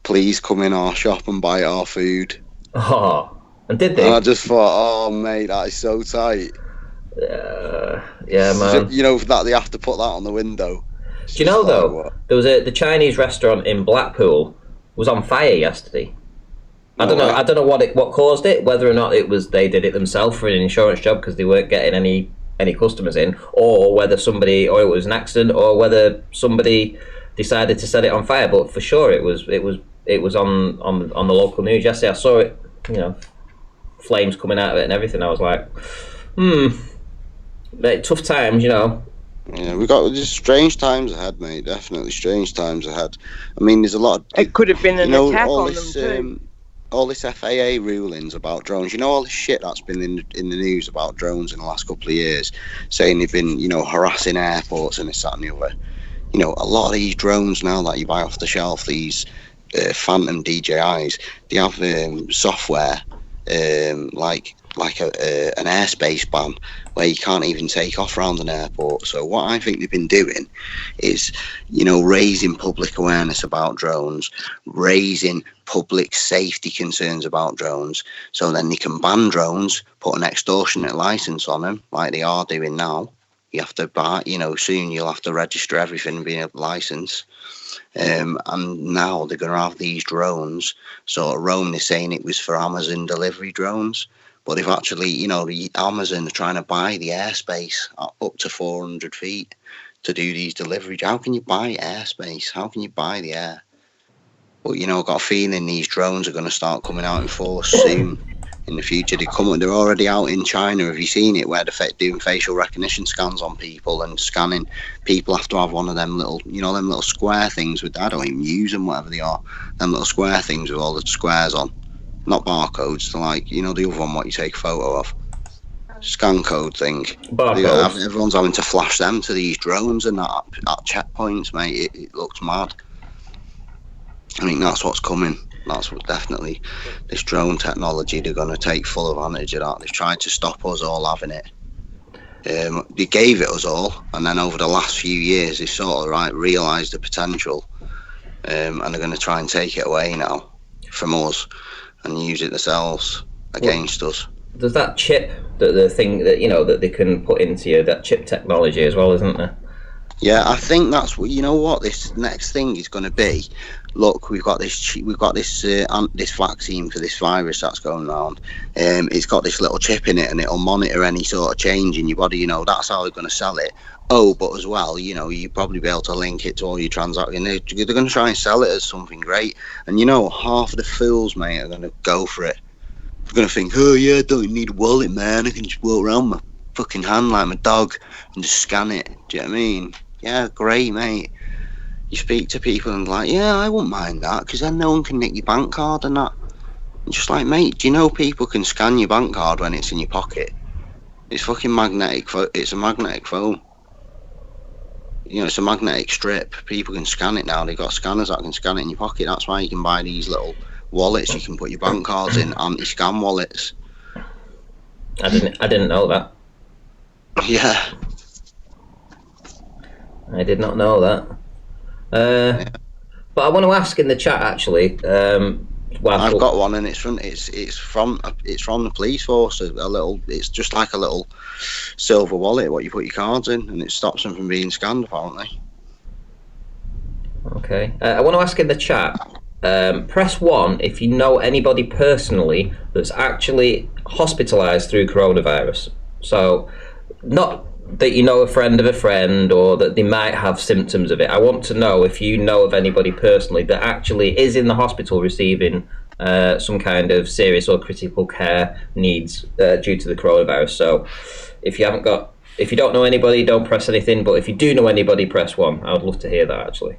Please come in our shop and buy our food." Oh, and did they? And I just thought, oh mate, that is so tight. Yeah, man. That they have to put that on the window. Do you know though? There was the Chinese restaurant in Blackpool was on fire yesterday. I don't know what caused it. Whether or not it was they did it themselves for an insurance job because they weren't getting any customers in, or whether it was an accident, or whether somebody decided to set it on fire. But for sure, it was on the local news yesterday. I saw it. Flames coming out of it and everything. I was like, tough times, Yeah, we got just strange times ahead, mate. Definitely strange times ahead. I mean, there's a lot of. It could have been an attack on them too. All this FAA rulings about drones, all this shit that's been in the news about drones in the last couple of years, saying they've been, harassing airports and this, that and the other. A lot of these drones now that you buy off the shelf, these Phantom DJIs, they have software like an airspace ban where you can't even take off around an airport. So what I think they've been doing is, raising public awareness about drones, raising public safety concerns about drones, so then they can ban drones, put an extortionate license on them, like they are doing now. You have to buy, soon you'll have to register everything and be a license. And now they're going to have these drones sort of roam. They're saying it was for Amazon delivery drones, but they've actually, the Amazon are trying to buy the airspace up to 400 feet to do these deliveries. How can you buy airspace? How can you buy the air? But, I've got a feeling these drones are going to start coming out in force soon in the future. They're already out in China. Have you seen it, where they're doing facial recognition scans on people and scanning? People have to have one of them little, them little square things with, I don't even use them, whatever they are, them little square things with all the squares on. Not barcodes, they're like, the other one what you take a photo of. Scan code thing. Everyone's having to flash them to these drones and that at checkpoints, mate. It looks mad. I think that's what's coming. That's what definitely this drone technology, they're going to take full advantage of that. They've tried to stop us all having it. They gave it us all, and then over the last few years they sort of realised the potential, and they're going to try and take it away now from us and use it themselves against us. There's that chip, the thing that that they can put into you, that chip technology as well, isn't there? Yeah, I think that's what what this next thing is going to be. Look, we've got this this vaccine for this virus that's going around. It's got this little chip in it, and it'll monitor any sort of change in your body. That's how they're going to sell it. Oh, but as well, you'll probably be able to link it to all your transactions. They're going to try and sell it as something great. And half of the fools, mate, are going to go for it. They're going to think, oh yeah, I don't need a wallet, man. I can just walk around my fucking hand like my dog and just scan it. Do you know what I mean? Yeah, great, mate. You speak to people and like, yeah, I wouldn't mind that, because then no one can nick your bank card and that. And just like, mate, do you know people can scan your bank card when it's in your pocket? It's fucking magnetic. It's a magnetic phone. It's a magnetic strip. People can scan it now. They've got scanners that can scan it in your pocket. That's why you can buy these little wallets you can put your bank cards in, anti-scam wallets. I didn't know that. Yeah. I did not know that. But I want to ask in the chat actually. I've got one, and it's from the police force. It's just like a little silver wallet what you put your cards in, and it stops them from being scanned apparently. Okay. I want to ask in the chat. Press 1 if you know anybody personally that's actually hospitalised through coronavirus. So, not that you know a friend of a friend or that they might have symptoms of it. I want to know if you know of anybody personally that actually is in the hospital receiving some kind of serious or critical care needs due to the coronavirus. So, if you don't know anybody, don't press anything. But if you do know anybody, press 1. I would love to hear that actually.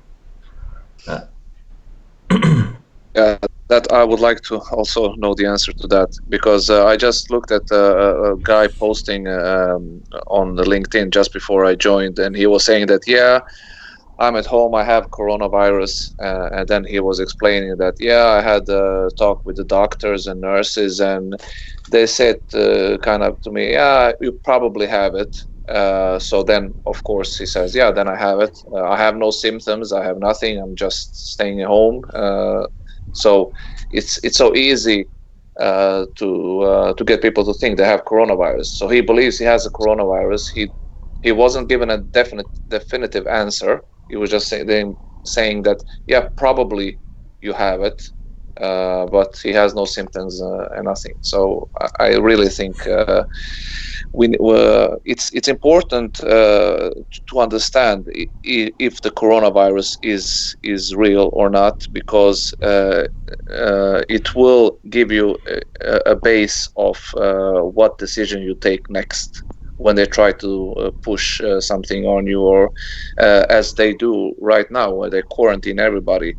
That I would like to also know the answer to that, because I just looked at a guy posting on the LinkedIn just before I joined, and he was saying that, yeah, I'm at home, I have coronavirus, and then he was explaining that, yeah, I had a talk with the doctors and nurses, and they said kind of to me, yeah, you probably have it. So then, of course, he says, yeah, then I have it. I have no symptoms, I have nothing, I'm just staying at home. So it's so easy to get people to think they have coronavirus. So he believes he has a coronavirus. He wasn't given a definitive answer. He was just saying that, yeah, probably you have it, but he has no symptoms and nothing. So I really think it's important to understand if the coronavirus is real or not, because it will give you a base of what decision you take next when they try to push something on you, or as they do right now, where they quarantine everybody.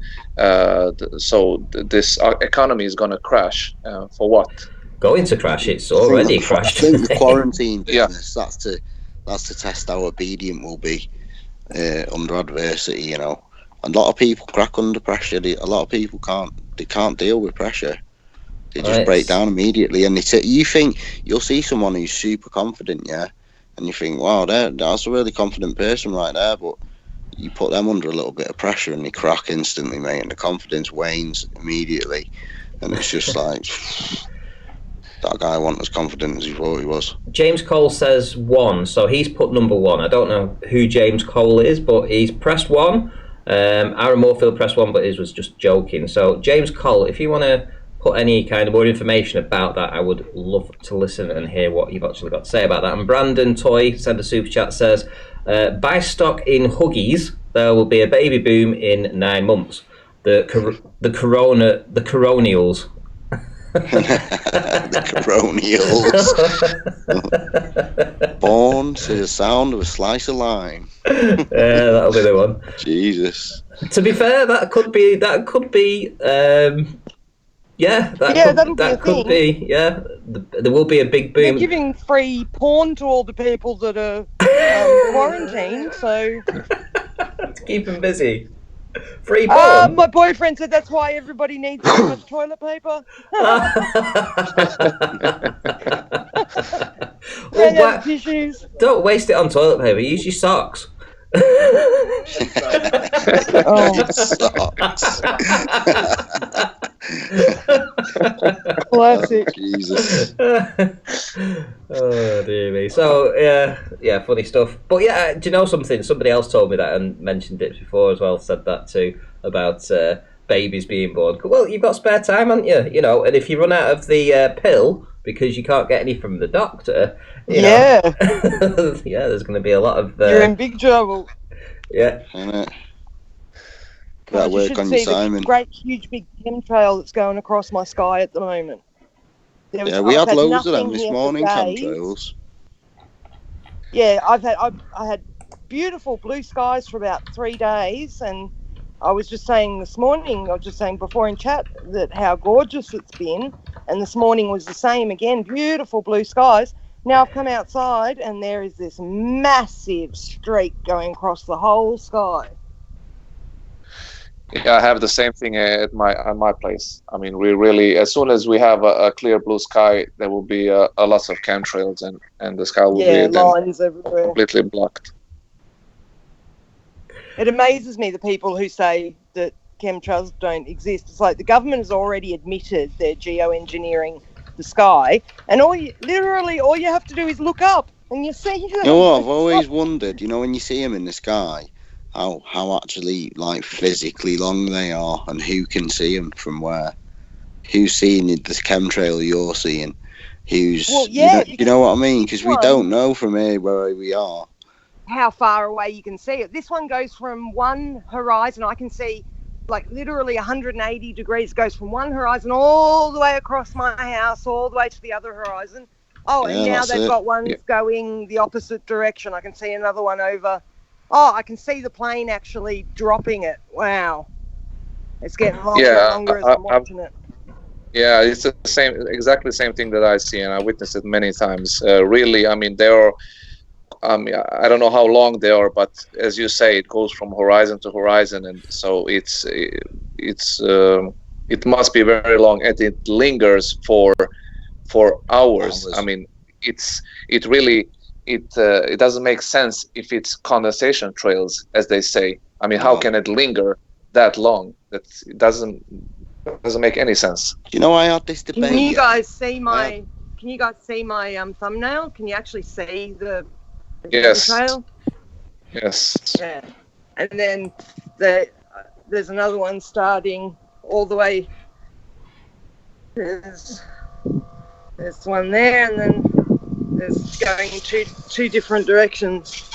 So this economy is going to crash. For what? Going to crash. It's already crashed. I think the quarantine Yeah. business, that's to test how obedient we'll be under adversity, you know. A lot of people crack under pressure. A lot of people can't deal with pressure. They just break down immediately, and you think you'll see someone who's super confident, yeah, and you think, wow, that's a really confident person right there, but you put them under a little bit of pressure and they crack instantly, mate, and the confidence wanes immediately, and it's just like that guy wasn't as confident as he thought he was. James Cole says 1, so he's put number 1. I don't know who James Cole is, but he's pressed 1. Aaron Moorfield pressed 1, but his was just joking. So James Cole, if you want to put any kind of more information about that, I would love to listen and hear what you've actually got to say about that. And Brandon Toy sent a super chat, says, buy stock in Huggies. There will be a baby boom in 9 months. The coronials. The coronials. Born to the sound of a slice of lime. That'll be the one. Jesus. To be fair, that could be. That could be. Yeah, there will be a big boom. They're giving free porn to all the people that are quarantined, so to keep them busy. Free porn. My boyfriend said that's why everybody needs so much toilet paper. Tissues. Don't waste it on toilet paper. Use your socks. Socks. Classic. Jesus. Oh dear me. So yeah, funny stuff. But yeah, do you know something? Somebody else told me that and mentioned it before as well. Said that too about babies being born. Well, you've got spare time, haven't you? You know, and if you run out of the pill because you can't get any from the doctor, you know, yeah, there's going to be a lot of. You're in big trouble. Yeah. That work on you, Simon. Great, huge, big chemtrail that's going across my sky at the moment. We had loads of them this morning, chemtrails. Yeah, I had beautiful blue skies for about 3 days, and I was just saying before in chat that how gorgeous it's been, and this morning was the same again, beautiful blue skies. Now I've come outside and there is this massive streak going across the whole sky. Yeah, I have the same thing at my place. I mean, we really, as soon as we have a clear blue sky, there will be a lots of chemtrails, and the sky will be lines everywhere, completely blocked. It amazes me the people who say that chemtrails don't exist. It's like the government has already admitted they're geoengineering the sky, and all you have to do is look up and you see them. You know what? I've always wondered, you know, when you see them in the sky, how actually like physically long they are, and who can see them from where. Who's seeing the chemtrail you're seeing? Who's Well, yeah, you know what I mean? Because we one- don't know from here where we are. how far away you can see it. This one goes from one horizon. I can see like literally 180 degrees, goes from one horizon all the way across my house, all the way to the other horizon. Oh, and Yeah, now that's they've it. got ones going the opposite direction. I can see another one over. Oh, I can see the plane actually dropping it. Wow. It's getting longer and longer as I'm watching it. Yeah, it's the same, exactly the same thing that I see, and I witnessed it many times. Really, I mean, they are. I don't know how long they are, but as you say, it goes from horizon to horizon, and so it must be very long, and it lingers for hours. I mean, it really it doesn't make sense if it's condensation trails, as they say. I mean, how can it linger that long? It doesn't make any sense. You know, I had this debate. Can you guys see my? Can you guys see my thumbnail? Can you actually see the Yes. trail? Yes. Yeah. And then there's another one starting all the way. There's one there, and then there's going two different directions.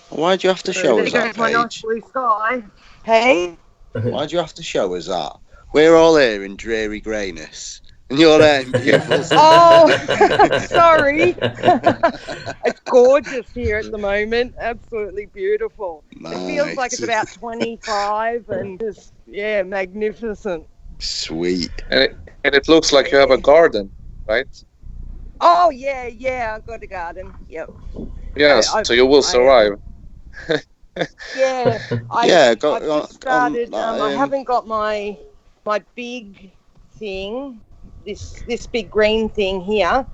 Why'd you have to show us that goes my nice page? blue sky. Hey. Why'd you have to show us that? We're all here in dreary greyness, and you're there in beautiful. Oh, sorry. It's gorgeous here at the moment. Absolutely beautiful. Nice. It feels like it's about 25 and just, yeah, magnificent. Sweet. And it looks like you have a garden, right? Oh, yeah, I've got a garden. Yep. Yes, so you will survive. Yeah, I've just started. I haven't got my big thing, this big green thing here.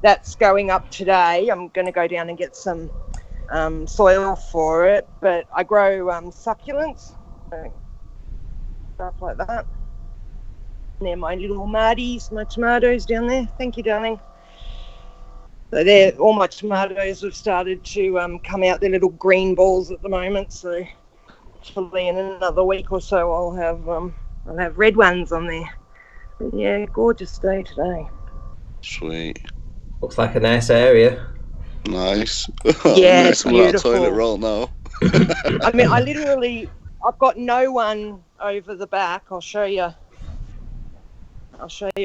That's going up today. I'm going to go down and get some soil for it. But I grow succulents, stuff like that. And they're my little Marties, my tomatoes down there. Thank you, darling. So all my tomatoes have started to come out. They're little green balls at the moment. So hopefully in another week or so I'll have red ones on there. But yeah, gorgeous day today. Sweet. Looks like a nice area. Nice. Yeah, it's beautiful. Toilet roll now. I mean, I've got no one over the back. I'll show you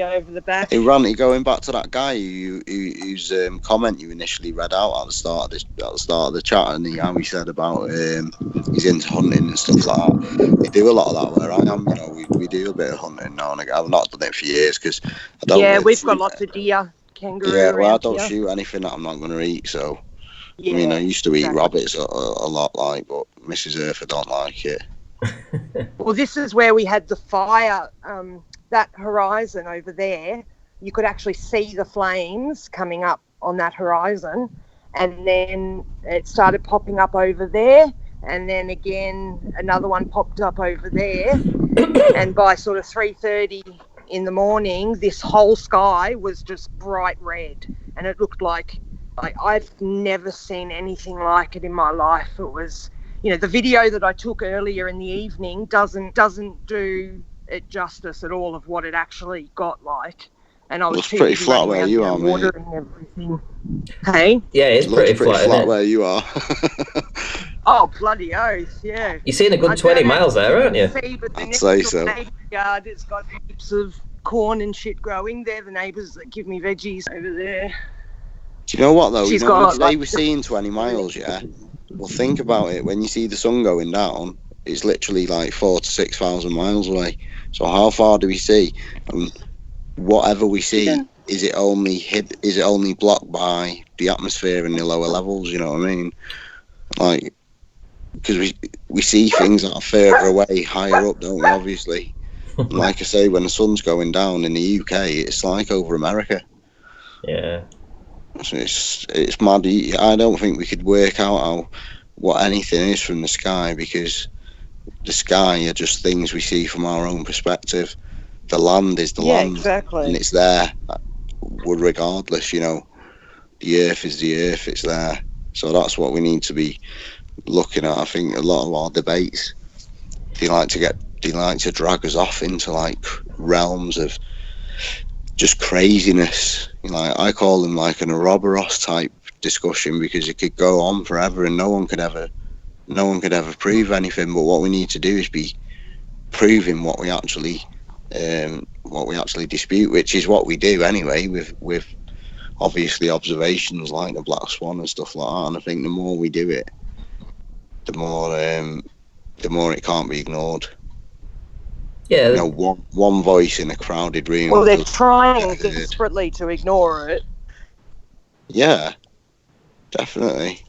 over the back. Hey, Randy, going back to that guy whose comment you initially read out at the start of the chat, and how he said about he's into hunting and stuff like that. We do a lot of that where I am. You know, we do a bit of hunting now and again. I've not done it for years because I don't. Yeah, we've got lots of deer, kangaroo. Yeah, well, I don't here. shoot anything that I'm not going to eat. So, yeah, I mean, I used to eat rabbits a lot, but Mrs. Eartha don't like it. Well, this is where we had the fire. That horizon over there, you could actually see the flames coming up on that horizon, and then it started popping up over there, and then again another one popped up over there, and by sort of 3:30 in the morning, this whole sky was just bright red, and it looked like I've never seen anything like it in my life. It was, you know, the video that I took earlier in the evening doesn't do it justice at all of what it actually got like. And I was pretty flat where you are, water and everything. Hey? Yeah, it's pretty flat where you are. Oh, bloody oath, yeah. You're seeing a good 20 miles there, aren't you? I'd say so. Yard, it's got heaps of corn and shit growing. They're the neighbours that give me veggies over there. Do you know what, though? They were seeing 20 miles, yeah? Well, think about it. When you see the sun going down, it's literally like 4,000 to 6,000 miles away. So how far do we see? And whatever we see, is it only blocked by the atmosphere and the lower levels? You know what I mean? Like, because we see things that are further away, higher up, don't we? Obviously, like I say, when the sun's going down in the UK, it's like over America. Yeah. So it's mad. I don't think we could work out what anything is from the sky, because the sky are just things we see from our own perspective. The land is the land, exactly, and it's there regardless. You know, the earth is the earth; it's there. So that's what we need to be looking at, I think a lot of our debates, they like to drag us off into like realms of just craziness. Like I call them like an Ouroboros type discussion, because it could go on forever and no one could ever prove anything. But what we need to do is be proving what we actually dispute, which is what we do anyway with obviously observations like the black swan and stuff like that. And I think the more we do it, the more it can't be ignored. Yeah. You know, one voice in a crowded room. Well, they're trying desperately to ignore it. Yeah, definitely.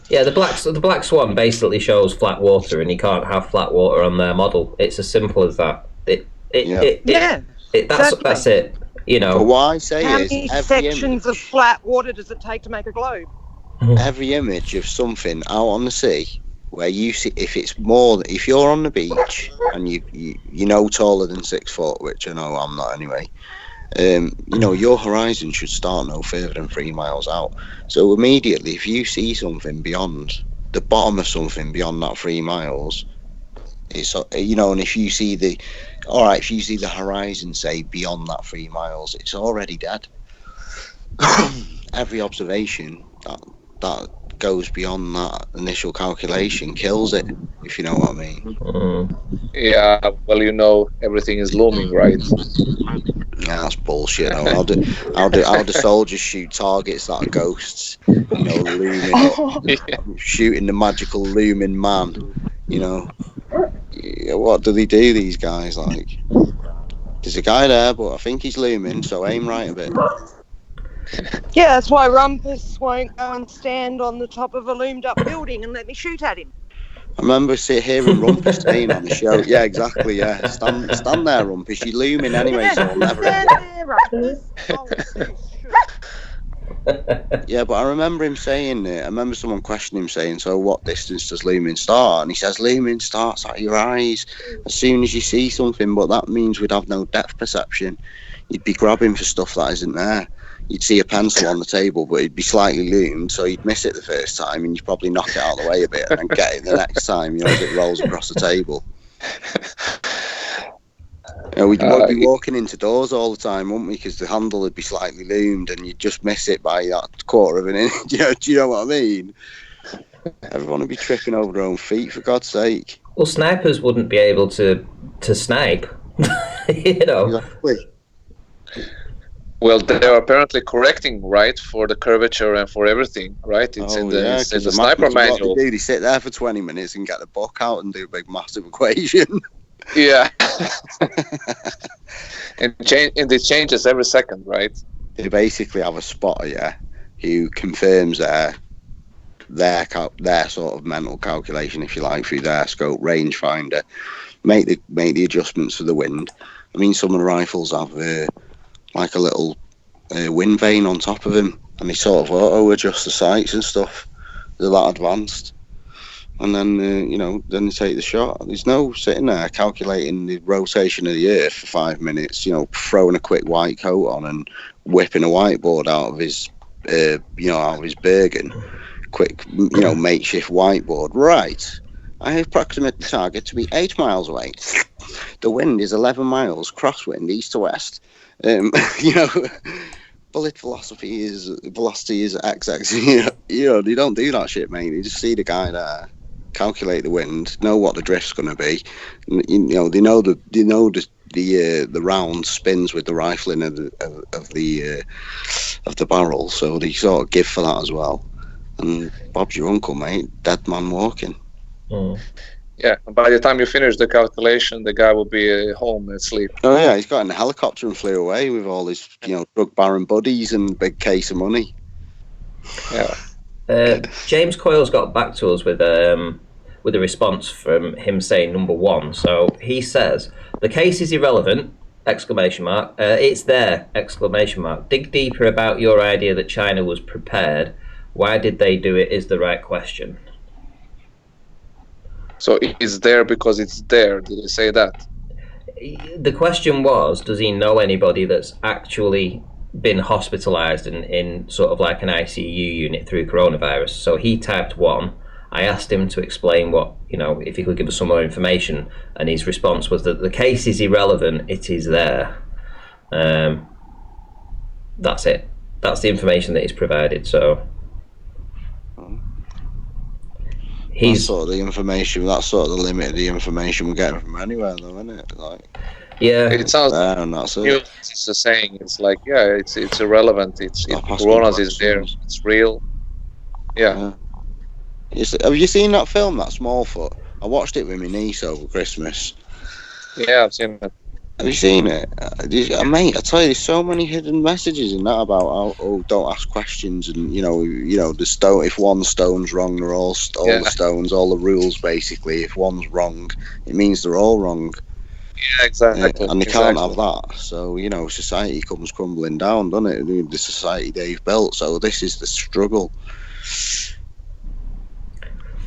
Yeah, the black swan basically shows flat water, and you can't have flat water on their model. It's as simple as that. That's it. You know. But what I say How is, many sections of flat water does it take to make a globe? Every image of something out on the sea where you see, if you're on the beach and you know taller than 6 foot, which I know I'm not anyway, you know, your horizon should start no further than 3 miles out. So immediately, if you see something beyond the bottom of something beyond that 3 miles, it's, you know, and if you see the horizon, say, beyond that 3 miles, it's already dead. Every observation that goes beyond that initial calculation kills it, if you know what I mean. Yeah, well, you know, everything is looming, right? Yeah, that's bullshit. How do the soldiers shoot targets that are ghosts? You know, looming up, shooting the magical looming man. You know, what do they do? These guys, like, there's a guy there, but I think he's looming, so aim right a bit. Yeah, that's why Rumpus won't go and stand on the top of a loomed up building and let me shoot at him. I remember hearing Rumpus saying on the show, yeah, exactly, yeah, stand there, Rumpus, you're looming anyway, Yeah, so I'll never stand there, Rumpus. Yeah, but I remember him saying it. I remember someone questioning him, saying, so what distance does looming start? And he says, looming starts at your eyes as soon as you see something, but that means we'd have no depth perception. You'd be grabbing for stuff that isn't there. You'd see a pencil on the table, but it'd be slightly loomed, so you'd miss it the first time, and you'd probably knock it out of the way a bit, and then get it the next time, you know, as it rolls across the table. You know, we'd be walking into doors all the time, wouldn't we? Because the handle would be slightly loomed, and you'd just miss it by that quarter of an inch. Do you know what I mean? Everyone would be tripping over their own feet, for God's sake. Well, snipers wouldn't be able to snipe. You know. Exactly. Well, they are apparently correcting, right, for the curvature and for everything, right? It's in the sniper manual. What they do, they sit there for 20 minutes and get the book out and do a big, massive equation. Yeah. and it changes every second, right? They basically have a spotter, yeah, who confirms their sort of mental calculation, if you like, through their scope rangefinder, make the adjustments for the wind. I mean, some of the rifles have like a little wind vane on top of them, and they sort of auto adjust the sights and stuff. They're that advanced, and then then they take the shot. There's no sitting there calculating the rotation of the Earth for 5 minutes. You know, throwing a quick white coat on and whipping a whiteboard out of his out of his Bergen. Quick, makeshift whiteboard. Right, I approximate the target to be 8 miles away. The wind is 11 miles crosswind east to west. Bullet velocity is XX. They don't do that shit, mate. They just see the guy there, calculate the wind, know what the drift's going to be. They know the round spins with the rifling of the barrel, so they sort of give for that as well. And Bob's your uncle, mate. Dead man walking. Yeah, by the time you finish the calculation, the guy will be home asleep. Oh yeah, he's got in a helicopter and flew away with all his, drug baron buddies and a big case of money. Yeah. James Coyle's got back to us with a response from him saying number 1. So he says the case is irrelevant! ! It's there! ! Dig deeper about your idea that China was prepared. Why did they do it? Is the right question. So it's there because it's there. Did he say that? The question was, does he know anybody that's actually been hospitalised in sort of like an ICU unit through coronavirus. So he typed 1. I asked him to explain what, if he could give us some more information, and his response was that the case is irrelevant, it is there. That's it. That's the information that he's provided. So That's sort of the information. That's sort of the limit of the information we're getting from anywhere, though, isn't it? Yeah, it sounds. And that's it. It's the saying. It's like, it's irrelevant. Corona's is there. It's real. Yeah. Have you seen that film, that Smallfoot? I watched it with my niece over Christmas. Yeah, I've seen it. Have you seen it? Mate, I tell you, there's so many hidden messages in that about don't ask questions, and the stone. If one stone's wrong, they're all the stones, all the rules basically. If one's wrong, it means they're all wrong. Yeah, exactly. And they can't have that. So society comes crumbling down, doesn't it? The society they've built. So this is the struggle.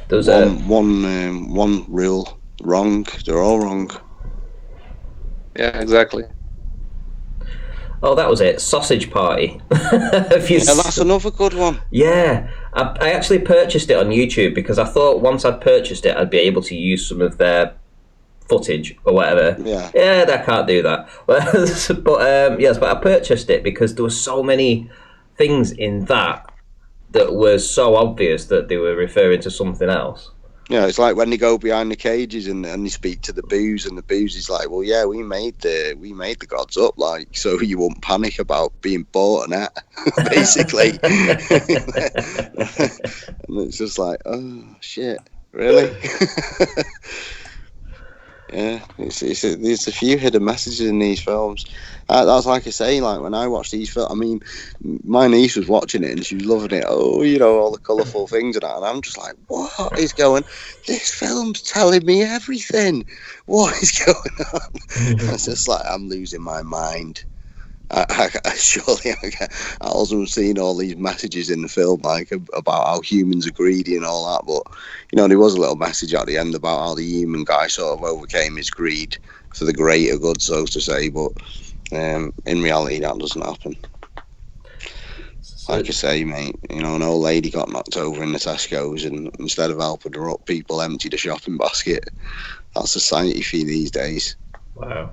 There's one rule wrong, they're all wrong. Yeah, exactly. Oh, that was it. Sausage Party. That's another good one. Yeah, I actually purchased it on YouTube because I thought once I'd purchased it, I'd be able to use some of their footage or whatever. Yeah, I can't do that. But I purchased it because there were so many things in that were so obvious that they were referring to something else. Yeah, it's like when they go behind the cages and they speak to the booze, and the booze is like, well, yeah, we made the gods up, like, so you won't panic about being bought and that, basically. And it's just like, oh shit, really? Yeah, there's a few hidden messages in these films. That's like I say, like when I watch these films, I mean, my niece was watching it and she was loving it. Oh, all the colourful things and that, and I'm just like, what is going? This film's telling me everything. What is going on? It's just like I'm losing my mind. Surely I also seen all these messages in the film, like about how humans are greedy and all that, but there was a little message at the end about how the human guy sort of overcame his greed for the greater good, so to say, but in reality that doesn't happen. Like I say, mate, an old lady got knocked over in the Tesco's, and instead of helping her up, people emptied a shopping basket. That's society for you these days. Wow.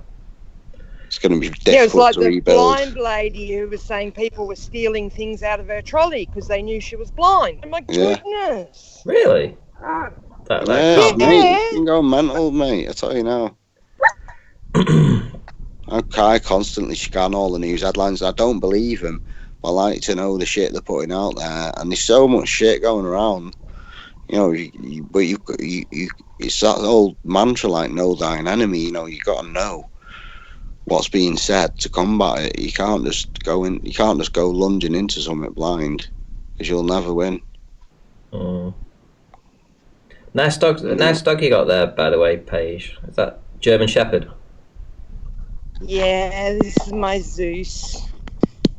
It's going to be difficult it was like to the rebuild. blind lady who was saying people were stealing things out of her trolley because they knew she was blind. I'm like, goodness. Really? Mate, you can go mental, mate. I tell you now. I constantly scan all the news headlines. I don't believe them. I like to know the shit they're putting out there, and there's so much shit going around. But it's that old mantra, like, know thine enemy. You got to know what's being said to combat it. You can't just go lunging into something blind, because you'll never win. Nice dog you got there, by the way, Paige. Is that German Shepherd? Yeah, this is my Zeus.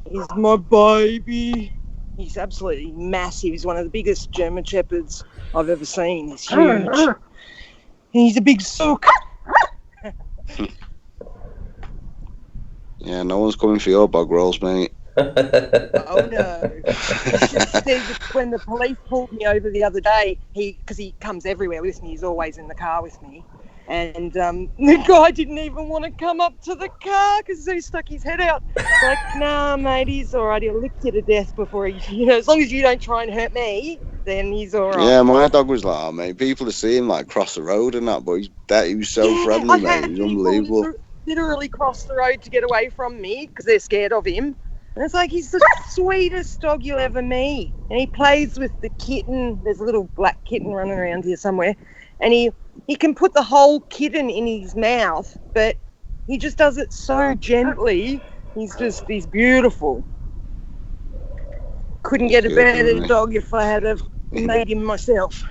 He's my baby. He's absolutely massive. He's one of the biggest German Shepherds I've ever seen. He's huge. And he's a big sook. Yeah, no one's coming for your bog rolls, mate. Oh no! You should see when the police pulled me over the other day. Because he comes everywhere with me. He's always in the car with me. And the guy didn't even want to come up to the car because he stuck his head out. Like, nah, mate, he's all right. He'll lick you to death before he, as long as you don't try and hurt me, then he's all right. Yeah, my dog was like that, mate. People are seeing him like cross the road and that, but he was so friendly, mate. He was unbelievable. Literally cross the road to get away from me because they're scared of him. And it's like, he's the sweetest dog you'll ever meet. And he plays with the kitten. There's a little black kitten running around here somewhere. And he can put the whole kitten in his mouth, but he just does it so gently. He's beautiful. Couldn't get a better dog if I had made him myself.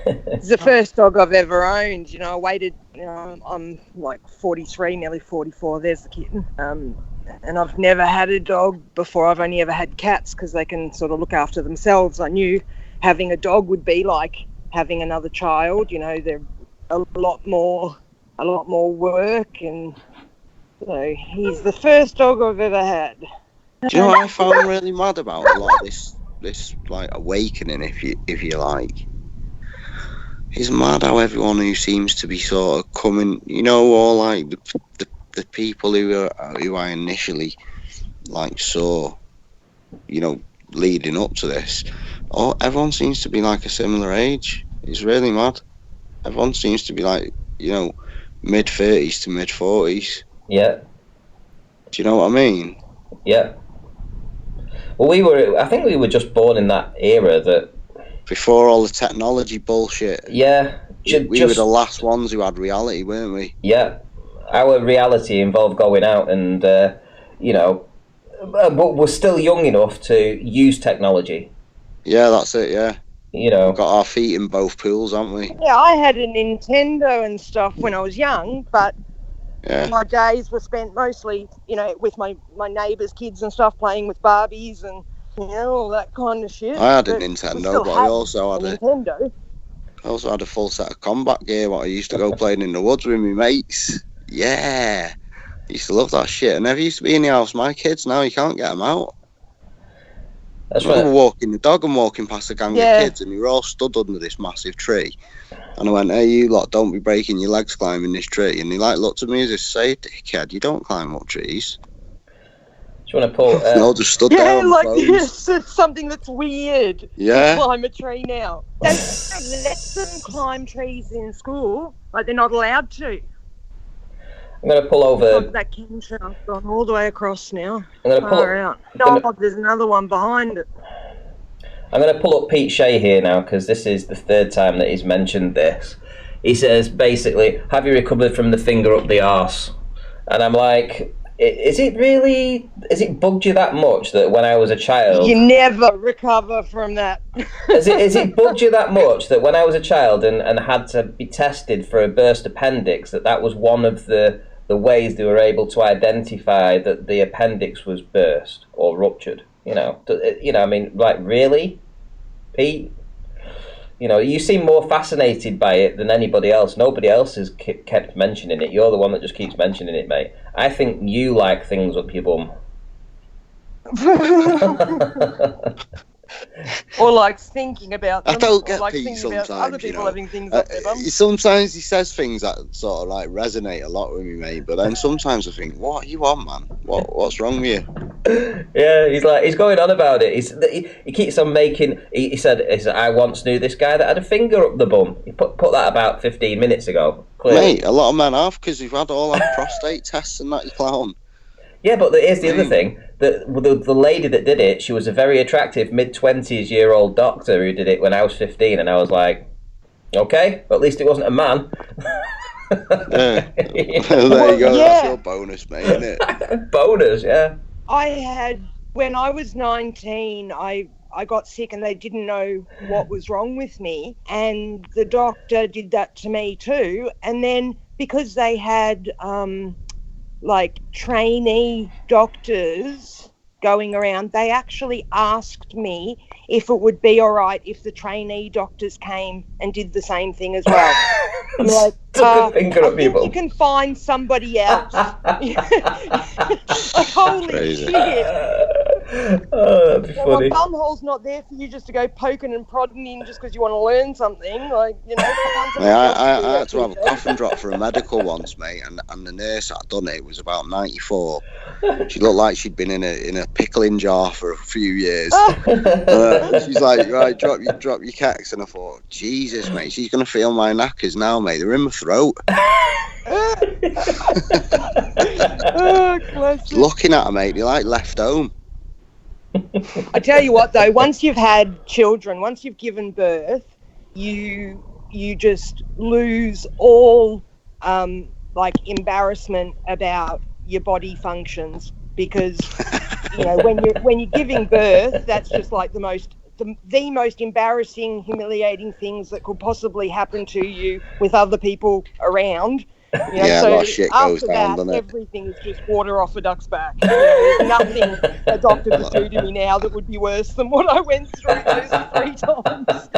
It's the first dog I've ever owned. I waited, I'm like 43, nearly 44. There's the kitten. And I've never had a dog before. I've only ever had cats because they can sort of look after themselves. I knew having a dog would be like having another child. They're a lot more work, and so he's the first dog I've ever had. Do you know what I found really mad about a lot of this like awakening, if you like? It's mad how everyone who seems to be sort of coming, all like the people who I initially like saw, leading up to this. Oh, everyone seems to be like a similar age. It's really mad. Everyone seems to be like, mid-30s to mid-40s. Yeah. Do you know what I mean? Yeah. Well, I think we were just born in that era that... Before all the technology bullshit. Yeah. We were the last ones who had reality, weren't we? Yeah. Our reality involved going out and, but we're still young enough to use technology. Yeah, that's it, yeah. We've got our feet in both pools, haven't we? Yeah, I had a Nintendo and stuff when I was young, but my days were spent mostly, with my neighbours' kids and stuff, playing with Barbies and, all that kind of shit. I had a Nintendo, but I also had Nintendo. I also had a full set of combat gear, what I used to go playing in the woods with my mates. Yeah. I used to love that shit. I never used to be in the house. My kids now, you can't get them out. That's I remember walking the dog and walking past a gang of kids, and we were all stood under this massive tree. And I went, "Hey, you lot, don't be breaking your legs climbing this tree." And they looked at me as if, "Say, dickhead, you don't climb up trees." Do you want to pull? They all just stood there. Yeah, like this. It's something that's weird. Yeah. To climb a tree now. They let them climb trees in school, like they're not allowed to. I'm going to pull over. That king shaft gone all the way across now. I'm going to pull out. No, there's another one behind it. I'm going to pull up Pete Shea here now because this is the third time that he's mentioned this. He says basically, "Have you recovered from the finger up the arse?" And I'm like, is it bugged you that much that when I was a child... You never recover from that. Is it bugged you that much that when I was a child and had to be tested for a burst appendix, that was one of the ways they were able to identify that the appendix was burst or ruptured? I mean, like, really, Pete? You seem more fascinated by it than anybody else. Nobody else has kept mentioning it. You're the one that just keeps mentioning it, mate. I think you like things up your bum. Or like thinking about them. I don't get like Pete sometimes. Other people having things up their bum. Sometimes he says things that sort of like resonate a lot with me, mate. But then sometimes I think, what are you on, man? What's wrong with you? Yeah, he's going on about it. He keeps on making. He said, "I once knew this guy that had a finger up the bum." He put that about 15 minutes ago. Clearly. Mate, a lot of men have because we've had all our prostate tests and that, you clown. Yeah, but here's the other thing. The lady that did it, she was a very attractive mid-20s-year-old doctor who did it when I was 15, and I was like, okay, at least it wasn't a man. Yeah. There you go, that's your bonus, mate, isn't it? Bonus, yeah. When I was 19, I got sick and they didn't know what was wrong with me, and the doctor did that to me too. And then because they had like trainee doctors going around, they actually asked me if it would be all right if the trainee doctors came and did the same thing as well. I'm like, I think you can find somebody else. Like, holy Crazy. shit. Oh, that'd be funny. My bumhole's not there for you just to go poking and prodding in just because you want to learn something. Like, Mate, I had to have a coffin drop for a medical once, mate, and the nurse that done it was about 94. She looked like she'd been in a pickling jar for a few years. She's like, right, drop your cacks, and I thought, Jesus, mate, she's gonna feel my knackers now, mate. They're in my throat. Looking at her, mate, they like left home. I tell you what, though, once you've had children, once you've given birth, you just lose all like embarrassment about your body functions, because when you're giving birth, that's just like the most embarrassing, humiliating things that could possibly happen to you with other people around. A lot of shit goes down, doesn't it? Everything is just water off a duck's back. There's nothing a doctor could do to me now that would be worse than what I went through those 3 times.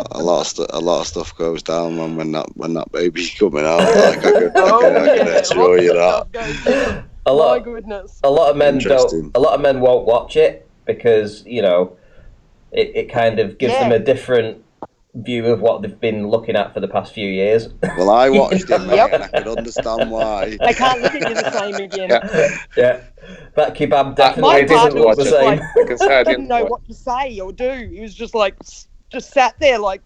a lot of stuff goes down, man, when that baby's coming out. Like, I can assure you that. a My lot. goodness. A lot of men Interesting. don't. A lot of men won't watch it because it kind of gives them Yeah. a different view of what they've been looking at for the past few years. Well, I watched it, mate, Yep. and I could understand why. They can't look at you the same again. Yeah, that kebab My definitely doesn't partner look was the just same. like, I can say I didn't didn't know watch. what to say or do. He was just like, just sat there like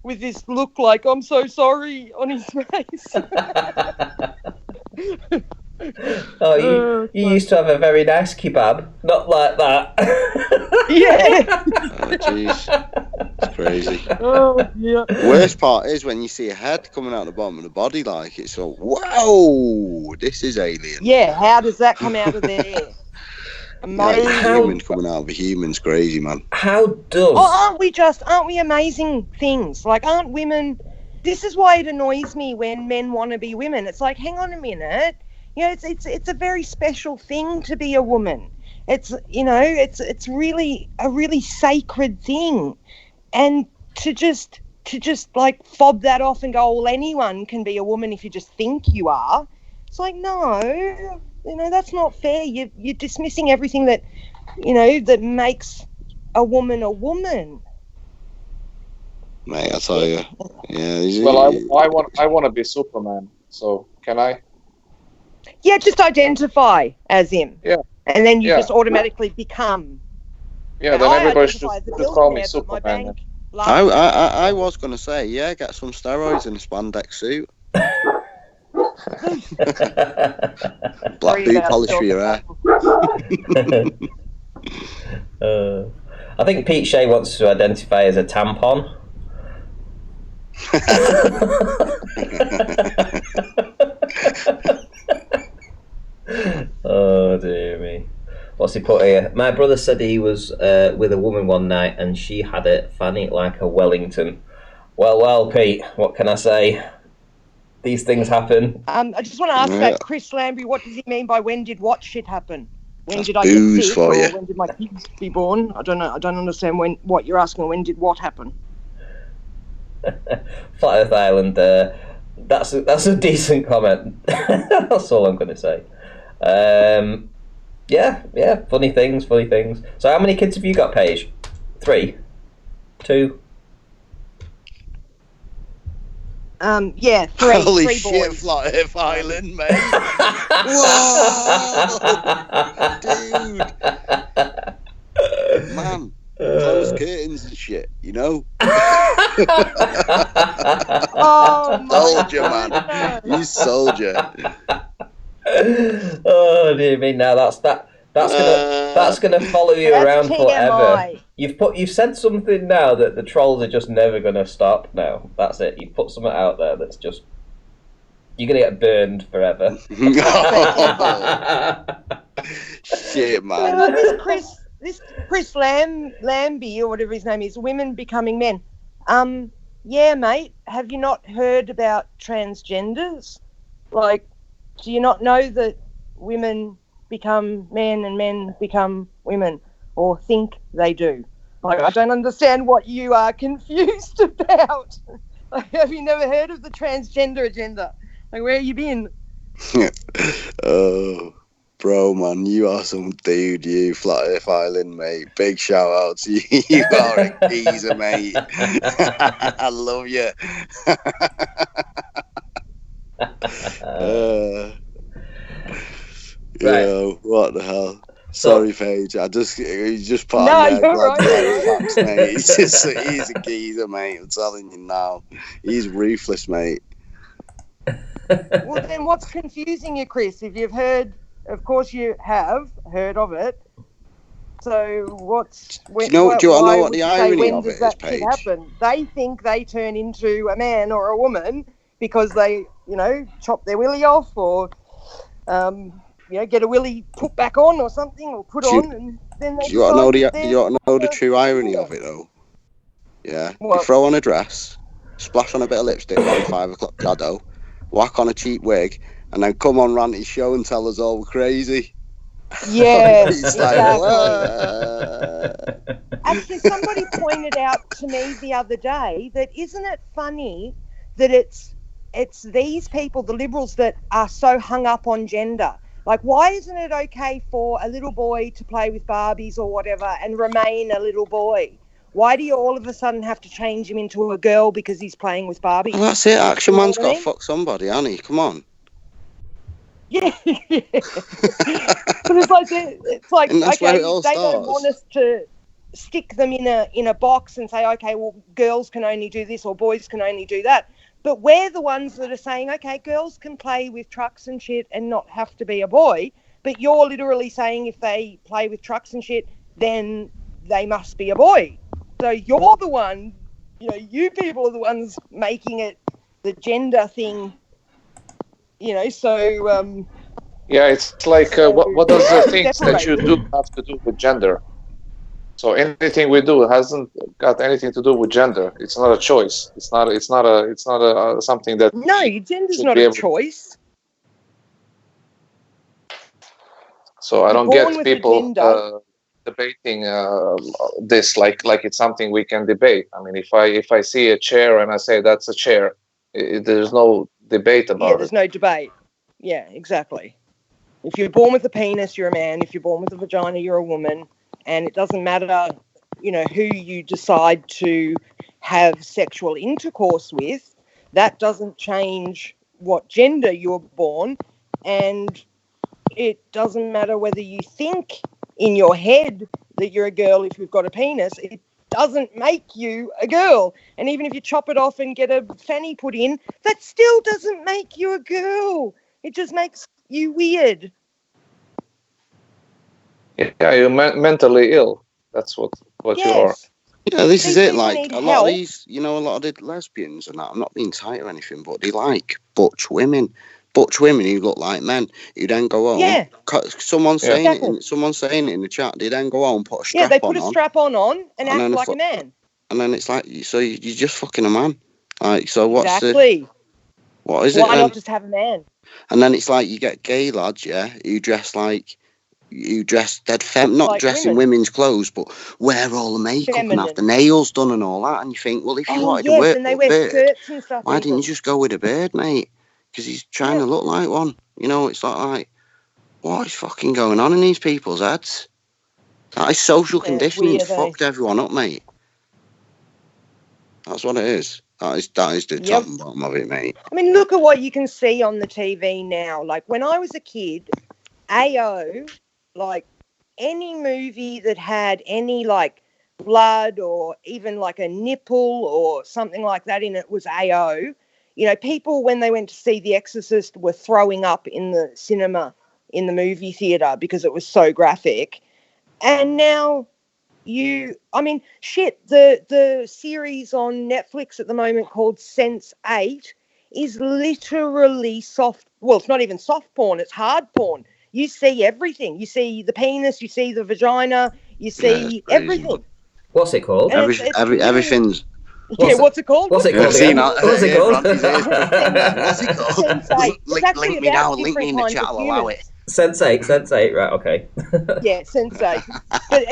with this look like, I'm so sorry on his face. Oh, you used to have a very nice kebab, not like that. Yeah. Oh, jeez. It's crazy. Oh, yeah. Worst part is when you see a head coming out the bottom of the body, like it's so, whoa, this is alien. Yeah, how does that come out of there? Like Amazing. a human coming out of a human's crazy, man. How does? Oh, aren't we amazing things? Like, aren't women? This is why it annoys me when men want to be women. It's like, hang on a minute. It's a very special thing to be a woman. It's it's really a really sacred thing, and to just like fob that off and go, well, anyone can be a woman if you just think you are. It's like, no, that's not fair. You're dismissing everything that that makes a woman a woman. Mate, I tell you. Yeah. Well, I want to be Superman. So can I? Yeah, just identify as him. Yeah. And then you Yeah. just automatically become. Yeah. Then I everybody should identify as a just call me billionaire, but my Superman. bank laughs. I was going to say, yeah, get some steroids and a spandex suit. Black boot polish for your hair. I think Pete Shea wants to identify as a tampon. Oh dear me. What's he put here? My brother said he was with a woman one night and she had it fanny like a Wellington. Well, Pete, what can I say? These things happen. I just want to ask Yeah. that Chris Lambie, what does he mean by when did what shit happen? When That's did I get booze sick, for or you. when did my kids be born? I don't know. I don't understand what you're asking. When did what happen? Flat Earth Island. That's a decent comment. That's all I'm going to say. Yeah. Funny things. So, how many kids have you got, Paige? 3, 2. Yeah, three. Holy three shit, boys. Flat Earth Island, mate. Dude. Man, close curtains and shit, Oh my Soldier, man. goodness. You soldier. Oh dear me! Now that's gonna follow you That's around forever. TMI. You've said something now that the trolls are just never gonna stop. Now that's it. You've put something out there that's just you're gonna get burned forever. Shit, man. This Chris Lambie or whatever his name is, women becoming men. Yeah, mate. Have you not heard about transgenders? Like, do you not know that women become men and men become women, or think they do? Like, I don't understand what you are confused about. Like, have you never heard of the transgender agenda? Like, where have you been? Oh, bro, man, you are some dude, you Flat Earth Island, mate. Big shout out to you. You are a geezer, mate. I love you. Yo, what the hell? Sorry, Paige. You just put No, on there. you're Glad to right. have facts, mate. He's a geezer, mate. I'm telling you now. He's ruthless, mate. Well, then what's confusing you, Chris? If you've heard, of course you have heard of it. So what's... Do you want to know why what would the you say, irony when of does it that is, shit Paige? happen? They think they turn into a man or a woman because they, chop their willy off or, get a willy put back on or something or put on, and then they Do you want to know decide the that you want to know the they're- true irony of it though? Yeah. You What? throw on a dress, splash on a bit of lipstick around 5 o'clock shadow, whack on a cheap wig, and then come on Ranty's show and tell us all we're crazy. Yeah, It's like, exactly. what? Actually, somebody pointed out to me the other day that isn't it funny that it's these people, the Liberals, that are so hung up on gender. Like, why isn't it okay for a little boy to play with Barbies or whatever and remain a little boy? Why do you all of a sudden have to change him into a girl because he's playing with Barbies? Well, that's it. Action You know Man's what I got to mean? fuck somebody, hasn't he? Come on. Yeah. But it's like And that's where okay, it all they don't want starts. us to stick them in a box and say, okay, well, girls can only do this or boys can only do that. But we're the ones that are saying, okay, girls can play with trucks and shit and not have to be a boy. But you're literally saying if they play with trucks and shit, then they must be a boy. So you're the one, you people are the ones making it the gender thing, so Yeah, it's like what does the things that you do separated. have to do with gender? So anything we do hasn't got anything to do with gender. It's not a choice. It's not a something that No, we gender's should not be a able. choice. So I You're don't born get with a people gender. debating this like it's something we can debate. I mean, if I see a chair and I say that's a chair, there's no debate Yeah, about it. there's no debate. Yeah, exactly. If you're born with a penis, you're a man. If you're born with a vagina, you're a woman. And it doesn't matter, who you decide to have sexual intercourse with. That doesn't change what gender you're born. And it doesn't matter whether you think in your head that you're a girl if you've got a penis. It doesn't make you a girl. And even if you chop it off and get a fanny put in, that still doesn't make you a girl. It just makes you weird. Yeah, you're mentally ill. That's what you are. Yes. Yeah, this is These it. people Like need a lot of help. these, a lot of the lesbians and that. I'm not being tight or anything, but they like butch women who look like men. Who then go home. Yeah, Someone's Yeah. saying exactly. someone's saying it in the chat. They then go home, put a Yeah, strap they put on a strap on and and act then like a man. and then it's like, so you're just fucking a man. Like, so what is it Why then? not just have a man? And then it's like you get gay lads, yeah, who dress dead not Like dress in women. women's clothes, but wear all the makeup and have the Feminine. nails done and all that. And you think, well, if you Oh, wanted to yes, wear and they a wear beard, skirts and stuff why didn't you even. just go with a beard, mate? Because he's trying Yeah. to look like one. It's like, what is fucking going on in these people's heads? That is social Yeah, it's conditioning's weird, eh? fucked everyone up, mate. That's what it is. That is the top Yep. and bottom of it, mate. I mean, look at what you can see on the TV now. Like when I was a kid, AO, like any movie that had any like blood or even like a nipple or something like that in it was AO. People when they went to see The Exorcist were throwing up in the cinema, in the movie theater because it was so graphic. And now the series on Netflix at the moment called Sense8 is literally soft. Well, it's not even soft porn, it's hard porn. You see everything. You see the penis, you see the vagina, you Yeah, it's see crazy. everything. What's it called? And it's really, Everything's. yeah, what's it called? What's it Yeah, I've called seen again? that. What's it Yeah, called? Randy's ears pricked. What's it called? Sense8. It's actually Link me about now. Link me different in the kinds chat. of I'll allow humans. it. Sense8, right, okay. Yeah, Sense8. But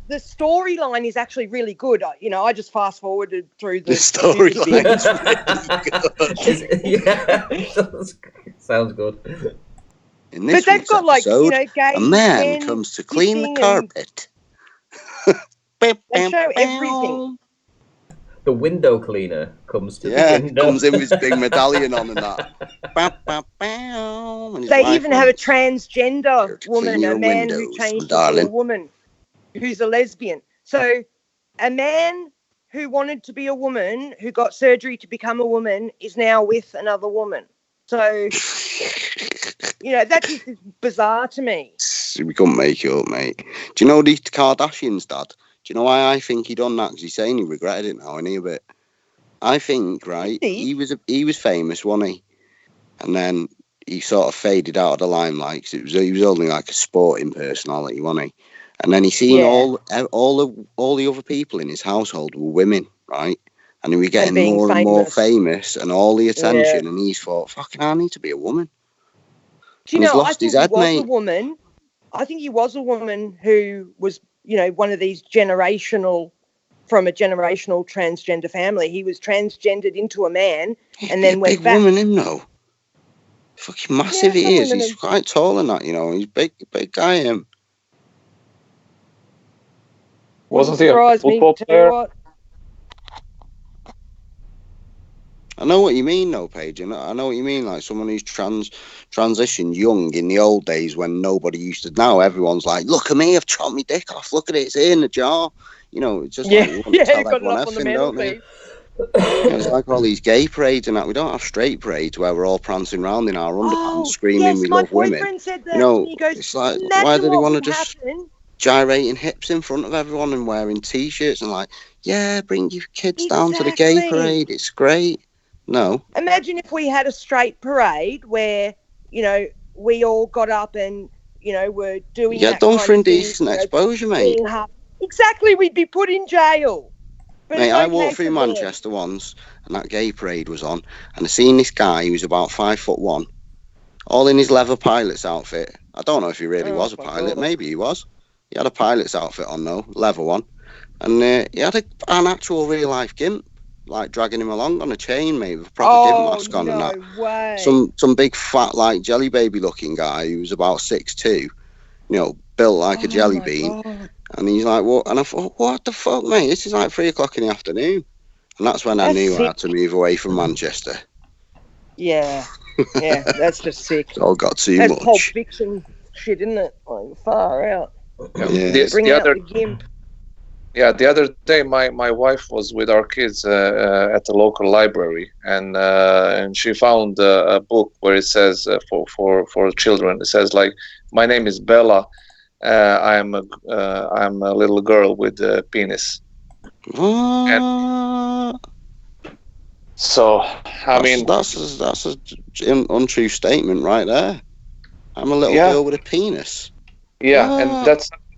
the storyline is actually really good. I just fast forwarded through the storyline's really good. Sounds good. In this but they've week's got episode, gay a man men comes to clean the kissing carpet. They show everything. The window cleaner comes to the Yeah, window. comes in with his big medallion on and that. And his They wife even have a runs. transgender Here to woman, clean a your man who windows, changed into a darling. woman who's a lesbian. So a man who wanted to be a woman, who got surgery to become a woman, is now with another woman. So, that just is bizarre to me. We couldn't make it up, mate. Do you know the Kardashians' dad? Do you know why I think he done that? Because he's saying he regretted it now, innit, a bit. I think, right, he was famous, wasn't he? And then he sort of faded out of the limelight because he was only like a sporting personality, wasn't he? And then he seen all the other people in his household were women, right? And he was getting more and more famous and all the attention. Yeah. And he's thought, fucking, I need to be a woman. Do you know, I think he was a woman. I think he was a woman who was, one of these from a generational transgender family. He was transgendered into a man and then went big back. Woman, him, no. Fucking massive Yeah, he is. some He's women quite tall and that, you know. He's big guy. wouldn't Wasn't he a surprise me. football Tell you player? what. I know what you mean, though, Paige. I know what you mean. Like someone who's transitioned young in the old days when nobody used to. Now everyone's like, "Look at me, I've chopped my dick off. Look at it, it's in the jar." You know, it's just Yeah, like you want to yeah, tell you got it everyone up on the everything, don't they? mantelpiece. Yeah, it's like all these gay parades and that. We don't have straight parades where we're all prancing around in our underpants, Oh, screaming yes, we my love women. boyfriend said You that. know, And he goes, it's like, why imagine do they what want to would just happen. gyrating hips in front of everyone and wearing t-shirts and like, yeah, bring your kids down to the gay Exactly. parade. It's great. No. Imagine if we had a straight parade where, we all got up and, were doing Yeah, that done kind for of thing. indecent exposure, mate. Being half. Exactly, we'd be put in jail. But Mate, it's I okay walked for through them. Manchester once and that gay parade was on and I seen this guy who was about 5'1", all in his leather pilot's outfit. I don't know if he really was a my pilot. God. Maybe he was. He had a pilot's outfit on though, leather one. And he had an actual real life gimp, like dragging him along on a chain, mate, with a proper gimp mask on and that. Way. Some big fat like jelly baby looking guy who was about 6'2", built like a jelly bean. God. And he's like, what? And I thought, what the fuck, mate? This is like 3:00 in the afternoon. And that's when I That's knew I sick. had to move away from Manchester. Yeah, that's just sick. It all got too That's Pulp much. Fiction shit, isn't it? Like, far out. Yeah. Bring out the gimp. Yeah, the other day my wife was with our kids at the local library, and she found a book where it says for children. It says like, "My name is Bella. I'm a little girl with a penis." What? So I mean, that's an untrue statement right there. I'm a little girl with a penis. Yeah, What? and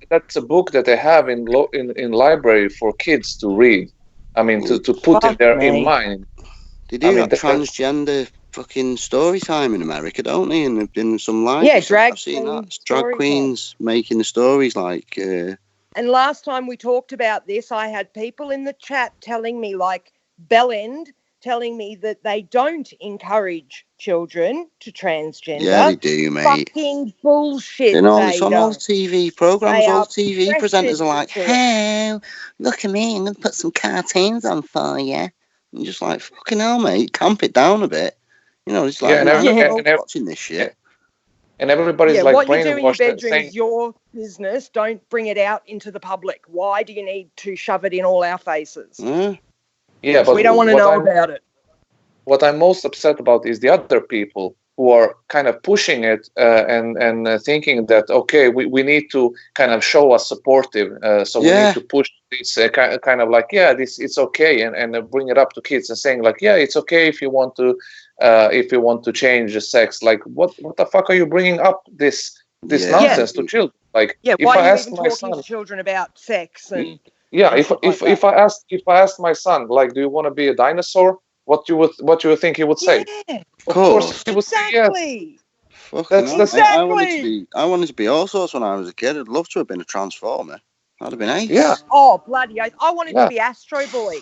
that's a book that they have in library for kids to read. I mean, to put in mind. They do that transgender fucking story time in America, don't they? And in some lives, Yeah, drag I've seen that. It's story drag queens making the stories like. And last time we talked about this, I had people in the chat telling me, like Bellend, telling me that they don't encourage children to transgender. Yeah, they do, mate. Fucking bullshit. You know, it's on all TV programs. All TV presenters are like, "Hey, look at me! I'm gonna put some cartoons on for you." And you're just like, "Fucking hell, mate! Camp it down a bit." You know, it's like, watching this shit. And everybody's like what you do in your bedroom saying, is your business. Don't bring it out into the public. Why do you need to shove it in all our faces? Yeah, but we don't want to know about it. What I'm most upset about is the other people who are kind of pushing it and thinking that, okay, we need to kind of show us supportive, so we need to push this kind of like, it's okay, and bring it up to kids and saying like, yeah, it's okay if you want to change the sex. Like, what the fuck are you bringing up this nonsense to children? Like, why are you even talking to children about sex and if I asked my son, like, do you want to be a dinosaur? What you would think he would say? Of course he would say yes. I wanted to be all sorts when I was a kid. I'd love to have been a transformer. That'd have been ace. Yeah. Oh, bloody oath. I wanted to be Astro Boy.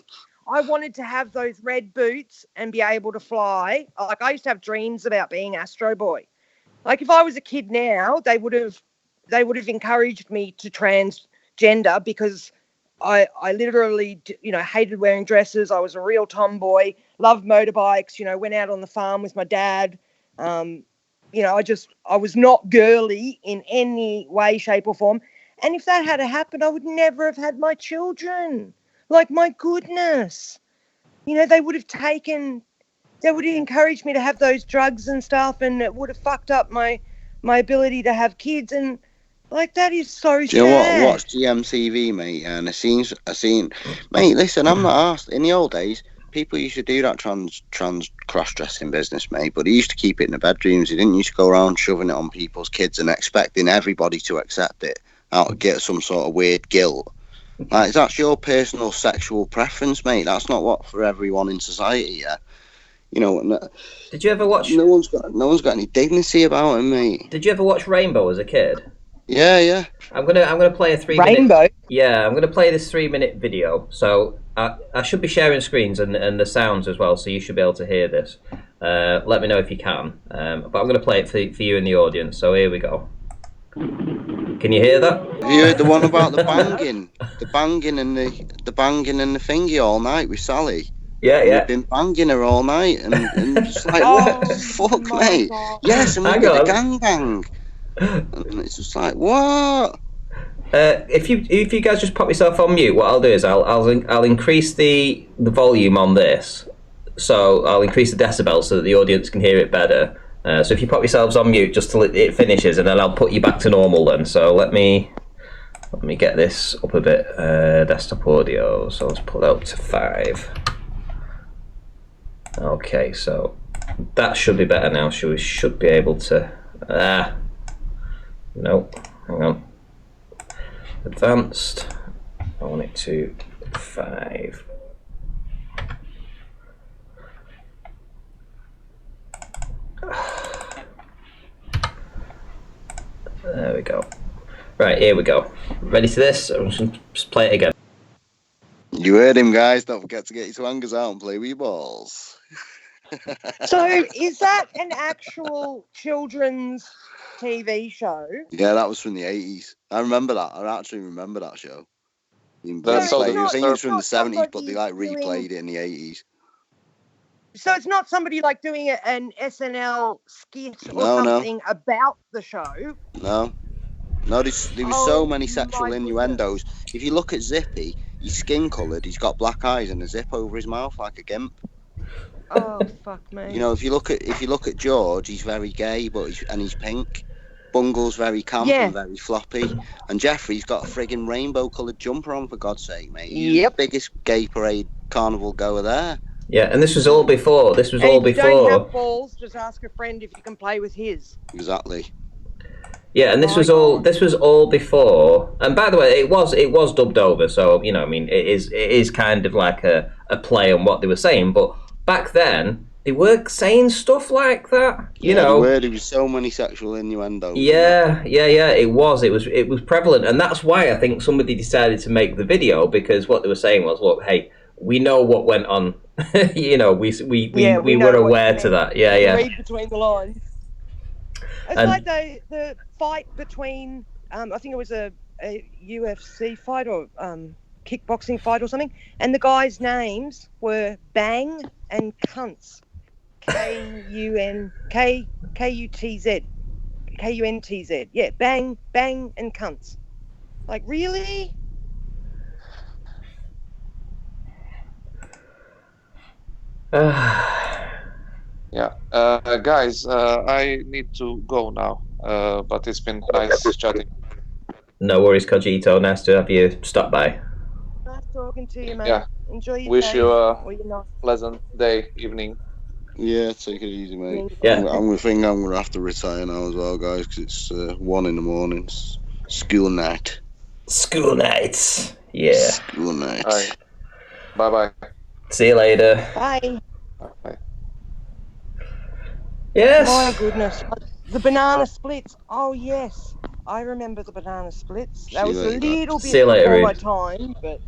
I wanted to have those red boots and be able to fly. Like, I used to have dreams about being Astro Boy. Like, if I was a kid now, they would have encouraged me to transgender because I literally, hated wearing dresses. I was a real tomboy, loved motorbikes, went out on the farm with my dad. I was not girly in any way, shape or form. And if that had happened, I would never have had my children. Like, my goodness. They would have encouraged me to have those drugs and stuff, and it would have fucked up my ability to have kids. And like, that is so sad. Do you know what? I watched GMTV, mate, and I seen, mate, listen, I'm not asked. In the old days, people used to do that trans cross-dressing business, mate, but they used to keep it in the bedrooms. They didn't used to go around shoving it on people's kids and expecting everybody to accept it out to get some sort of weird guilt. Like, that's your personal sexual preference, mate. That's not what for everyone in society, yeah. Did you ever watch? No one's got any dignity about him, mate. Did you ever watch Rainbow as a kid? Yeah. I'm gonna play a 3 minute. Rainbow. Yeah, I'm gonna play this 3-minute video. So I should be sharing screens and the sounds as well, so you should be able to hear this. Let me know if you can. But I'm going to play it for you in the audience. So here we go. Can you hear that? Have you heard the one about the banging and the banging and the thingy all night with Sally? Yeah, We've been banging her all night, and just like, what the fuck, mate? God. Yes, and we Hang did a on. gangbang, and it's just like, what? If you guys just pop yourself on mute, what I'll do is I'll increase the volume on this, so I'll increase the decibels so that the audience can hear it better. So if you pop yourselves on mute just till it finishes, and then I'll put you back to normal then. So let me get this up a bit. Desktop audio. So let's put that up to 5. Okay, so that should be better now. So we should be able to. No, hang on. Advanced. I want it to 5. There we go. Right, here we go. Ready for this? I'm just going to play it again. You heard him, guys. Don't forget to get your swangers out and play with your balls. So, is that an actual children's TV show? Yeah, that was from the 80s. I remember that. I actually remember that show. That's so I think it was from the 70s, but somebody they like doing- replayed it in the 80s. So it's not somebody like doing an SNL skit or No, no. something about the show. No, there was so many sexual my innuendos. If you look at Zippy, he's skin coloured, he's got black eyes and a zip over his mouth like a gimp. Oh fuck me! You know, if you look at George, he's very gay, but he's pink. Bungle's very camp and very floppy, and Jeffrey's got a friggin' rainbow coloured jumper on, for God's sake, mate. He's the biggest gay parade carnival goer there. Yeah, and this was all before. And if you don't have balls, just ask a friend if you can play with his. Exactly. Yeah, and this was all before. And by the way, it was dubbed over. So you know, I mean, it is kind of like a play on what they were saying. But back then, they were saying stuff like that. You know, there was so many sexual innuendos. Yeah. It was prevalent, and that's why I think somebody decided to make the video, because what they were saying was, look, hey, we know what went on. You know, we were aware to that. Yeah. Read between the lines. It's like the fight between, I think it was a UFC fight or kickboxing fight or something, and the guys' names were Bang and Cunts. Kuntz. Yeah, Bang and Cunts. Like, really? Yeah, guys, I need to go now, but it's been nice chatting. No worries, Cogito. Nice to have you stop by. Nice talking to you, mate. Yeah. Enjoy your Wish day, you a or your night. pleasant day, evening. Yeah, take it easy, mate. Yeah. I'm gonna have to retire now as well, guys, because it's 1 a.m. It's school night. School nights. Yeah. School night. All right. Bye-bye. See you later. Bye. Bye. Yes. My goodness. The banana splits. Oh, yes. I remember the banana splits. That was a little bit See you later, before my Reed. time, but...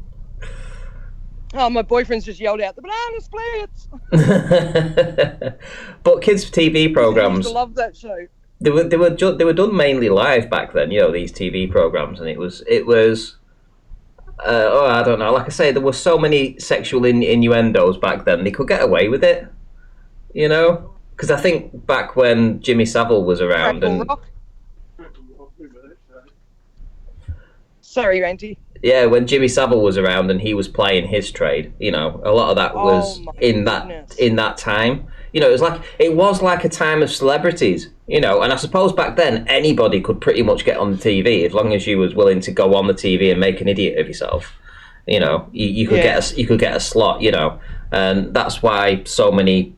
Oh, my boyfriend's just yelled out, the banana splits! But kids' TV I used programs, to love that show. they were done mainly live back then. You know, these TV programs, and it was. I don't know. Like I say, there were so many sexual innuendos back then. They could get away with it. You know, because I think back when Jimmy Savile was around, Crackle and Rock. Sorry, Randy. yeah, when Jimmy Savile was around and he was playing his trade, you know, a lot of that was my in goodness. that time. You know, it was like a time of celebrities, you know, and I suppose back then anybody could pretty much get on the TV as long as you was willing to go on the TV and make an idiot of yourself. You know, you could get a slot, you know, and that's why so many,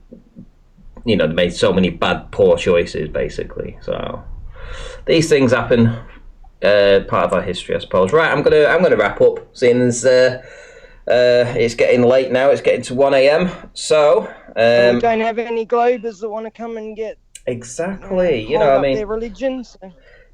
you know, they made so many bad, poor choices basically. So these things happen. Part of our history, I suppose. Right, I'm gonna wrap up, seeing as it's getting late now. It's getting to 1 a.m. So We don't have any Globers that want to come and get exactly. You hold know, I up mean, their religion. So.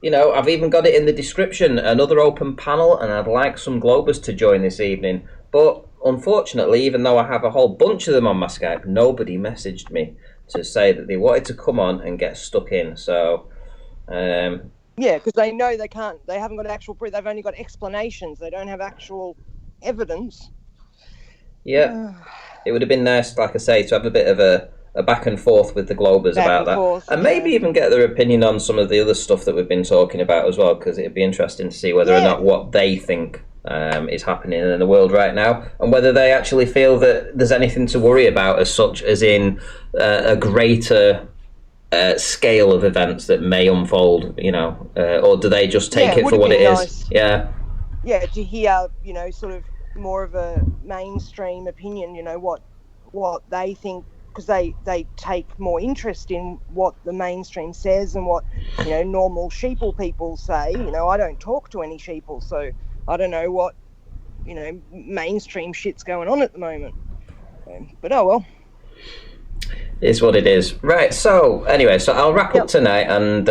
you know, I've even got it in the description. Another open panel, and I'd like some Globers to join this evening. But unfortunately, even though I have a whole bunch of them on my Skype, nobody messaged me to say that they wanted to come on and get stuck in. So, Yeah, because they know they can't. They haven't got actual proof. They've only got explanations. They don't have actual evidence. yeah, it would have been nice, like I say, to have a bit of a back and forth with the Globers Back about and that, forth, and maybe yeah. even get their opinion on some of the other stuff that we've been talking about as well, because it'd be interesting to see whether or Yeah. not what they think is happening in the world right now, and whether they actually feel that there's anything to worry about, as such as in a greater scale of events that may unfold, or do they just take Yeah, it would for have what it been is? nice. Yeah. Yeah, to hear, sort of more of a mainstream opinion, what they think, because they take more interest in what the mainstream says and what, normal sheeple people say. I don't talk to any sheeple, so I don't know what, mainstream shit's going on at the moment. But oh well. Is what it is. Right, so anyway, so I'll wrap up Yep. tonight and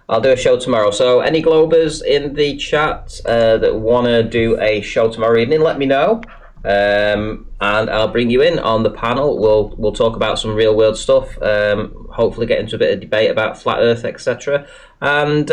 I'll do a show tomorrow. So any Globers in the chat that want to do a show tomorrow evening, let me know. And I'll bring you in on the panel. We'll talk about some real world stuff. Hopefully get into a bit of debate about flat Earth, etc. And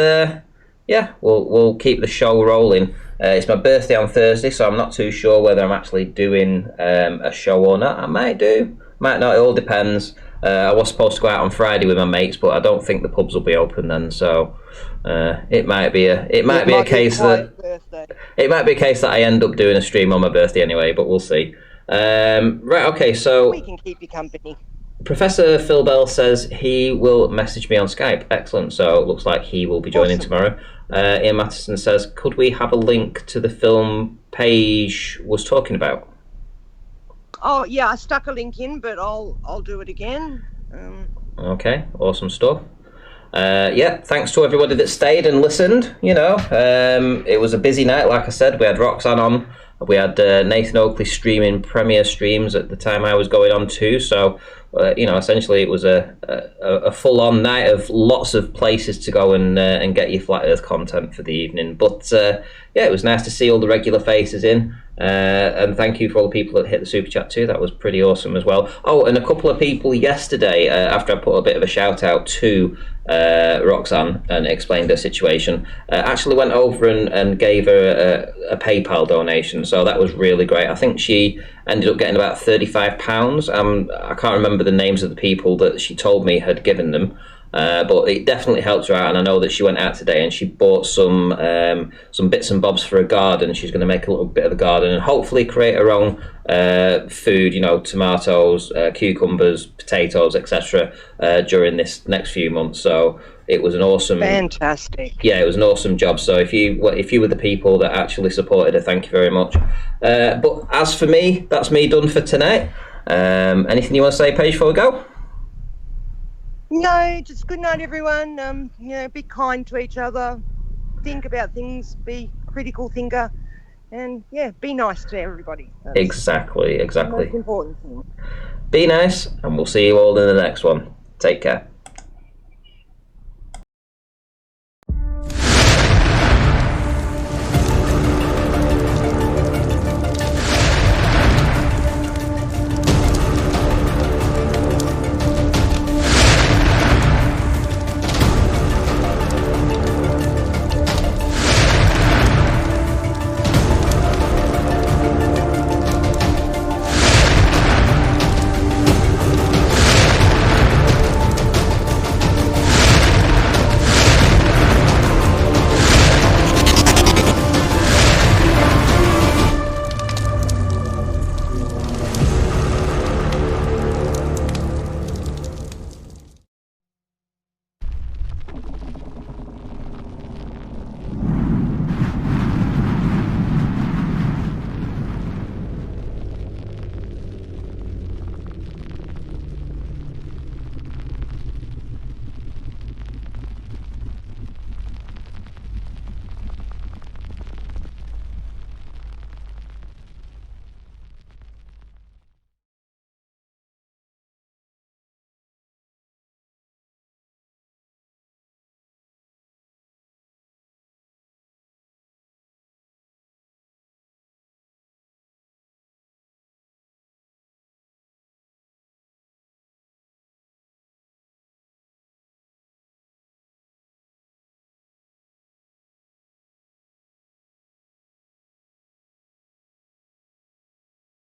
yeah, we'll keep the show rolling. It's my birthday on Thursday, so I'm not too sure whether I'm actually doing a show or not. I might do, might not. It all depends. I was supposed to go out on Friday with my mates, but I don't think the pubs will be open then. So it might be a case that birthday. it might be a case that I end up doing a stream on my birthday anyway. But we'll see. Right. Okay. So We can keep you company. Professor Phil Bell says he will message me on Skype. Excellent. So it looks like he will be joining Awesome. tomorrow. Ian Matheson says, could we have a link to the film Paige was talking about? Oh yeah, I stuck a link in, but I'll do it again. Okay, awesome stuff. Yeah, thanks to everybody that stayed and listened. It was a busy night, like I said. We had Roxanne on. We had Nathan Oakley streaming premiere streams at the time I was going on too. So, essentially it was a full-on night of lots of places to go and get your Flat Earth content for the evening. But yeah, it was nice to see all the regular faces in. And thank you for all the people that hit the super chat too. That was pretty awesome as well. Oh, and a couple of people yesterday, after I put a bit of a shout out to Roxanne and explained her situation, actually went over and gave her a PayPal donation. So that was really great. I think she ended up getting about £35. I can't remember the names of the people that she told me had given them. But it definitely helped her out, and I know that she went out today and she bought some bits and bobs for a garden. She's going to make a little bit of a garden and hopefully create her own food, tomatoes, cucumbers, potatoes, etc. During this next few months. So it was an awesome, Fantastic. Yeah, it was an awesome job. So if you were the people that actually supported her, thank you very much. But as for me, that's me done for tonight. Anything you want to say, Paige, before we go? No, just good night, everyone. Be kind to each other. Think about things. Be critical thinker, and yeah, be nice to everybody. That's Exactly. the most important thing. Be nice, and we'll see you all in the next one. Take care.